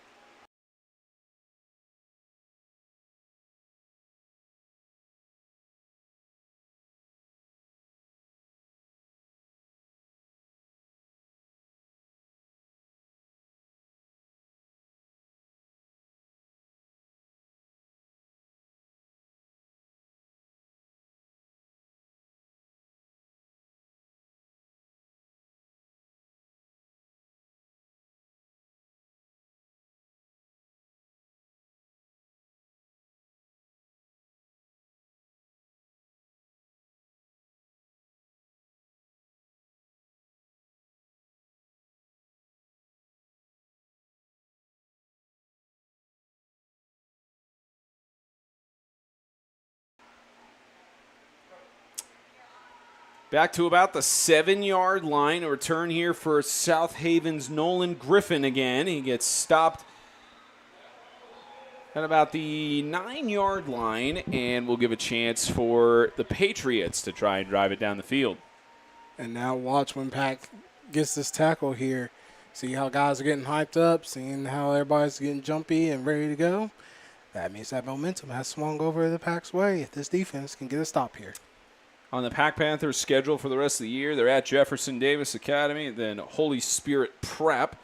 Back to about the 7-yard line. A return here for South Haven's Nolan Griffin again. He gets stopped at about the 9-yard line, and we'll give a chance for the Patriots to try and drive it down the field. And now watch when PAC gets this tackle here. See how guys are getting hyped up, seeing how everybody's getting jumpy and ready to go. That means that momentum has swung over the PAC's way if this defense can get a stop here. On the PAC Panthers schedule for the rest of the year, they're at Jefferson Davis Academy, then Holy Spirit Prep,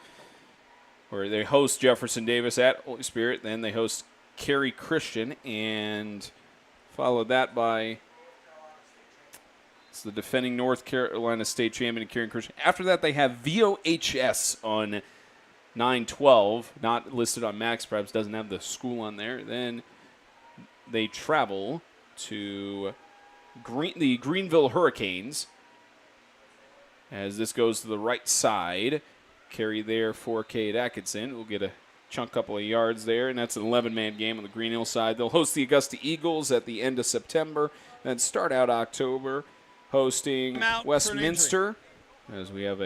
where they host Jefferson Davis at Holy Spirit. Then they host Cary Christian, and followed that by the defending North Carolina State champion, Cary Christian. After that, they have VOHS on 9/12, not listed on Max Preps, doesn't have the school on there. Then they travel to the Greenville Hurricanes, as this goes to the right side. Carry there for Cade Atkinson. We'll get a couple of yards there, and that's an 11-man game on the Green Hill side. They'll host the Augusta Eagles at the end of September, and then start out October hosting Westminster. As we have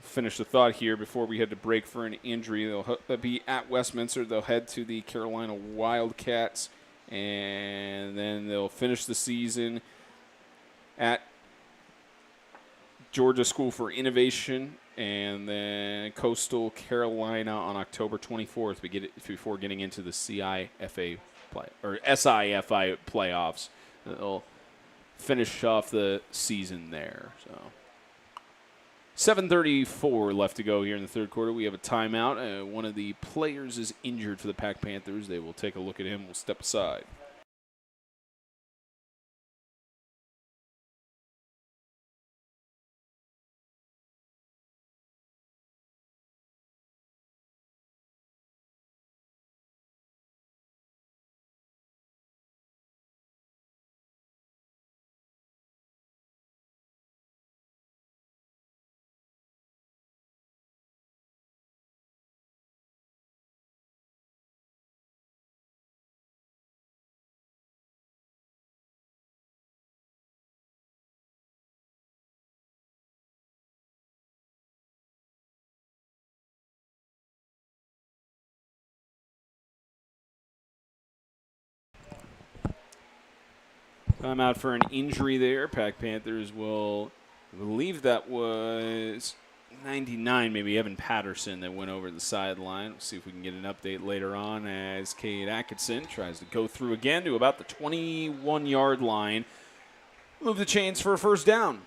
finish the thought here before we head to break for an injury. They'll be at Westminster. They'll head to the Carolina Wildcats, and then they'll finish the season at Georgia School for Innovation, and then Coastal Carolina on October 24th before getting into the SIFI playoffs. They'll finish off the season there. So 7:34 left to go here in the third quarter. We have a timeout. One of the players is injured for the PAC Panthers. They will take a look at him. We'll step aside. Timeout for an injury there. PAC Panthers will, I believe that was 99, maybe Evan Patterson, that went over the sideline. We'll see if we can get an update later on as Cade Atkinson tries to go through again to about the 21-yard line. Move the chains for a first down.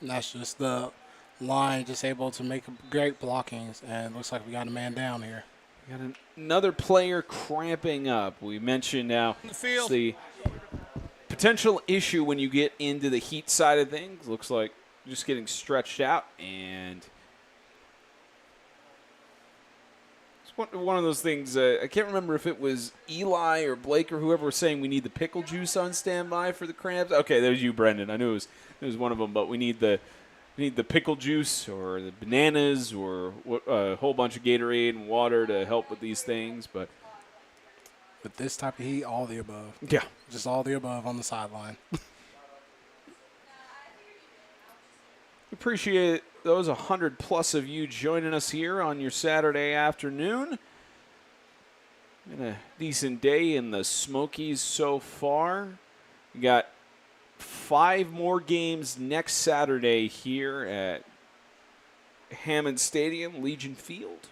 And that's just the line just able to make great blockings, and it looks like we got a man down here. We got another player cramping up. We mentioned now the potential issue when you get into the heat side of things. Looks like just getting stretched out, and it's one of those things. I can't remember if it was Eli or Blake or whoever was saying we need the pickle juice on standby for the cramps. Okay, there's you, Brendan. I knew it was one of them, but we need the pickle juice or the bananas or a whole bunch of Gatorade and water to help with these things. But with this type of heat, all the above. Yeah. Just all the above on the sideline. appreciate those 100+ of you joining us here on your Saturday afternoon. Been a decent day in the Smokies so far. We got 5 more games next Saturday here at Hammond Stadium, Legion Field.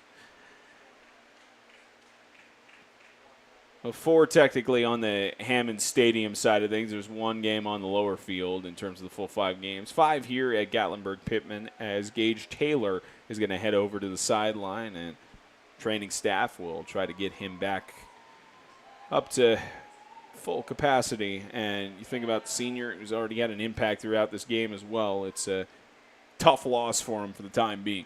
Well, 4 technically on the Hammond Stadium side of things. There's 1 game on the lower field in terms of the full 5 games. 5 here at Gatlinburg Pittman, as Gage Taylor is going to head over to the sideline, and training staff will try to get him back up to full capacity. And you think about the senior who's already had an impact throughout this game as well. It's a tough loss for him for the time being.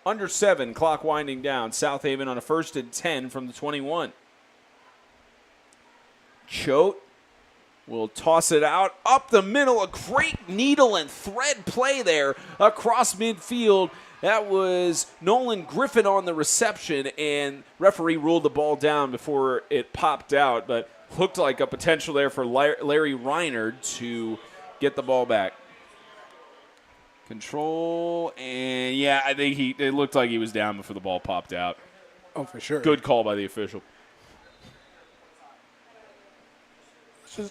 Under 7, clock winding down. South Haven on a 1st and 10 from the 21. Choate will toss it out up the middle. A great needle and thread play there across midfield. That was Nolan Griffin on the reception, and referee ruled the ball down before it popped out, but looked like a potential there for Larry Reinard to get the ball back. Control, and yeah, I think it looked like he was down before the ball popped out. Oh, for sure. Good call by the official.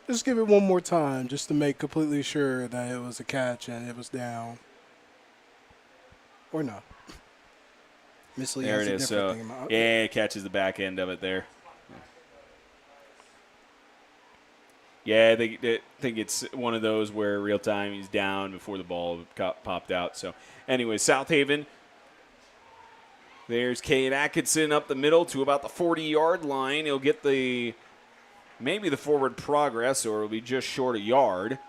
Just give it one more time just to make completely sure that it was a catch and it was down. Or not. Miss Lee There has it a is. different So, thing about yeah, it catches the back end of it there. Yeah, I think it's one of those where real time he's down before the ball popped out. So, anyway, South Haven. There's Cade Atkinson up the middle to about the 40-yard line. He'll get maybe the forward progress, or it'll be just short a yard.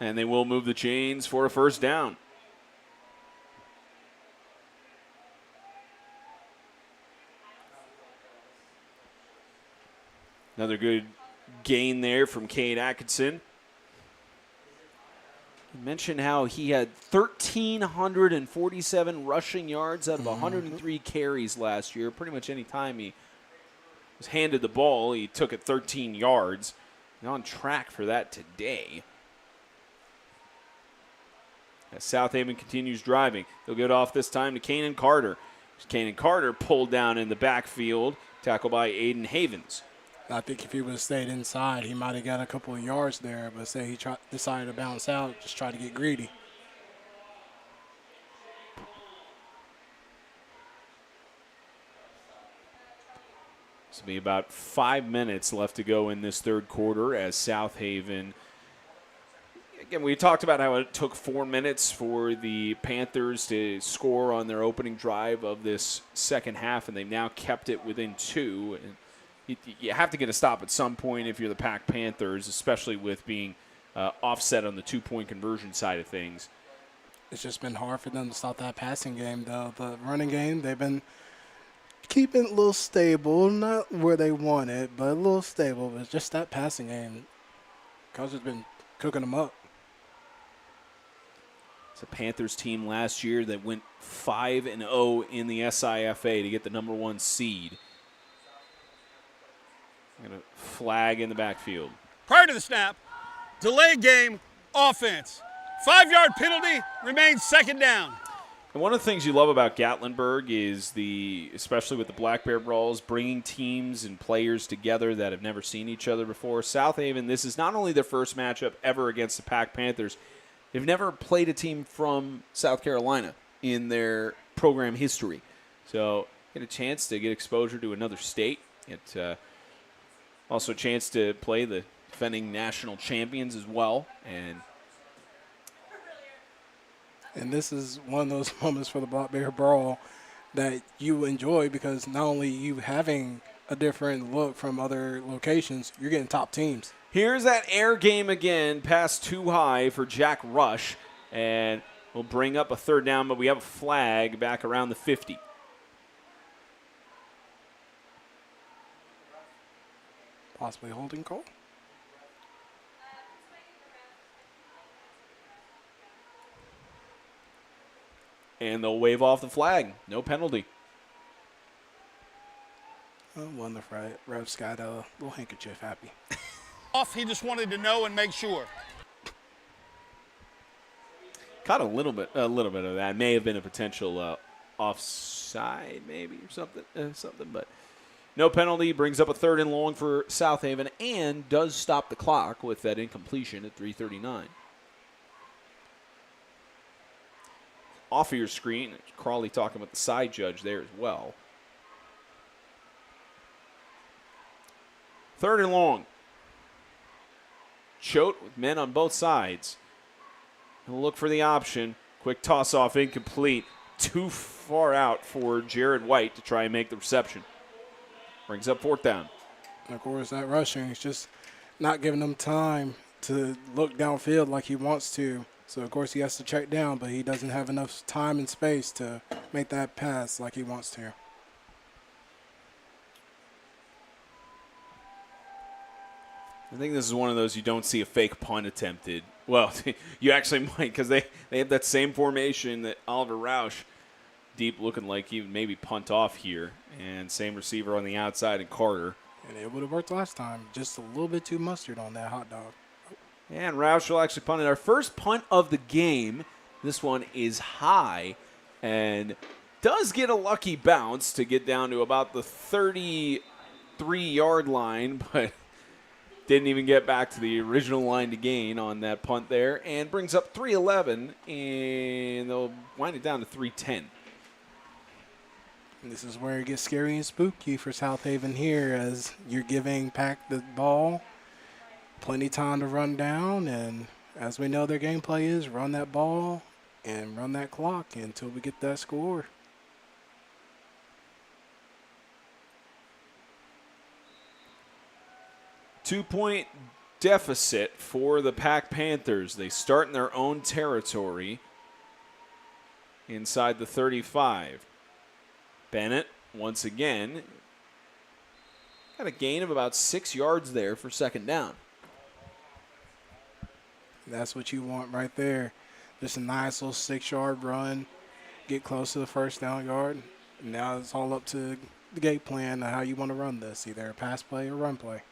And they will move the chains for a 1st down. Another good gain there from Cade Atkinson. You mentioned how he had 1,347 rushing yards out of 103 carries last year. Pretty much any time he was handed the ball, he took it 13 yards. And on track for that today. As South Haven continues driving, they'll get off this time to Kanan Carter. Kanan Carter pulled down in the backfield, tackled by Aiden Havens. I think if he would have stayed inside, he might have got a couple of yards there. But say he decided to bounce out, just try to get greedy. This will be about 5 minutes left to go in this 3rd quarter as South Haven. Again, we talked about how it took 4 minutes for the Panthers to score on their opening drive of this 2nd half, and they've now kept it within 2. And you have to get a stop at some point if you're the PAC Panthers, especially with being offset on the 2-point conversion side of things. It's just been hard for them to stop that passing game, though. The running game, they've been keeping it a little stable, not where they want it, but a little stable. But just that passing game, Coach has been cooking them up. It's a Panthers team last year that went 5-0 in the SIFA to get the number 1 seed. Got a flag in the backfield. Prior to the snap, delay game, offense. 5-yard penalty, remains 2nd down. And one of the things you love about Gatlinburg is especially with the Black Bear Brawls, bringing teams and players together that have never seen each other before. South Haven, this is not only their first matchup ever against the PAC Panthers, they've never played a team from South Carolina in their program history. So get a chance to get exposure to another state. Get also a chance to play the defending national champions as well. And this is one of those moments for the Black Bear Brawl that you enjoy, because not only you having a different look from other locations, you're getting top teams. Here's that air game again, pass too high for Jack Rush, and we'll bring up a 3rd down, but we have a flag back around the 50. Possibly holding call. And they'll wave off the flag. No penalty. One of the refs got a little handkerchief happy. Off, he just wanted to know and make sure. Caught a little bit of that. May have been a potential offside, maybe, or something, but no penalty. Brings up a 3rd and long for South Haven and does stop the clock with that incompletion at 3:39. Off of your screen, Crawley talking with the side judge there as well. 3rd and long. Choate with men on both sides. He'll look for the option. Quick toss off, incomplete. Too far out for Jared White to try and make the reception. Brings up 4th down. And of course, that rushing is just not giving him time to look downfield like he wants to. So, of course, he has to check down, but he doesn't have enough time and space to make that pass like he wants to. I think this is one of those you don't see a fake punt attempted. Well, you actually might, because they have that same formation that Oliver Roush, deep looking like he would maybe punt off here, and same receiver on the outside and Carter. And it would have worked last time. Just a little bit too mustard on that hot dog. And Roush will actually punt it. Our first punt of the game. This one is high and does get a lucky bounce to get down to about the 33-yard line, but didn't even get back to the original line to gain on that punt there, and brings up 3:11, and they'll wind it down to 3:10. And this is where it gets scary and spooky for South Haven here, as you're giving PAC the ball, plenty time to run down, and as we know their gameplay is, run that ball and run that clock until we get that score. Two-point deficit for the PAC Panthers. They start in their own territory inside the 35. Bennett, once again, got a gain of about 6 yards there for 2nd down. That's what you want right there. Just a nice little 6-yard run, get close to the 1st down yard. Now it's all up to the game plan of how you want to run this, either a pass play or run play.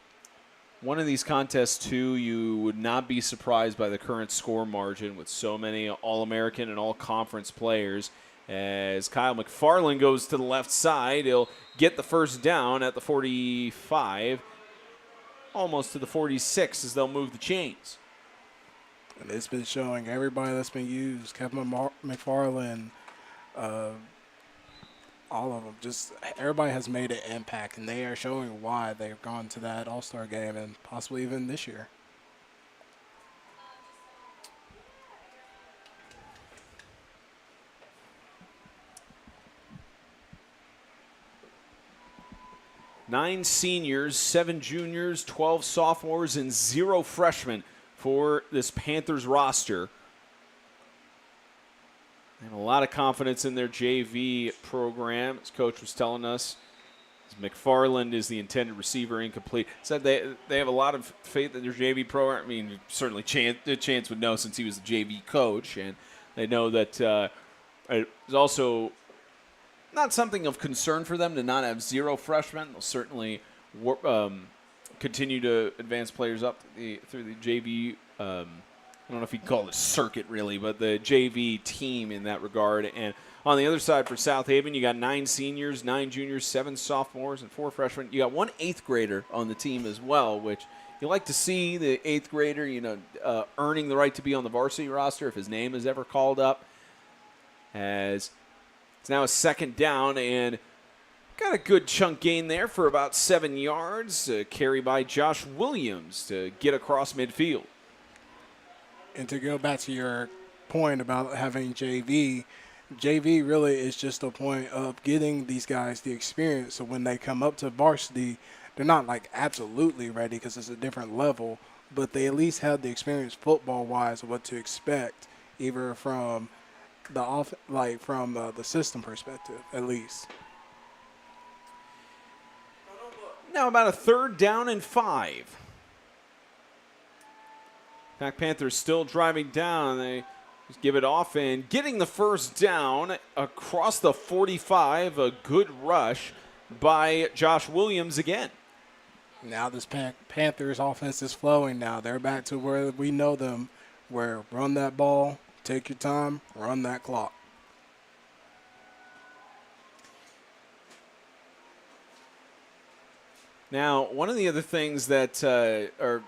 One of these contests, too, you would not be surprised by the current score margin with so many All-American and All-Conference players. As Kyle McFarland goes to the left side, he'll get the 1st down at the 45, almost to the 46 as they'll move the chains. And it's been showing everybody that's been used, Kevin McFarland, all of them, just everybody has made an impact, and they are showing why they've gone to that All-Star game and possibly even this year. Nine seniors, 7 juniors, 12 sophomores, and 0 freshmen for this Panthers roster. And a lot of confidence in their JV program, as Coach was telling us. McFarland is the intended receiver, incomplete. Said they have a lot of faith in their JV program. I mean, certainly Chance would know since he was the JV coach, and they know that it's also not something of concern for them to not have 0 freshmen. They'll certainly continue to advance players up through the JV. I don't know if you can call it a circuit, really, but the JV team in that regard. And on the other side for South Haven, you got 9 seniors, 9 juniors, 7 sophomores, and 4 freshmen. You got 1 8th grader on the team as well, which you like to see the 8th grader, earning the right to be on the varsity roster if his name is ever called up. As it's now a 2nd down, and got a good chunk gain there for about 7 yards. Carry by Josh Williams to get across midfield. And to go back to your point about having JV really is just a point of getting these guys the experience, so when they come up to varsity, they're not like absolutely ready because it's a different level, but they at least have the experience football-wise of what to expect, either from the system perspective, at least. Now about a 3rd down and 5. PAC Panthers still driving down. They just give it off and getting the 1st down across the 45. A good rush by Josh Williams again. Now this Panthers offense is flowing now. They're back to where we know them, where run that ball, take your time, run that clock. Now, one of the other things that our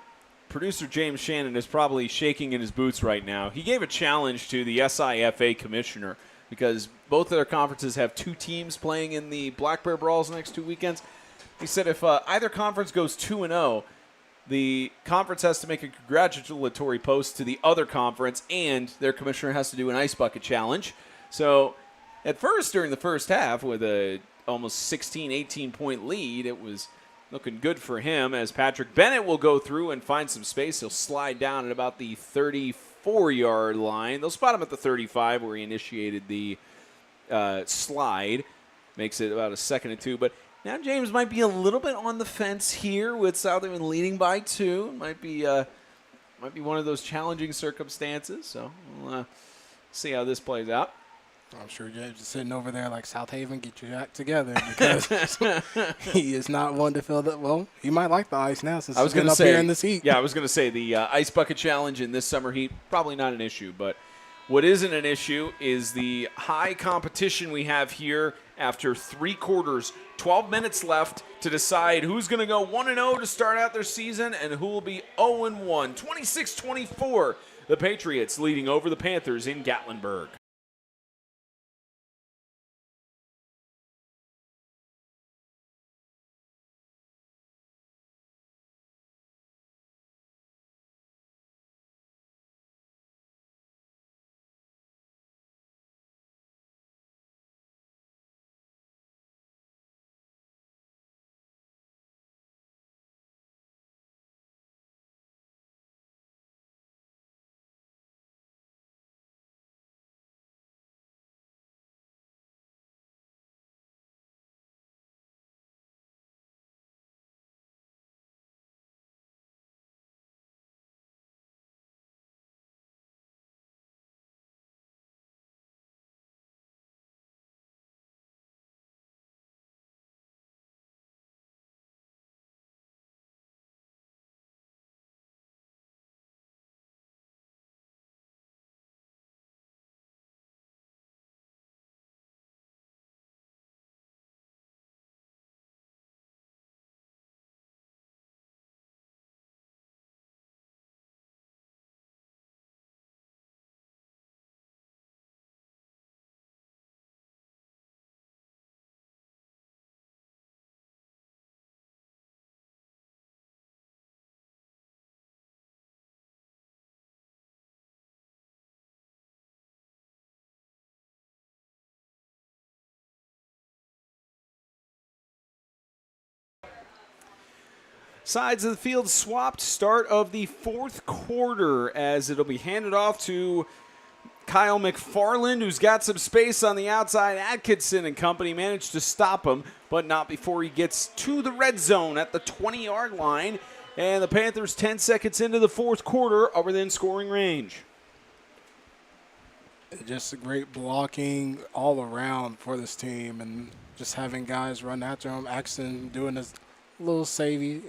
producer James Shannon is probably shaking in his boots right now, he gave a challenge to the SIFA commissioner because both of their conferences have 2 teams playing in the Black Bear Brawls the next 2 weekends. He said if either conference goes 2-0, the conference has to make a congratulatory post to the other conference, and their commissioner has to do an ice bucket challenge. So at first, during the first half, with a almost 16, 18-point lead, it was looking good for him as Patrick Bennett will go through and find some space. He'll slide down at about the 34-yard line. They'll spot him at the 35 where he initiated the slide. Makes it about a 2nd and 2. But now James might be a little bit on the fence here with Southaven leading by 2. Might be one of those challenging circumstances. So we'll see how this plays out. I'm sure James is sitting over there like, Southaven, get your act together, because he is not one to feel that. Well, he might like the ice now since he's been up here in this heat. Yeah, I was going to say the ice bucket challenge in this summer heat, probably not an issue. But what isn't an issue is the high competition we have here after 3 quarters, 12 minutes left to decide who's going to go 1-0 to start out their season and who will be 0-1. 26-24, the Patriots leading over the Panthers in Gatlinburg. Sides of the field swapped. Start of the 4th quarter as it'll be handed off to Kyle McFarland, who's got some space on the outside. Atkinson and company managed to stop him, but not before he gets to the red zone at the 20-yard line. And the Panthers 10 seconds into the 4th quarter are within scoring range. Just great blocking all around for this team, and just having guys run after him. Axton doing his little savvy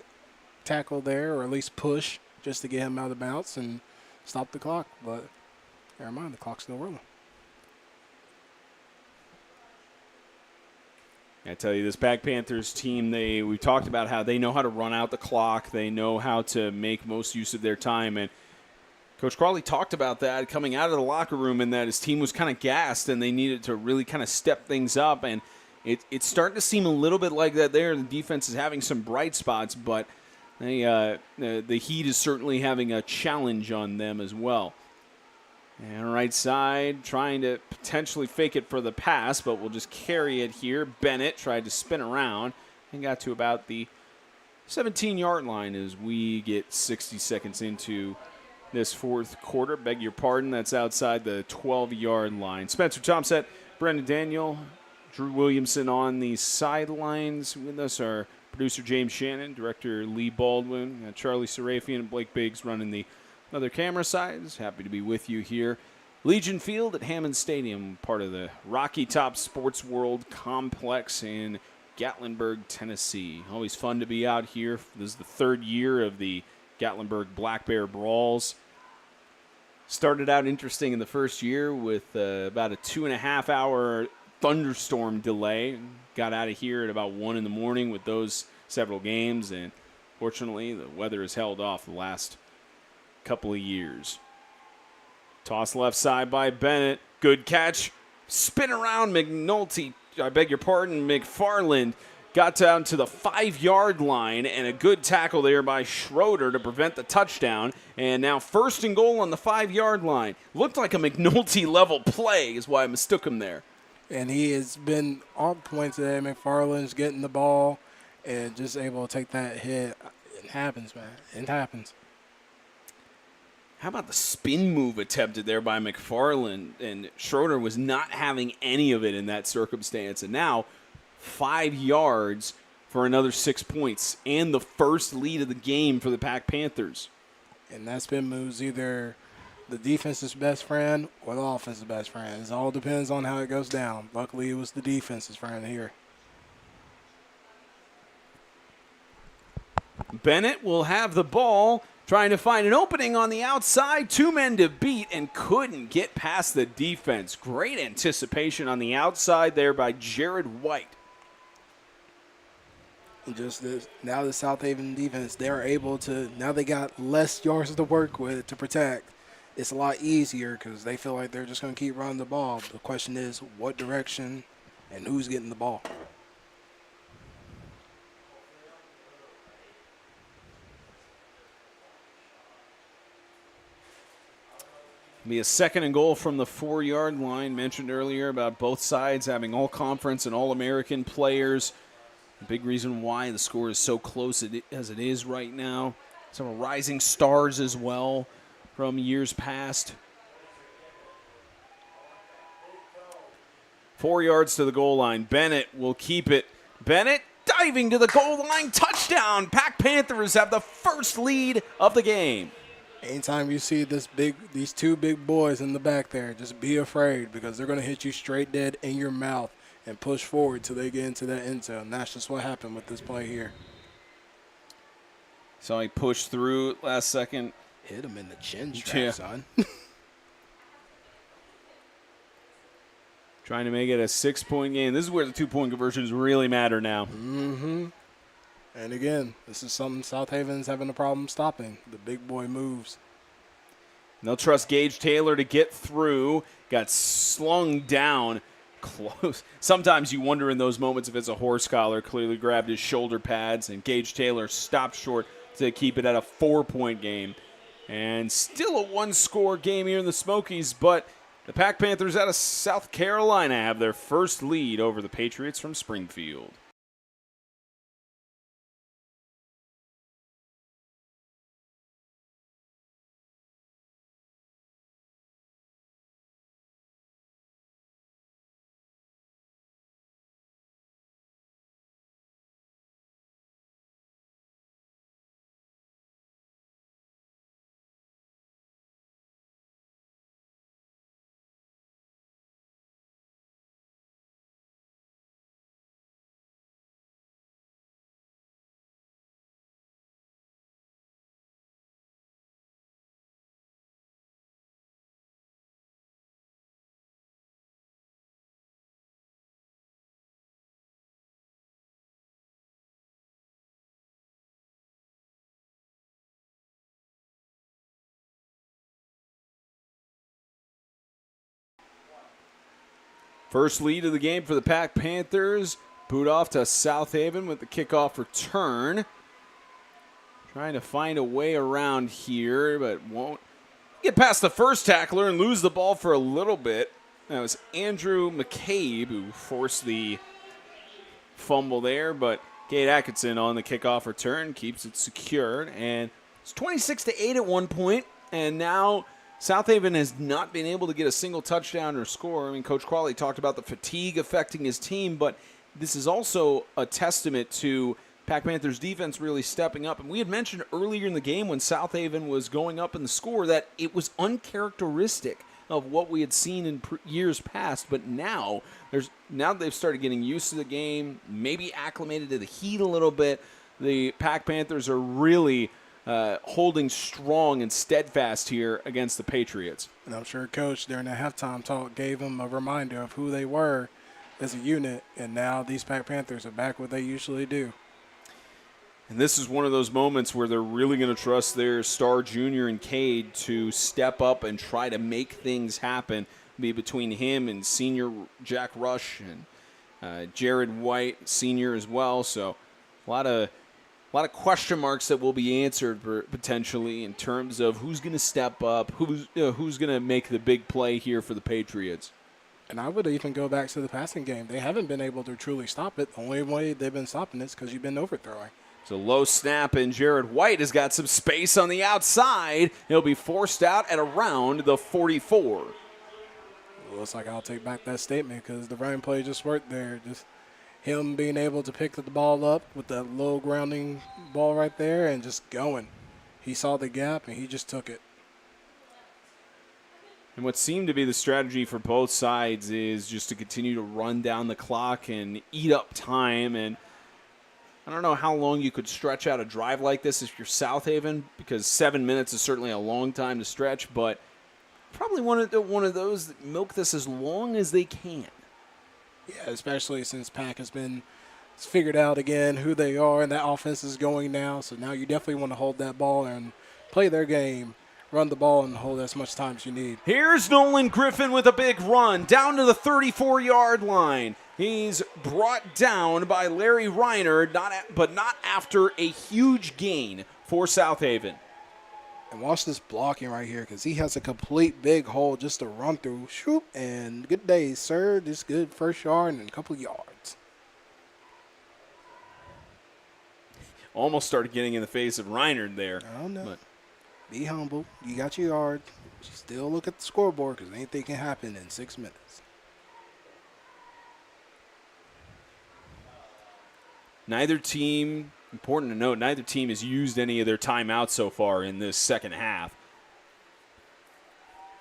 tackle there, or at least push, just to get him out of bounds and stop the clock. But never mind, the clock's still rolling. I tell you, this PAC Panthers team, we talked about how they know how to run out the clock. They know how to make most use of their time. And Coach Crawley talked about that coming out of the locker room, and that his team was kind of gassed and they needed to really kind of step things up. And it's starting to seem a little bit like that there. The defense is having some bright spots, but the Heat is certainly having a challenge on them as well. And right side, trying to potentially fake it for the pass, but we'll just carry it here. Bennett tried to spin around and got to about the 17-yard line as we get 60 seconds into this 4th quarter. Beg your pardon, that's outside the 12-yard line. Spencer Thompson, Brendan Daniel, Drew Williamson on the sidelines. With us are producer James Shannon, director Lee Baldwin, Charlie Serafian, and Blake Biggs running the other camera sides. Happy to be with you here. Legion Field at Hammond Stadium, part of the Rocky Top Sports World Complex in Gatlinburg, Tennessee. Always fun to be out here. This is the third year of the Gatlinburg Black Bear Brawls. Started out interesting in the first year with about a 2.5-hour thunderstorm delay. Got out of here at about 1 in the morning with those several games, and fortunately the weather has held off the last couple of years. Toss left side by Bennett. Good catch. Spin around McNulty. McFarland got down to the 5-yard line, and a good tackle there by Schroeder to prevent the touchdown. And now 1st and goal on the 5-yard line. Looked like a McNulty-level play is why I mistook him there. And he has been on point today. McFarland's getting the ball and just able to take that hit. It happens, man. It happens. How about the spin move attempted there by McFarland? And Schroeder was not having any of it in that circumstance. And now 5 yards for another 6 points and the first lead of the game for the PAC Panthers. And that spin move's either the defense's best friend or the offense's best friend. It all depends on how it goes down. Luckily, it was the defense's friend here. Bennett will have the ball, trying to find an opening on the outside. 2 men to beat and couldn't get past the defense. Great anticipation on the outside there by Jared White. Just this, now the South Haven defense, they're able to, now they got less yards to work with to protect. It's a lot easier because they feel like they're just going to keep running the ball. The question is what direction and who's getting the ball. Be a 2nd and goal from the 4-yard line. Mentioned earlier about both sides having all-conference and all-American players. A big reason why the score is so close as it is right now. Some rising stars as well from years past. 4 yards to the goal line. Bennett will keep it. Bennett diving to the goal line. Touchdown. PAC Panthers have the first lead of the game. Anytime you see these 2 big boys in the back there, just be afraid because they're going to hit you straight dead in your mouth and push forward till they get into that end zone. That's just what happened with this play here. So he pushed through last second. Hit him in the chin strap, son. Trying to make it a 6-point game. This is where the 2-point conversions really matter now. Mm-hmm. And again, this is something South Haven's having a problem stopping. The big boy moves. And they'll trust Gage Taylor to get through. Got slung down close. Sometimes you wonder in those moments if it's a horse collar. Clearly grabbed his shoulder pads, and Gage Taylor stopped short to keep it at a 4-point game. And still a 1-score game here in the Smokies, but the PAC Panthers out of South Carolina have their first lead over the Patriots from Springfield. First lead of the game for the PAC Panthers. Boot off to South Haven with the kickoff return. Trying to find a way around here, but won't get past the first tackler and lose the ball for a little bit. That was Andrew McCabe who forced the fumble there, but Cade Atkinson on the kickoff return keeps it secured. And it's 26-8 at one point, and now South Haven has not been able to get a single touchdown or score. I mean, Coach Crawley talked about the fatigue affecting his team, but this is also a testament to PAC Panthers defense really stepping up. And we had mentioned earlier in the game when South Haven was going up in the score that it was uncharacteristic of what we had seen in years past. But now they've started getting used to the game, maybe acclimated to the heat a little bit. The PAC Panthers are really holding strong and steadfast here against the Patriots. And I'm sure Coach during the halftime talk gave them a reminder of who they were as a unit, and now these PAC Panthers are back what they usually do. And this is one of those moments where they're really going to trust their star junior and Cade to step up and try to make things happen. Be between him and senior Jack Rush and Jared White, senior as well. So a lot of question marks that will be answered potentially in terms of who's going to step up, who's going to make the big play here for the Patriots. And I would even go back to the passing game. They haven't been able to truly stop it. The only way they've been stopping it is because you've been overthrowing. It's a low snap, and Jared White has got some space on the outside. He'll be forced out at around the 44. Looks like I'll take back that statement because the running play just worked there. Just him being able to pick the ball up with that low grounding ball right there and just going. He saw the gap, and he just took it. And what seemed to be the strategy for both sides is just to continue to run down the clock and eat up time. And I don't know how long you could stretch out a drive like this if you're South Haven, because 7 minutes is certainly a long time to stretch, but probably one of those that milk this as long as they can. Yeah, especially since PAC has been figured out again who they are, and that offense is going now. So now you definitely want to hold that ball and play their game, run the ball, and hold as much time as you need. Here's Nolan Griffin with a big run down to the 34-yard line. He's brought down by Larry Reiner, but not after a huge gain for South Haven. And watch this blocking right here because he has a complete big hole just to run through. Shoot, and good day, sir. Just good first yard and a couple yards. Almost started getting in the face of Reiner there. I don't know. But be humble. You got your yard. Still look at the scoreboard because anything can happen in 6 minutes. Neither team, important to note, neither team has used any of their timeouts so far in this second half.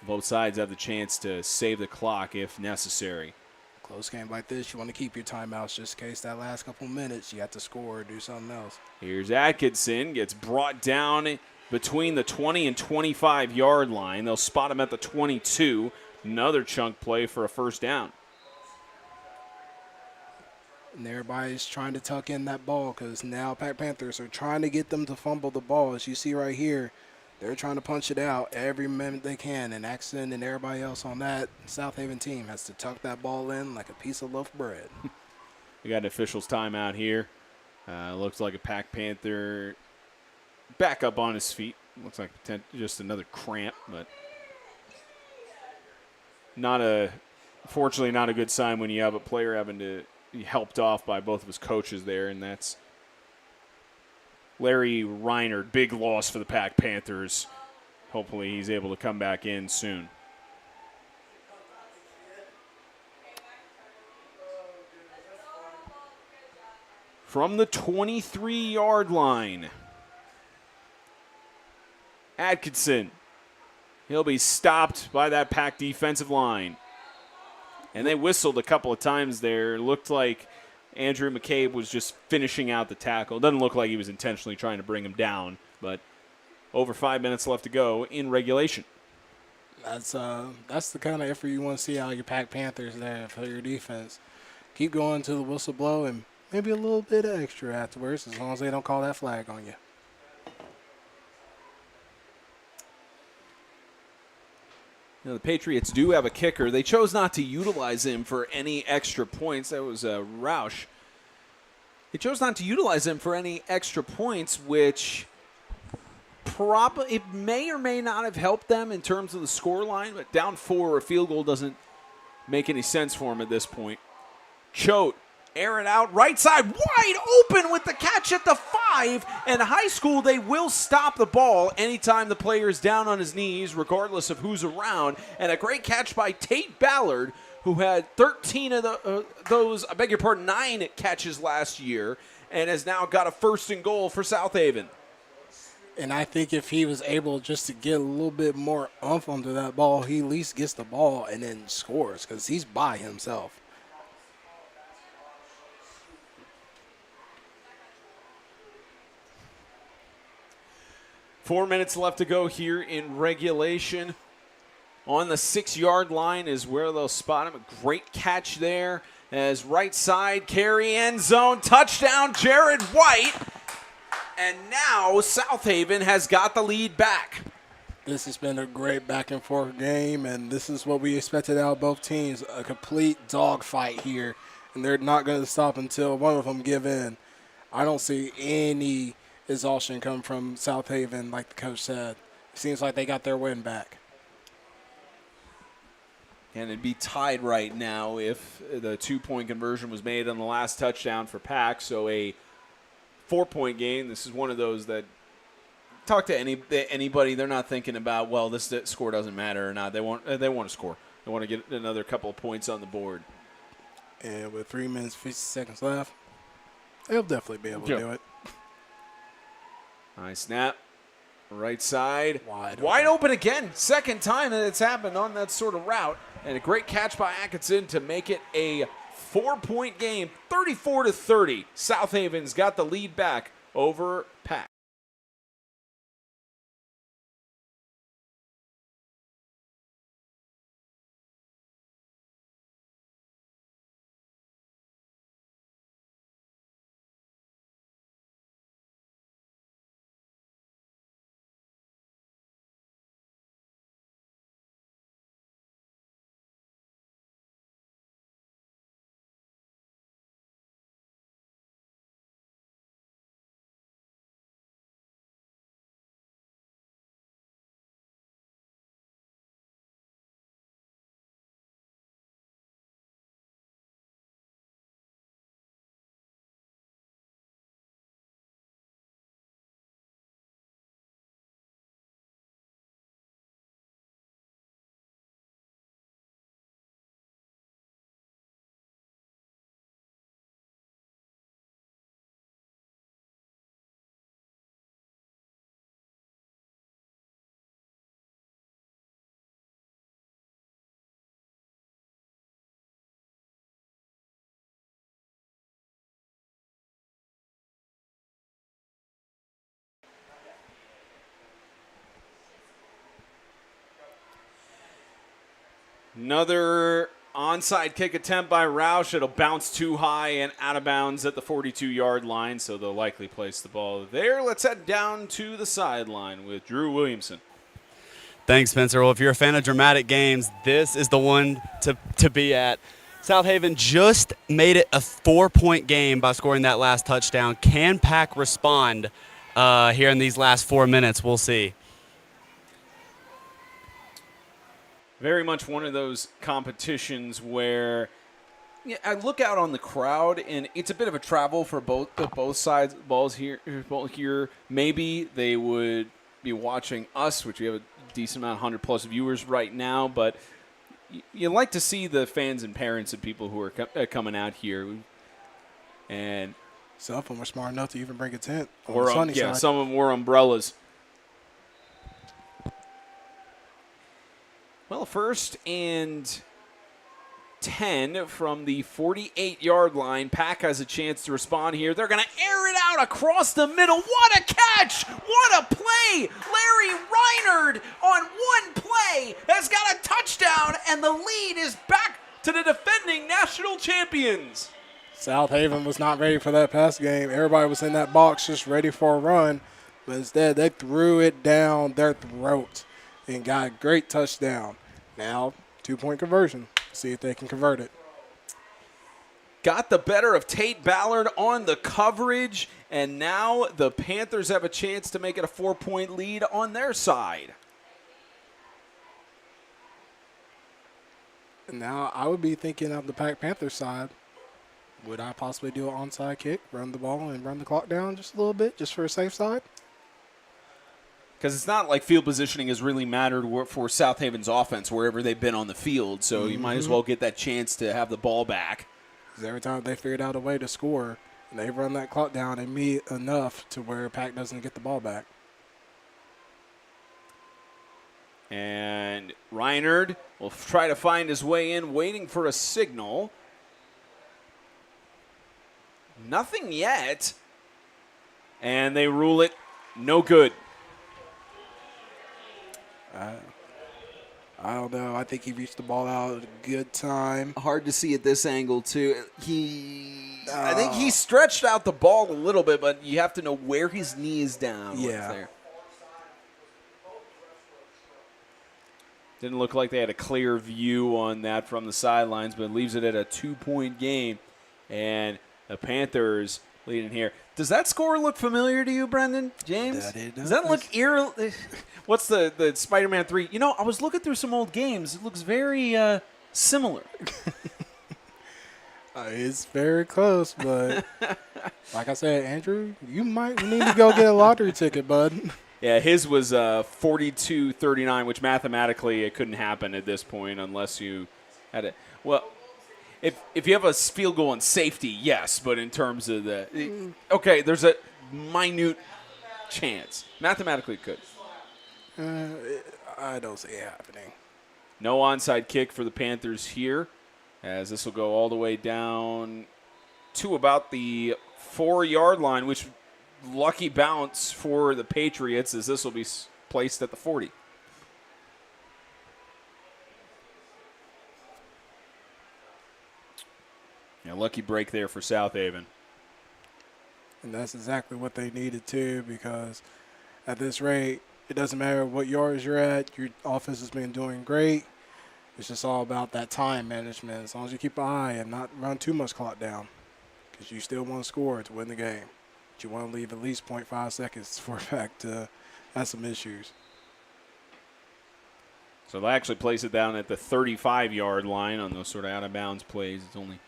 Both sides have the chance to save the clock if necessary. Close game like this, you want to keep your timeouts just in case that last couple minutes you have to score or do something else. Here's Atkinson, gets brought down between the 20 and 25-yard line. They'll spot him at the 22. Another chunk play for a first down. And everybody's trying to tuck in that ball because now PAC Panthers are trying to get them to fumble the ball. As you see right here, they're trying to punch it out every minute they can. And Axon and everybody else on that South Haven team has to tuck that ball in like a piece of loaf bread. We got an official's timeout here. Looks like a PAC Panther back up on his feet. Looks like just another cramp, but fortunately not a good sign when you have a player having to be helped off by both of his coaches there, and that's Larry Reiner. Big loss for the PAC Panthers. Hopefully he's able to come back in soon. From the 23-yard line, Atkinson. He'll be stopped by that PAC defensive line. And they whistled a couple of times there. It looked like Andrew McCabe was just finishing out the tackle. It doesn't look like he was intentionally trying to bring him down, but over 5 minutes left to go in regulation. That's the kind of effort you want to see out of your PAC Panthers there for your defense. Keep going to the whistle blow and maybe a little bit of extra afterwards as long as they don't call that flag on you. Now, the Patriots do have a kicker. They chose not to utilize him for any extra points. That was Roush. They chose not to utilize him for any extra points, which it may or may not have helped them in terms of the scoreline, but down 4, a field goal doesn't make any sense for him at this point. Choate, air it out, right side, wide open with the catch at the 5. And high school, they will stop the ball anytime the player is down on his knees, regardless of who's around. And a great catch by Tate Ballard, who had 13 of those, 9 catches last year, and has now got a 1st and goal for South Haven. And I think if he was able just to get a little bit more oomph onto that ball, he at least gets the ball and then scores because he's by himself. Four minutes left to go here in regulation. On the 6-yard line is where they'll spot him. A great catch there as right side carry, end zone, touchdown, Jared White. And now South Haven has got the lead back. This has been a great back-and-forth game, and this is what we expected out of both teams, a complete dogfight here. And they're not going to stop until one of them give in. I don't see any exhaustion come from South Haven, like the coach said. It seems like they got their win back. And it'd be tied right now if the 2-point conversion was made on the last touchdown for PAC. So a 4-point game. This is one of those that talk to anybody. They're not thinking about, well, this score doesn't matter or not. They want to score. They want to get another couple of points on the board. And with 3 minutes, 50 seconds left, they'll definitely be able to do it. Nice snap. Right side. Wide open again. Second time that it's happened on that sort of route. And a great catch by Atkinson to make it a 4-point game, 34-30. South Haven's got the lead back over PAC. Another onside kick attempt by Roush. It'll bounce too high and out of bounds at the 42-yard line, so they'll likely place the ball there. Let's head down to the sideline with Drew Williamson. Thanks, Spencer. Well, if you're a fan of dramatic games, this is the one to be at. South Haven just made it a 4-point game by scoring that last touchdown. Can PAC respond here in these last 4 minutes? We'll see. Very much one of those competitions where I look out on the crowd, and it's a bit of a travel for both sides. Balls here. Maybe they would be watching us, which we have a decent amount, 100-plus viewers right now. But you like to see the fans and parents and people who are coming out here. And some of them were smart enough to even bring a tent on the sunny side. Some of them wore umbrellas. Well, 1st and 10 from the 48-yard line. PAC has a chance to respond here. They're going to air it out across the middle. What a catch! What a play! Larry Reinard on one play has got a touchdown, and the lead is back to the defending national champions. South Haven was not ready for that pass game. Everybody was in that box just ready for a run, but instead they threw it down their throat and got a great touchdown. Now, 2-point conversion. See if they can convert it. Got the better of Tate Ballard on the coverage, and now the Panthers have a chance to make it a 4-point lead on their side. Now, I would be thinking of the Panthers side. Would I possibly do an onside kick, run the ball, and run the clock down just a little bit, just for a safe side? Because it's not like field positioning has really mattered for South Haven's offense wherever they've been on the field, so you might as well get that chance to have the ball back. Because every time they figured out a way to score, and they run that clock down enough to where PAC doesn't get the ball back. And Reinard will try to find his way in, waiting for a signal. Nothing yet. And they rule it no good. I don't know. I think he reached the ball out at a good time. Hard to see at this angle, too. I think he stretched out the ball a little bit, but you have to know where his knee is down. Yeah. There. Didn't look like they had a clear view on that from the sidelines, but leaves it at a 2-point game. And the Panthers leading here. Does that score look familiar to you, Brendan? James? Does that look eerie? What's the Spider-Man 3? You know, I was looking through some old games. It looks very similar. It's very close, but like I said, Andrew, you might need to go get a lottery ticket, bud. Yeah, his was 42-39, which mathematically it couldn't happen at this point unless you had it. Well, if you have a field goal and safety, yes, but in terms of okay, there's a minute chance. Mathematically, it could. I don't see it happening. No onside kick for the Panthers here, as this will go all the way down to about the 4-yard line, which lucky bounce for the Patriots, as this will be placed at the 40. Yeah, lucky break there for South Haven. And that's exactly what they needed too, because at this rate, it doesn't matter what yards you're at. Your offense has been doing great. It's just all about that time management. As long as you keep an eye and not run too much clock down, because you still want to score to win the game. But you want to leave at least 0.5 seconds for a fact to have some issues. So they'll actually place it down at the 35-yard line on those sort of out-of-bounds plays. It's only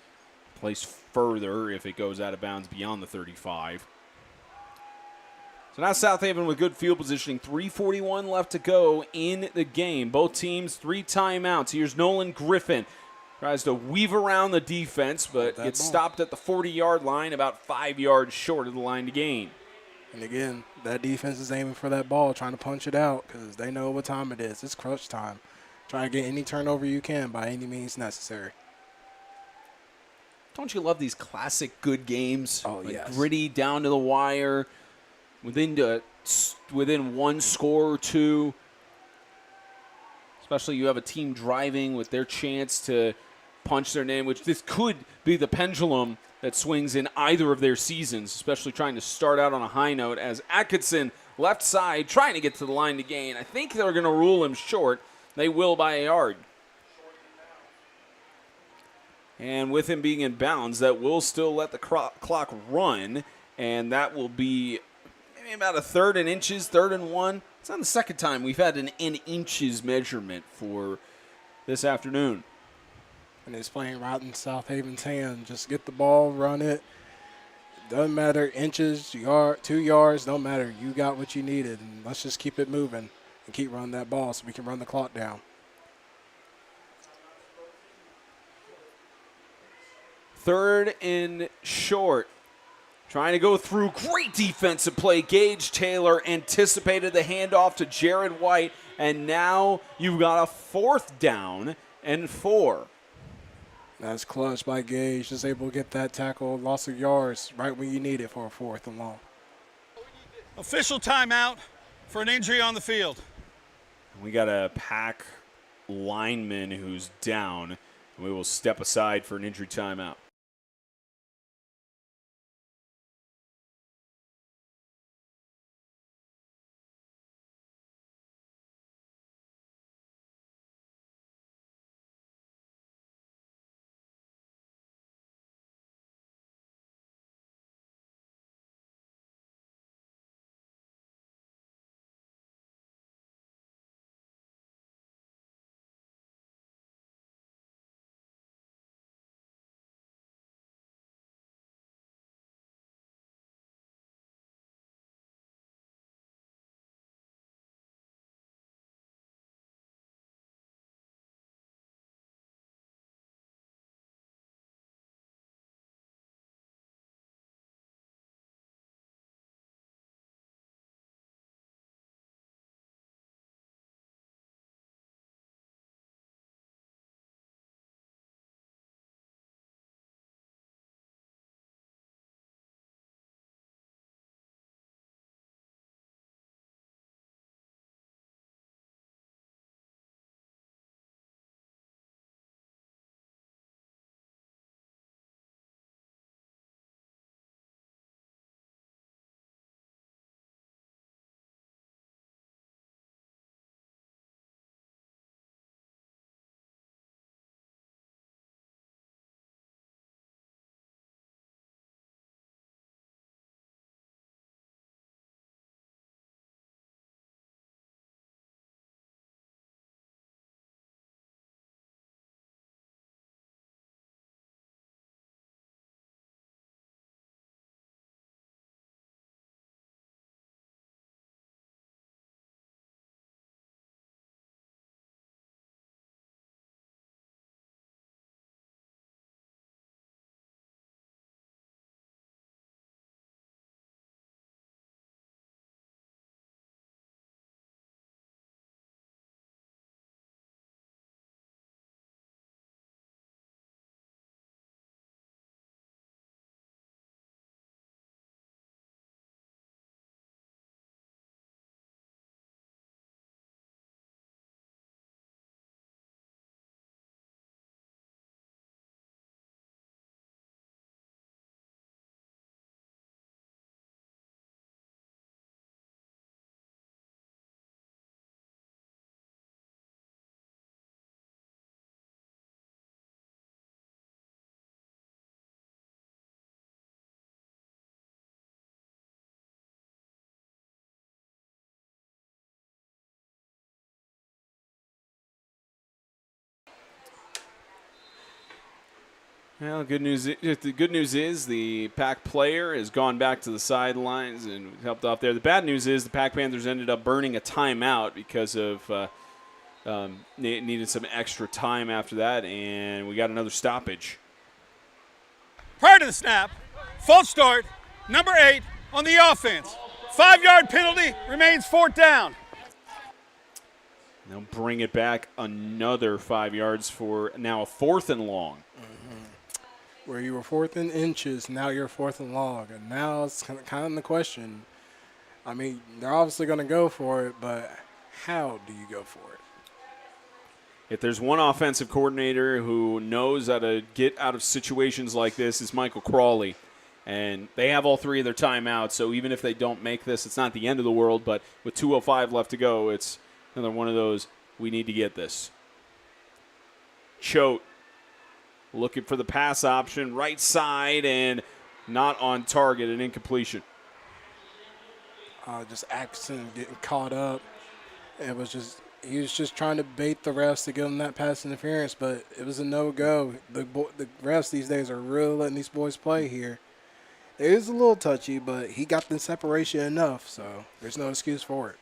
placed further if it goes out of bounds beyond the 35. So now South Haven with good field positioning. 3:41 left to go in the game. Both teams 3 timeouts. Here's Nolan Griffin. Tries to weave around the defense, but gets stopped at the 40-yard line, about 5 yards short of the line to gain. And again, that defense is aiming for that ball, trying to punch it out, because they know what time it is. It's crunch time. Try to get any turnover you can by any means necessary. Don't you love these classic good games? Oh, yes. Gritty, down to the wire, within one score or two. Especially you have a team driving with their chance to punch their name, which this could be the pendulum that swings in either of their seasons, especially trying to start out on a high note as Atkinson, left side, trying to get to the line to gain. I think they're going to rule him short. They will by a yard. And with him being in bounds, that will still let the clock run, and that will be maybe about a 3rd and inches, 3rd and 1. It's not the second time we've had an in inches measurement for this afternoon. And it's playing right in South Haven's hand. Just get the ball, run it. Doesn't matter inches, 2 yards, don't matter. You got what you needed, and let's just keep it moving and keep running that ball so we can run the clock down. 3rd and short. Trying to go through. Great defensive play. Gage Taylor anticipated the handoff to Jared White, and now you've got a 4th down and 4. That's clutch by Gage. Just able to get that tackle, loss of yards right when you need it for a 4th and long. Official timeout for an injury on the field. We got a PAC lineman who's down. We will step aside for an injury timeout. Well, the good news is the PAC player has gone back to the sidelines and helped off there. The bad news is the PAC Panthers ended up burning a timeout because of needed some extra time after that, and we got another stoppage. Prior to the snap, false start, number 8 on the offense. 5-yard penalty, remains 4th down. They'll bring it back another 5 yards for now a 4th and long. Where you were 4th in inches, now you're 4th and long. And now it's kind of the question. I mean, they're obviously going to go for it, but how do you go for it? If there's one offensive coordinator who knows how to get out of situations like this, it's Michael Crawley. And they have all 3 of their timeouts, so even if they don't make this, it's not the end of the world. But with 2:05 left to go, it's another one of those, we need to get this. Choate looking for the pass option, right side, and not on target, an incompletion. Just Atkinson getting caught up. He was just trying to bait the refs to give him that pass interference, but it was a no-go. The refs these days are really letting these boys play here. It is a little touchy, but he got the separation enough, so there's no excuse for it.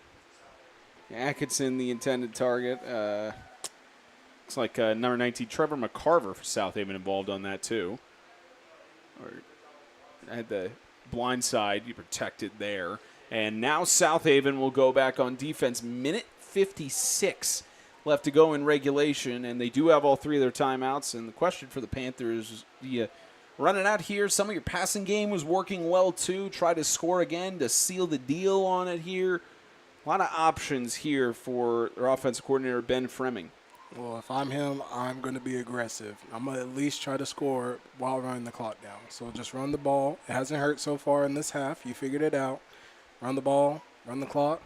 Atkinson, the intended target. Looks like number 19, Trevor McCarver for South Haven involved on that too. Or had the blind side, you protected there. And now South Haven will go back on defense. Minute 56 left to go in regulation, and they do have all 3 of their timeouts. And the question for the Panthers is, do you run it out here? Some of your passing game was working well too. Try to score again to seal the deal on it here. A lot of options here for their offensive coordinator, Ben Fremming. Well, if I'm him, I'm going to be aggressive. I'm going to at least try to score while running the clock down. So just run the ball. It hasn't hurt so far in this half. You figured it out. Run the ball, run the clock,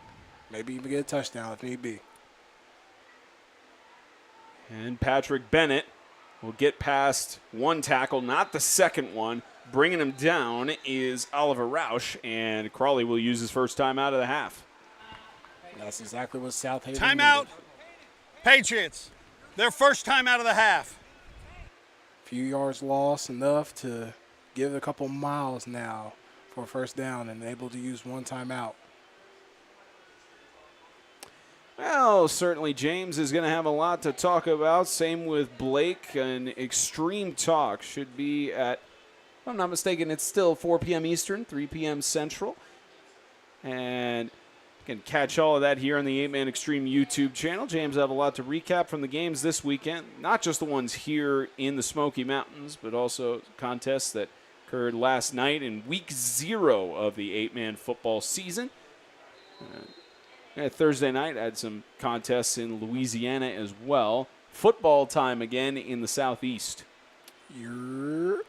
maybe even get a touchdown if need be. And Patrick Bennett will get past one tackle, not the second one. Bringing him down is Oliver Roush, and Crawley will use his first time out of the half. That's exactly what South Haven Timeout, needed. Patriots. Their first time out of the half. Few yards lost, enough to give a couple miles now for a first down and able to use one timeout. Well, certainly James is going to have a lot to talk about. Same with Blake. And Extreme Talk should be at, if I'm not mistaken, it's still 4 p.m. Eastern, 3 p.m. Central. And you can catch all of that here on the 8-Man Extreme YouTube channel. James will have a lot to recap from the games this weekend. Not just the ones here in the Smoky Mountains, but also contests that occurred last night in week 0 of the 8-man football season. Thursday night, had some contests in Louisiana as well. Football time again in the Southeast. We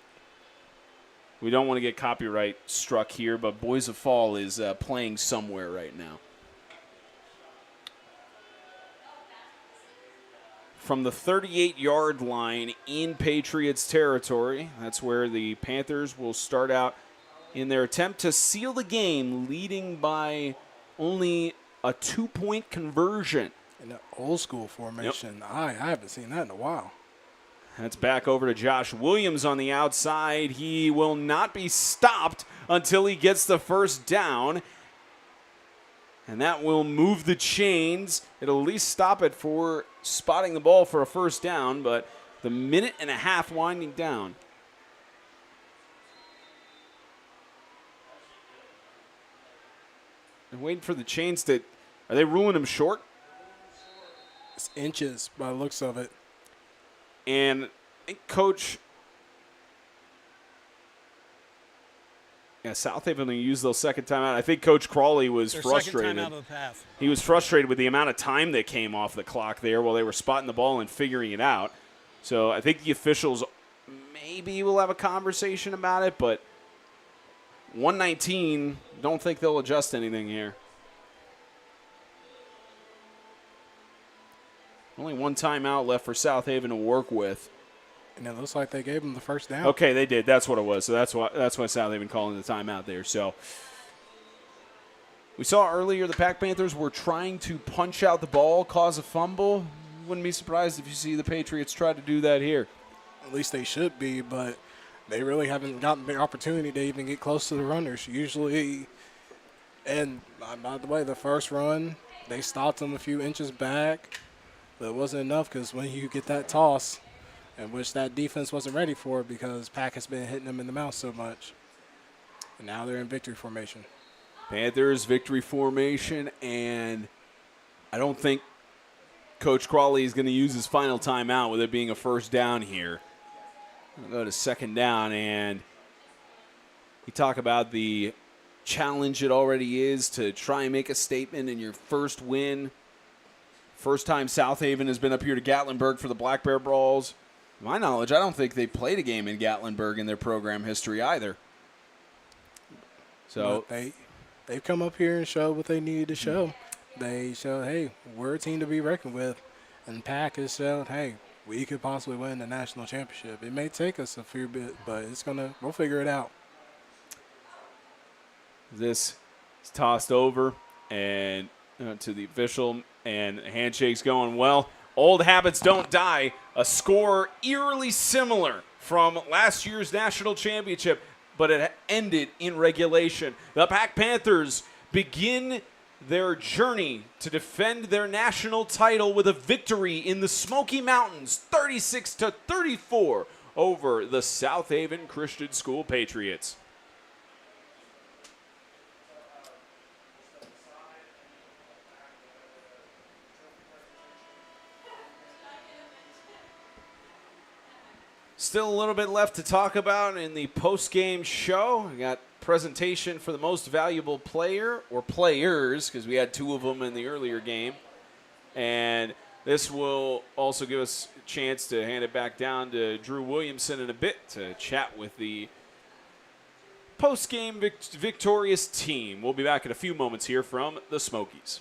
don't want to get copyright struck here, but Boys of Fall is playing somewhere right now. From the 38-yard line in Patriots territory, that's where the Panthers will start out in their attempt to seal the game, leading by only a 2-point conversion. In the old school formation. Yep. I haven't seen that in a while. That's back over to Josh Williams on the outside. He will not be stopped until he gets the first down. And that will move the chains. It'll at least stop it for spotting the ball for a first down, but the minute and a half winding down. They're waiting for the chains to, are they ruling him short? It's inches by the looks of it. And I think Coach, South Haven used those second time out. I think Coach Crawley was frustrated. Second time out of the half. He was frustrated with the amount of time that came off the clock there while they were spotting the ball and figuring it out. So I think the officials maybe will have a conversation about it, but 119, don't think they'll adjust anything here. Only one timeout left for South Haven to work with. And it looks like they gave him the first down. Okay, they did. That's what it was. So that's why South Haven calling the timeout there. So we saw earlier the PAC Panthers were trying to punch out the ball, cause a fumble. Wouldn't be surprised if you see the Patriots try to do that here. At least they should be, but they really haven't gotten the opportunity to even get close to the runners. Usually, and by the way, the first run, they stopped them a few inches back, but it wasn't enough because when you get that toss, and which that defense wasn't ready for because PAC has been hitting them in the mouth so much. And now they're in victory formation. Panthers victory formation, and I don't think Coach Crawley is going to use his final timeout with it being a first down here. We'll go to second down, and you talk about the challenge it already is to try and make a statement in your first win. First time South Haven has been up here to Gatlinburg for the Black Bear Brawls. To my knowledge, I don't think they played a game in Gatlinburg in their program history either. So they've come up here and showed what they needed to show. They showed, hey, we're a team to be reckoned with. And PAC has showed, hey, we could possibly win the national championship. It may take us a few bit, but we'll figure it out. This is tossed over and to the official, and handshake's going well. Old habits don't die. A score eerily similar from last year's national championship, but it ended in regulation. The PAC Panthers begin their journey to defend their national title with a victory in the Smoky Mountains, 36-34 over the South Haven Christian School Patriots. Still a little bit left to talk about in the post-game show. We got presentation for the most valuable player or players, because we had two of them in the earlier game. And this will also give us a chance to hand it back down to Drew Williamson in a bit to chat with the post-game victorious team. We'll be back in a few moments here from the Smokies.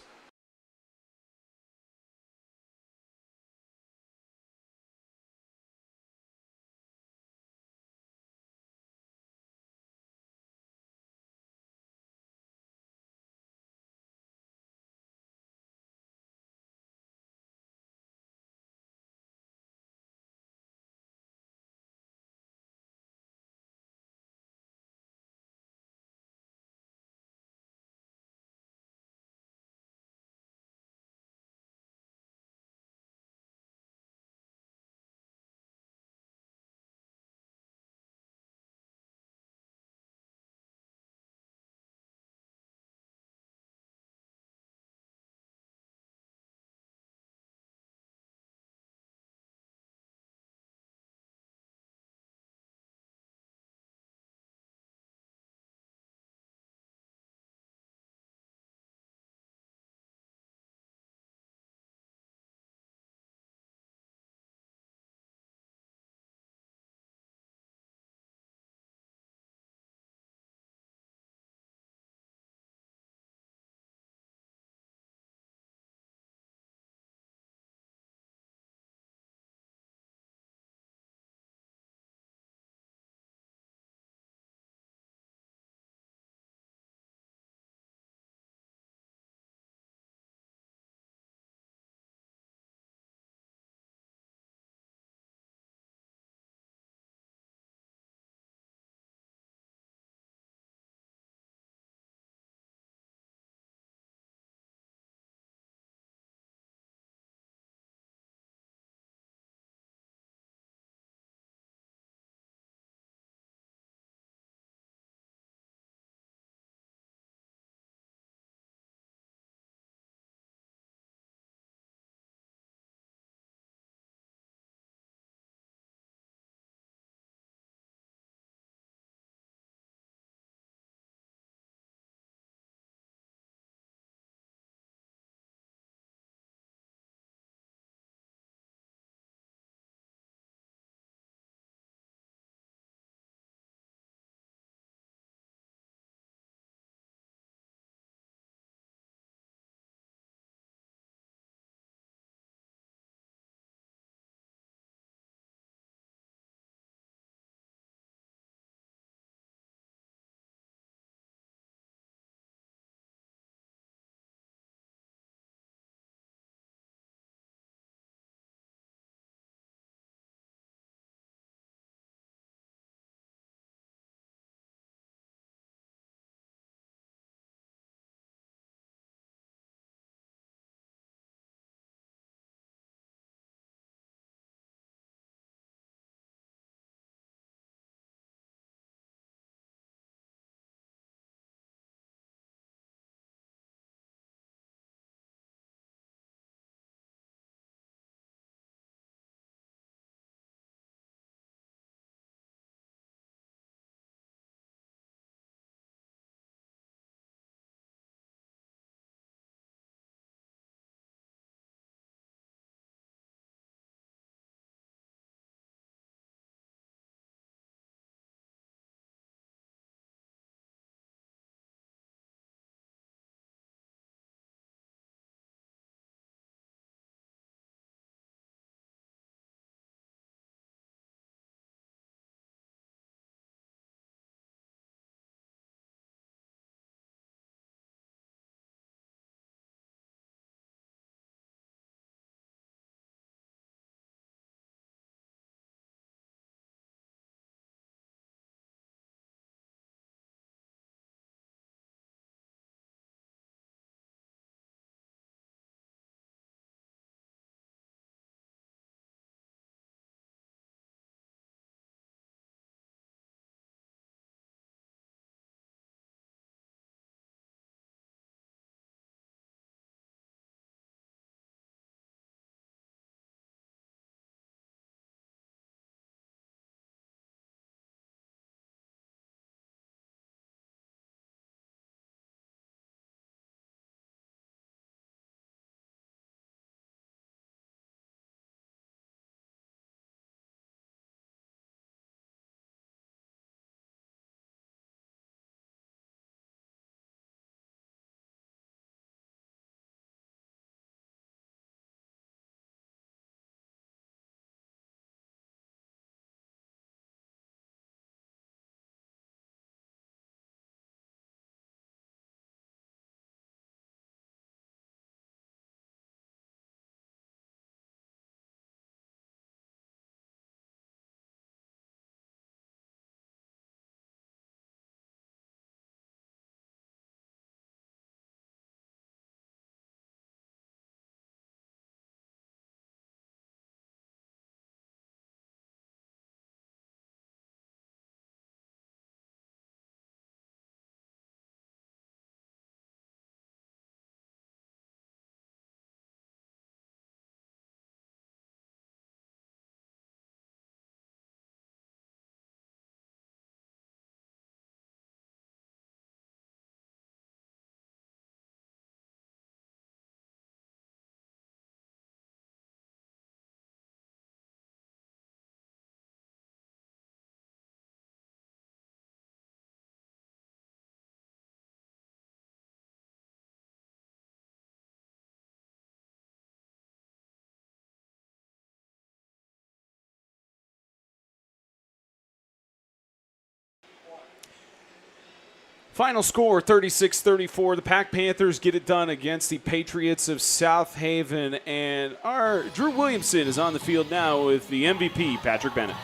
Final score 36-34. The PAC Panthers get it done against the Patriots of South Haven. And our Drew Williamson is on the field now with the MVP, Patrick Bennett.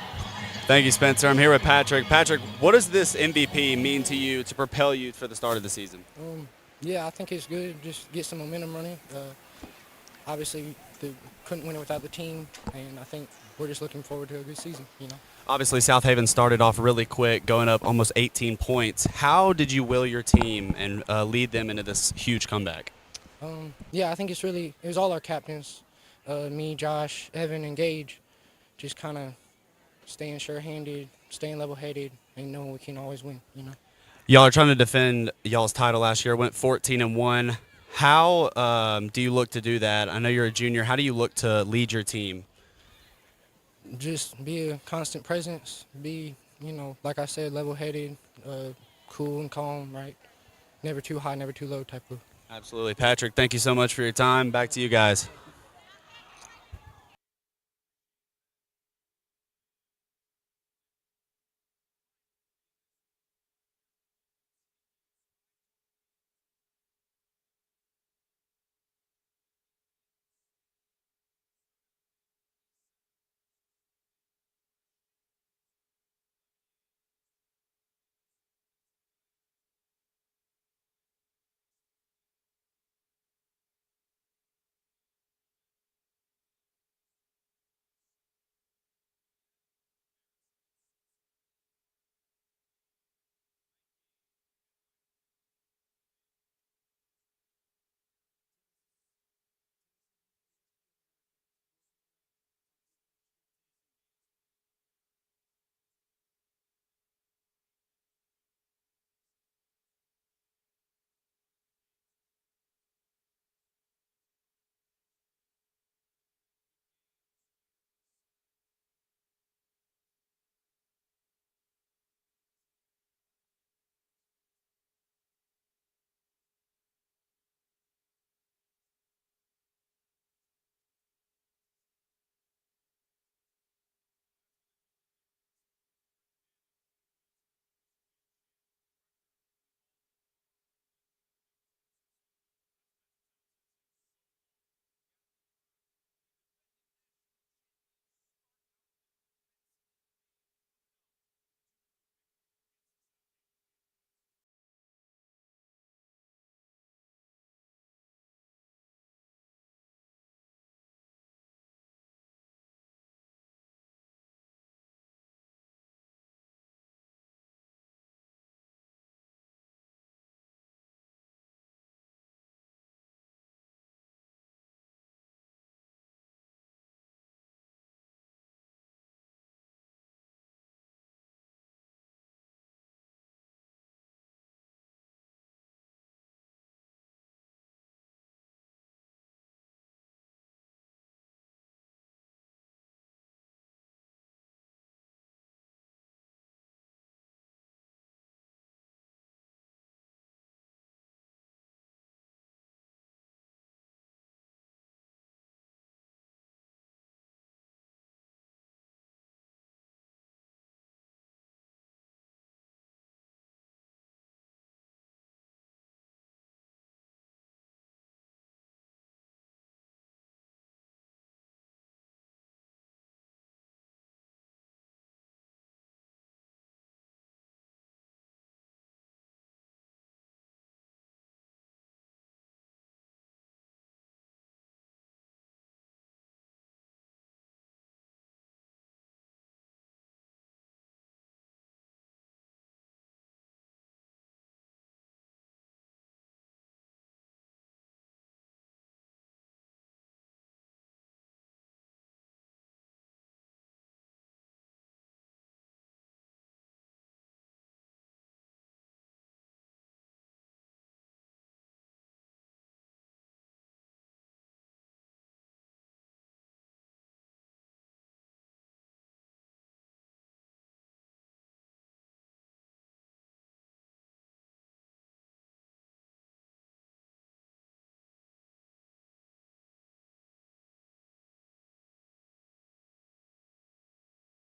Thank you, Spencer. I'm here with Patrick. Patrick, what does this MVP mean to you to propel you for the start of the season? Yeah, I think it's good. Just get some momentum running. Obviously, couldn't win it without the team, and I think we're just looking forward to a good season, you know. Obviously, South Haven started off really quick, going up almost 18 points. How did you will your team and lead them into this huge comeback? Yeah, I think it was all our captains, me, Josh, Evan, and Gage, just kind of staying sure-handed, staying level-headed, and knowing we can always win, you know. Y'all are trying to defend y'all's title last year, went 14-1. How do you look to do that? I know you're a junior. How do you look to lead your team? Just be a constant presence, be, you know, like I said, level-headed, cool and calm, right? Never too high, never too low type of. Absolutely. Patrick, thank you so much for your time. Back to you guys.